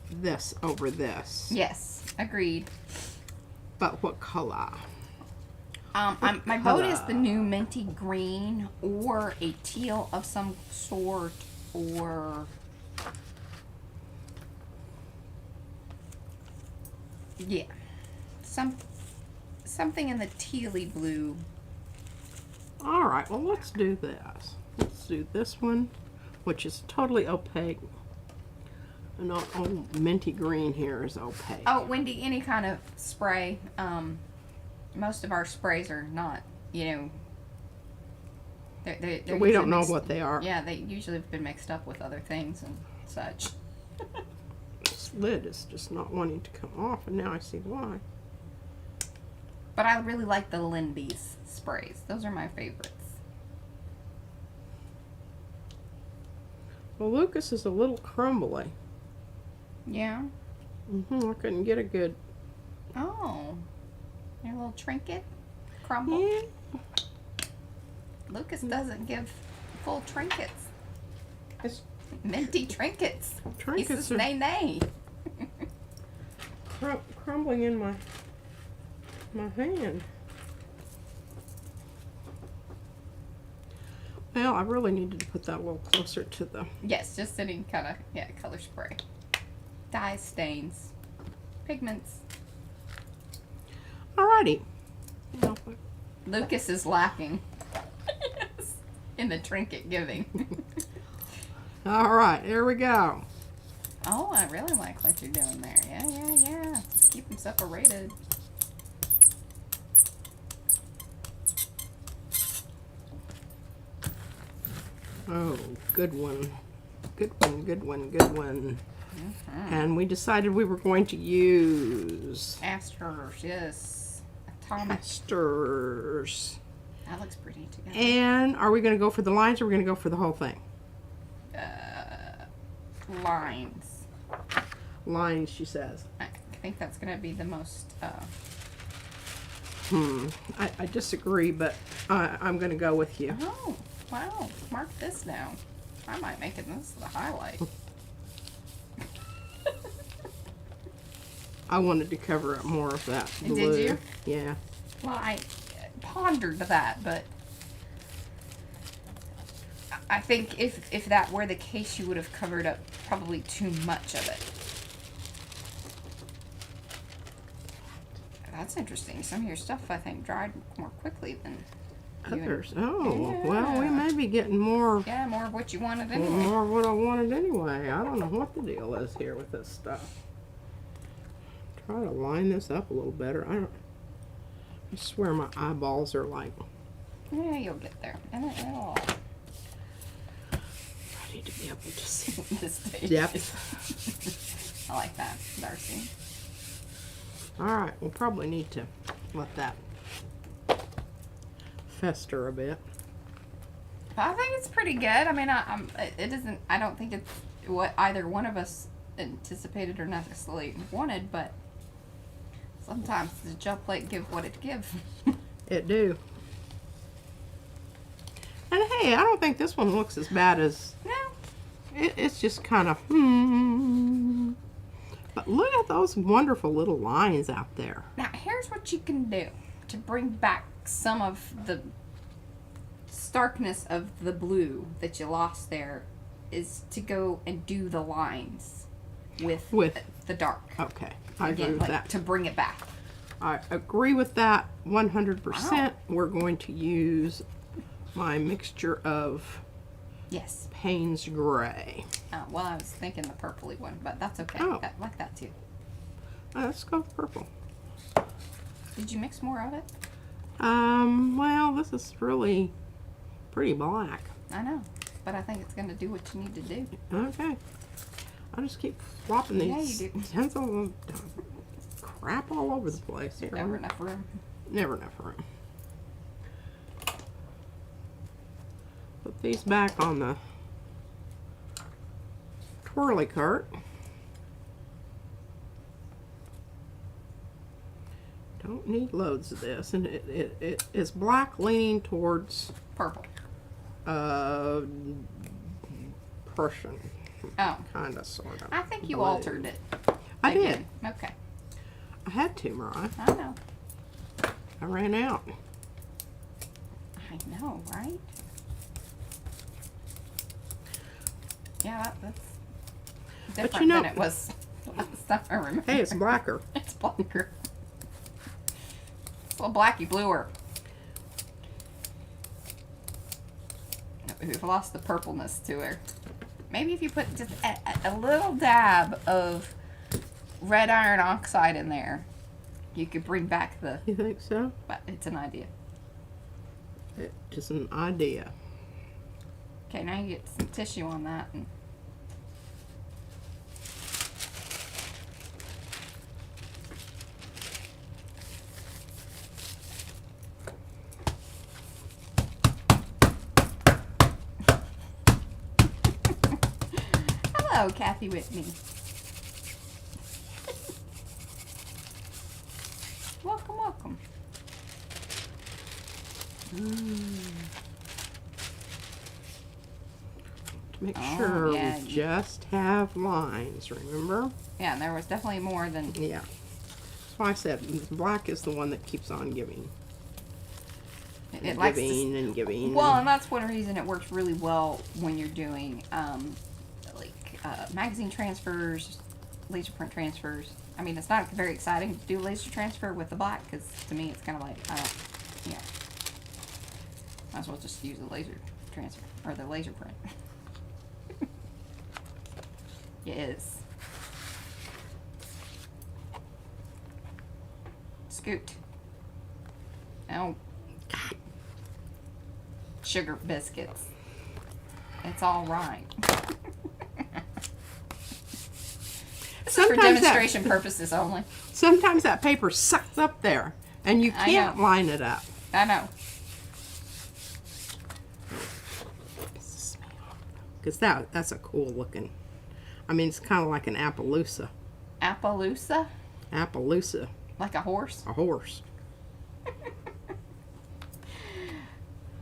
this over this. Yes, agreed. But what color? My vote is the new minty green or a teal of some sort, or yeah, something in the tealy blue. All right, well, let's do this. Let's do this one, which is totally opaque. And all minty green here is opaque. Oh, Wendy, any kind of spray, most of our sprays are not, you know, they're we don't know mixed, what they are. Yeah, they usually have been mixed up with other things and such. This lid is just not wanting to come off, and now I see why. But I really like the Lindy's sprays. Those are my favorites. Well, Lucas is a little crumbly. Yeah. I couldn't get a good... Oh. Your little trinket? Crumble? Yeah. Lucas doesn't give full trinkets. It's Minty trinkets. trinkets He says are nay nay. crumbling in my hand. Well, I really needed to put that a little closer to the... Yes, just sitting kind of, yeah, color spray. Dye stains. Pigments. Alrighty. Lucas is lacking in the trinket giving. Alright, here we go. Oh, I really like what you're doing there. Yeah. Just keep them separated. Oh, good one. Good one, good one, good one. And we decided we were going to use... Asters, yes. Atomic. Asters. That looks pretty together. And are we going to go for the lines, or are we going to go for the whole thing? Lines. Lines, she says. I think that's going to be the most... I disagree, but I'm going to go with you. Oh, wow. Mark this down. I might make it this the highlight. I wanted to cover up more of that blue. Did you? Yeah. Well, I pondered that, but I think if that were the case, you would have covered up probably too much of it. That's interesting. Some of your stuff, I think, dried more quickly than Others. Oh, Yeah. well, we may be getting more... Yeah, more of what you wanted anyway. More of what I wanted anyway. I don't know what the deal is here with this stuff. Try to line this up a little better. I swear my eyeballs are like... Yeah, you'll get there. And it'll Ready to be able to see this stage. depth. I like that, Darcy. Alright, we'll probably need to let that fester a bit. I think it's pretty good. I mean, it isn't. I don't think it's what either one of us anticipated or necessarily wanted, but sometimes the jump plate give what it give. It do. And hey, I don't think this one looks as bad as... No. It's just kind of... But look at those wonderful little lines out there. Now, here's what you can do to bring back some of the starkness of the blue that you lost there, is to go and do the lines with the dark. Okay, I agree Again, with that. to bring it back. I agree with that 100%. Wow. We're going to use my mixture of Yes. Payne's Gray. Well, I was thinking the purpley one, but that's okay. Oh. I like that too. Let's go with purple. Did you mix more of it? Well, this is really pretty black. I know, but I think it's going to do what you need to do. Okay. I'll just keep flopping Yeah, these you do. stencil crap all over the place here. Never enough room. Never enough room. Put these back on the twirly cart. Don't need loads of this, and it is black leaning towards Purple. Prussian, Oh. kind of, sort of. I think you blue. altered it. I Again. did. Okay. I had to, Mariah. I know. I ran out. I know, right? Yeah, that's different you know- than it was last time I remember. Hey, it's blacker. It's blacker. It's a little blacky bluer. We've lost the purpleness to her. Maybe if you put just a little dab of red iron oxide in there, you could bring back the... You think so? But it's an idea. Just an idea. Okay, now you get some tissue on that. And hello, Kathy Whitney. Welcome, welcome. To make sure yeah, we just have lines, remember? Yeah, and there was definitely more than... Yeah. That's why I said black is the one that keeps on giving. It likes giving and giving. Well, and that's one reason it works really well when you're doing magazine transfers, laser print transfers. I mean, it's not very exciting to do laser transfer with the black because to me it's kind of like, yeah. Might as well just use the laser transfer or the laser print. Yes. Scoot. Oh. Sugar biscuits. It's all right. This is for demonstration purposes only. Sometimes that paper sucks up there and you can't line it up. I know. Because that's a cool looking. I mean, it's kind of like an Appaloosa. Appaloosa? Appaloosa. Like a horse? A horse.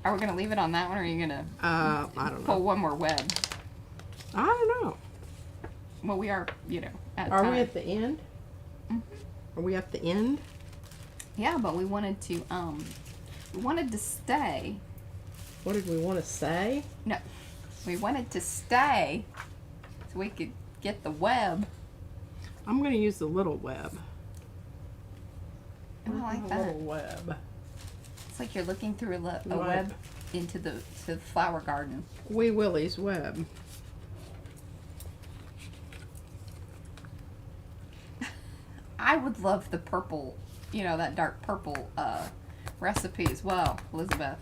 Are we going to leave it on that one, or are you going to I don't pull know. one more web? I don't know. Well, we are, at Are time. we at the end? Mm-hmm. Are we at the end? Yeah, but we wanted to stay. What did we want to say? No, we wanted to stay so we could get the web. I'm going to use the little web. Oh, I like The that. little web. It's like you're looking through a Right. web into the flower garden. Wee Willie's web. I would love the purple, that dark purple recipe as well, Elizabeth.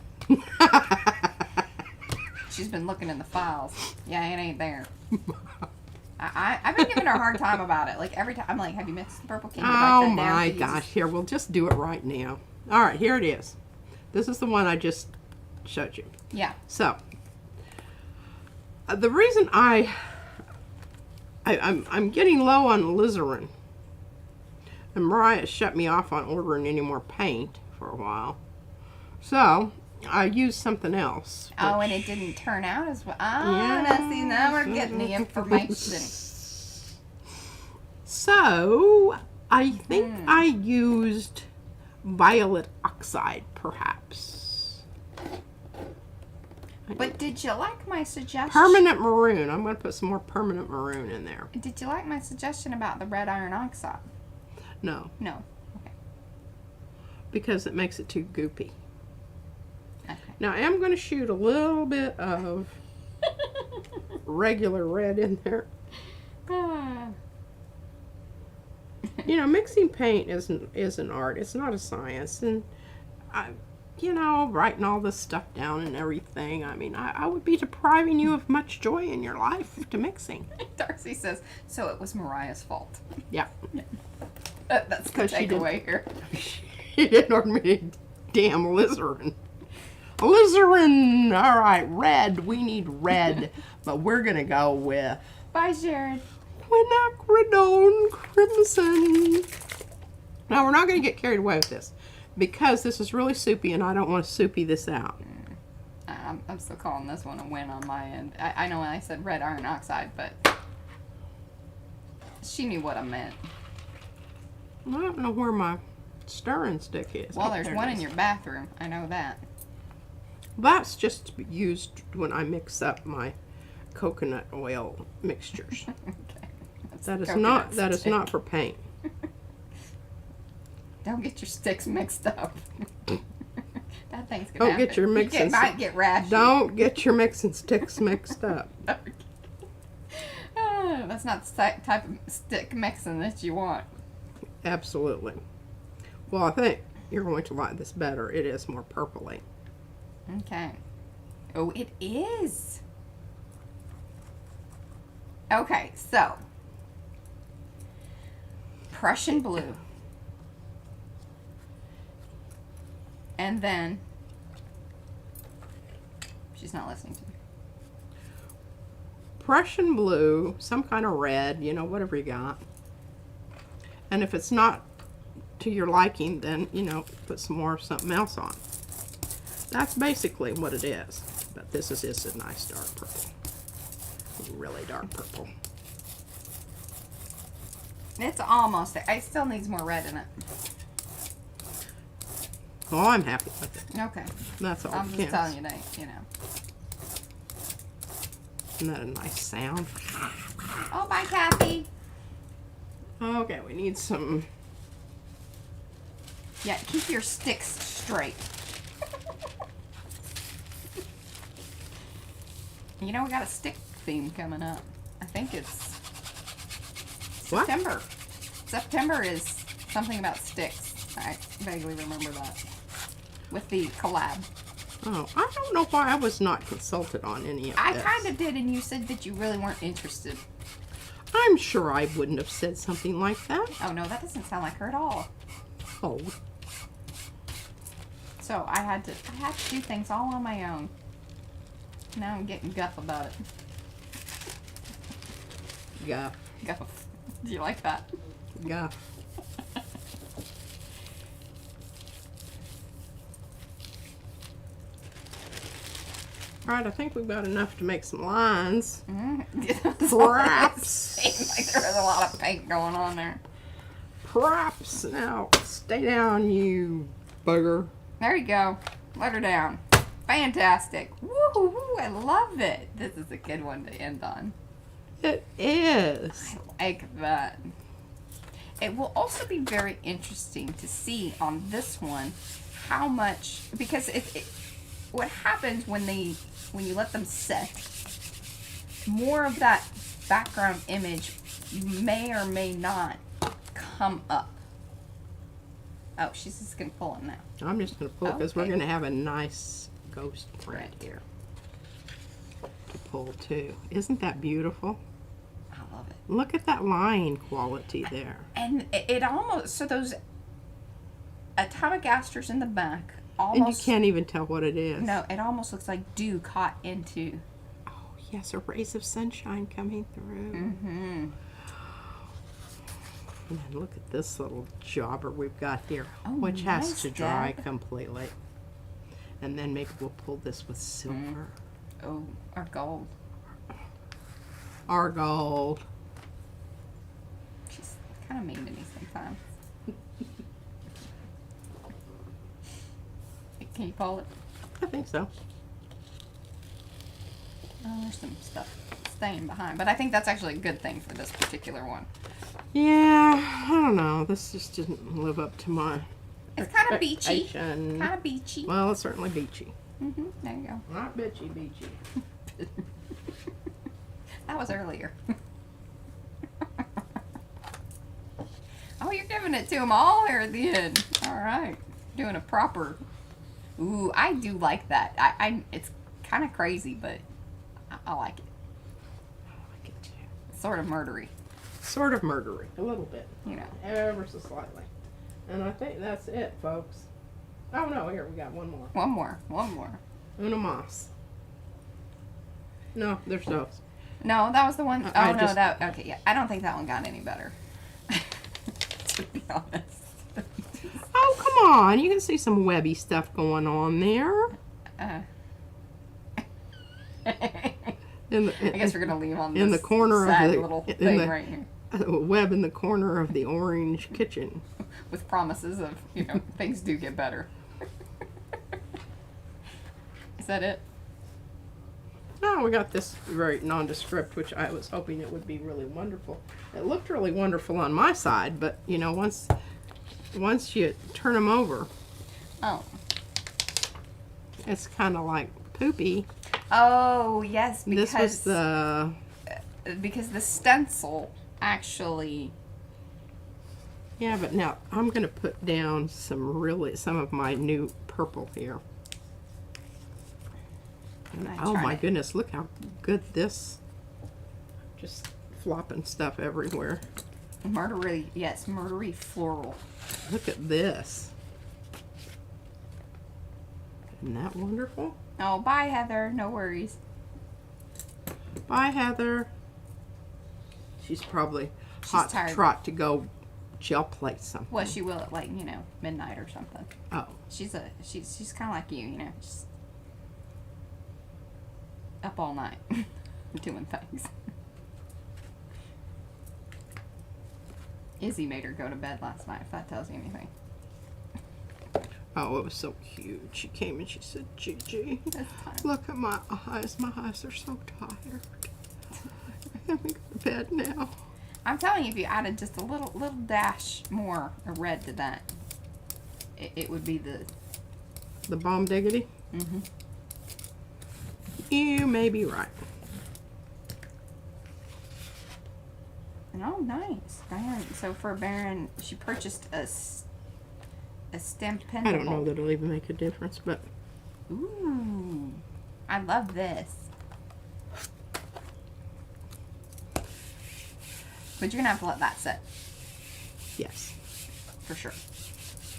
She's been looking in the files. Yeah, it ain't there. I've been giving her a hard time about it. Like every time, I'm like, "Have you mixed the purple? Can you write Oh that down, my please?" gosh, here, we'll just do it right now. All right, here it is. This is the one I just showed you. Yeah. So, the reason I'm getting low on alizarin, and Mariah shut me off on ordering any more paint for a while. So, I used something else. Oh, and it didn't turn out as well. Now we're getting the information. So, I think I used violet oxide, perhaps. But did you like my suggestion? Permanent maroon. I'm going to put some more permanent maroon in there. Did you like my suggestion about the red iron oxide? No, No. Okay. because it makes it too goopy. Okay. Now, I am going to shoot a little bit of regular red in there. Mixing paint is an art. It's not a science. And, writing all this stuff down and everything, I mean, I would be depriving you of much joy in your life to mixing. Darcy says, so it was Mariah's fault. Yeah. That's the takeaway here. She didn't order me damn alizarin. Alizarin! All right, red. We need red. But we're going to go with Bye, Sharon. quinacridone crimson. Now, we're not going to get carried away with this because this is really soupy and I don't want to soupy this out. I'm still calling this one a win on my end. I know when I said red iron oxide, but she knew what I meant. I don't know where my stirring stick is. Well, Oh, there's there it one is. in your bathroom. I know that. That's just used when I mix up my coconut oil mixtures. Okay. That's That is coconut not stick. for paint. Don't get your sticks mixed up. That thing's gonna Don't happen. get your mixing. Might get rashy. Don't get your mixing sticks mixed up. That's not the type of stick mixing that you want. Absolutely. Well, I think you're going to like this better. It is more purpley. Okay. Oh, it is. Okay, so Prussian blue. And then she's not listening to me. Prussian blue, some kind of red, you know, whatever you got. And if it's not to your liking, then, you know, put some more of something else on. That's basically what it is. But this is a nice dark purple. Really dark purple. It's almost there. It still needs more red in it. Oh, I'm happy with it. Okay. That's all. I'm just telling you that, you know. Isn't that a nice sound? Oh, bye, Kathy. Okay, we need some. Yeah, keep your sticks straight. You know, we got a stick theme coming up. I think it's What? September. September is something about sticks. I vaguely remember that. With the collab. Oh, I don't know why I was not consulted on any of I this. kind of did, and you said that you really weren't interested. I'm sure I wouldn't have said something like that. Oh, no, that doesn't sound like her at all. Oh, So I had to do things all on my own. Now I'm getting guff about it. guff, Guff. Do you like that? guff. All right, I think we've got enough to make some lines. Perhaps. Like there was a lot of paint going on there. Props. Now, stay down, you bugger. There you go. Let her down. Fantastic. Woo-hoo-hoo. I love it. This is a good one to end on. It is. I like that. It will also be very interesting to see on this one how much, because what happens when you let them set, more of that background image may or may not come up. Oh, she's just gonna pull it now. I'm just going to pull because we're Okay. going to have a nice ghost print here to pull too. Isn't that beautiful? I love it. Look at that line quality there. And it almost, so those atomic asters in the back And you almost, can't even tell what it is. no, it almost looks like dew caught into. Oh, yes, a rays of sunshine coming through. Mm-hmm. And then look at this little jobber we've got here, Oh, which has nice, to dry Deb. completely. And then maybe we'll pull this with silver. Oh, or gold. Our gold. She's kind of mean to me sometimes. Can you pull it? I think so. Oh, there's some stuff staying behind, but I think that's actually a good thing for this particular one. Yeah, I don't know. This just didn't live up to my It's kind of beachy. expectation. Kind of beachy. Well, it's certainly beachy. Mm-hmm. There you go. Not bitchy, beachy. That was earlier. Oh, you're giving it to them all here at the end. All right. Doing a proper. Ooh, I do like that. It's kind of crazy, but I like it. I like it too. It's sort of murdery, Sort of murdery, a little bit, you know. ever so slightly. And I think that's it, folks. Oh no, here we got one more. One more. Una mas. No, there's those. No, that was the one. I Oh, no, just- that. Okay, yeah. I don't think that one got any better. To be honest. Oh, come on. You can see some webby stuff going on there. In the, I guess we're gonna leave on this in the corner sad of the little in thing the right here web in the corner of the orange kitchen. with promises of things do get better. Is that it? Oh, we got this very nondescript, which I was hoping it would be really wonderful. It looked really wonderful on my side, but once once you turn them over, Oh. it's kind of like poopy. Oh, yes, This was because the stencil actually... Yeah, but now I'm going to put down some of my new purple here. And, oh my goodness, look how good this, just flopping stuff everywhere. Murdery, yes, murdery floral. Look at this. Isn't that wonderful? Oh, bye, Heather. No worries. Bye, Heather. She's probably hot tired. trot to go gel plate something. Well, she will at like, you know, midnight or something. Oh. She's kind of like you know, just up all night doing things. Izzy made her go to bed last night, if that tells you anything. Oh, it was so cute. She came and she said, Gigi, look at my eyes. My eyes are so tired. Let me go to bed now. I'm telling you, if you added just a little dash more of red to that, it would be the bomb diggity. Mm-hmm. You may be right. Oh, nice. Baron. So for Baron, she purchased a stamped pen. I don't know that it'll even make a difference, but... Ooh. I love this. But you're going to have to let that sit. Yes. For sure.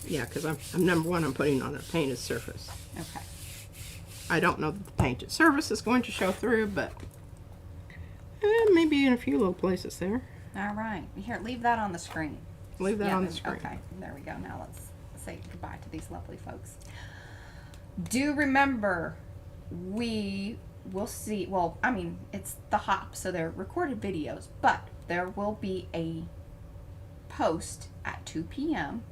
Yeah, because I'm number one, I'm putting on a painted surface. Okay. I don't know that the painted surface is going to show through, but maybe in a few little places there. All right. Here, leave that on the screen. Leave that on the screen. Okay. There we go. Now let's say goodbye to these lovely folks. Do remember, we will see, well, I mean, it's the hop, so they're recorded videos, but there will be a post at 2 p.m.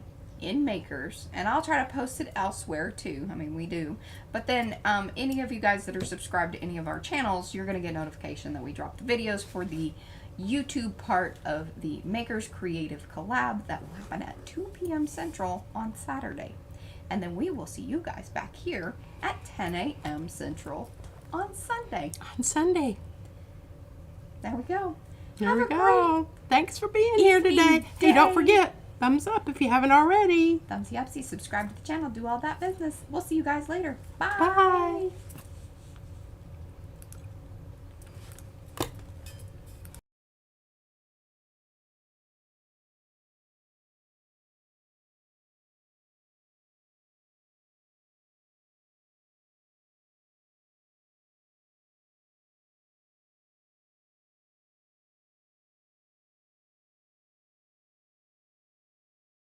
in Makers, and I'll try to post it elsewhere too. I mean, we do. But then any of you guys that are subscribed to any of our channels, you're going to get notification that we dropped videos for the YouTube part of the Makers Creative Collab that will happen at 2 p.m. Central on Saturday. And then we will see you guys back here at 10 a.m. Central on Sunday. On Sunday. There we go. There we go. Thanks for being here today. Hey, don't forget, thumbs up if you haven't already. Thumbsy upsy, subscribe to the channel, do all that business. We'll see you guys later. Bye. Bye.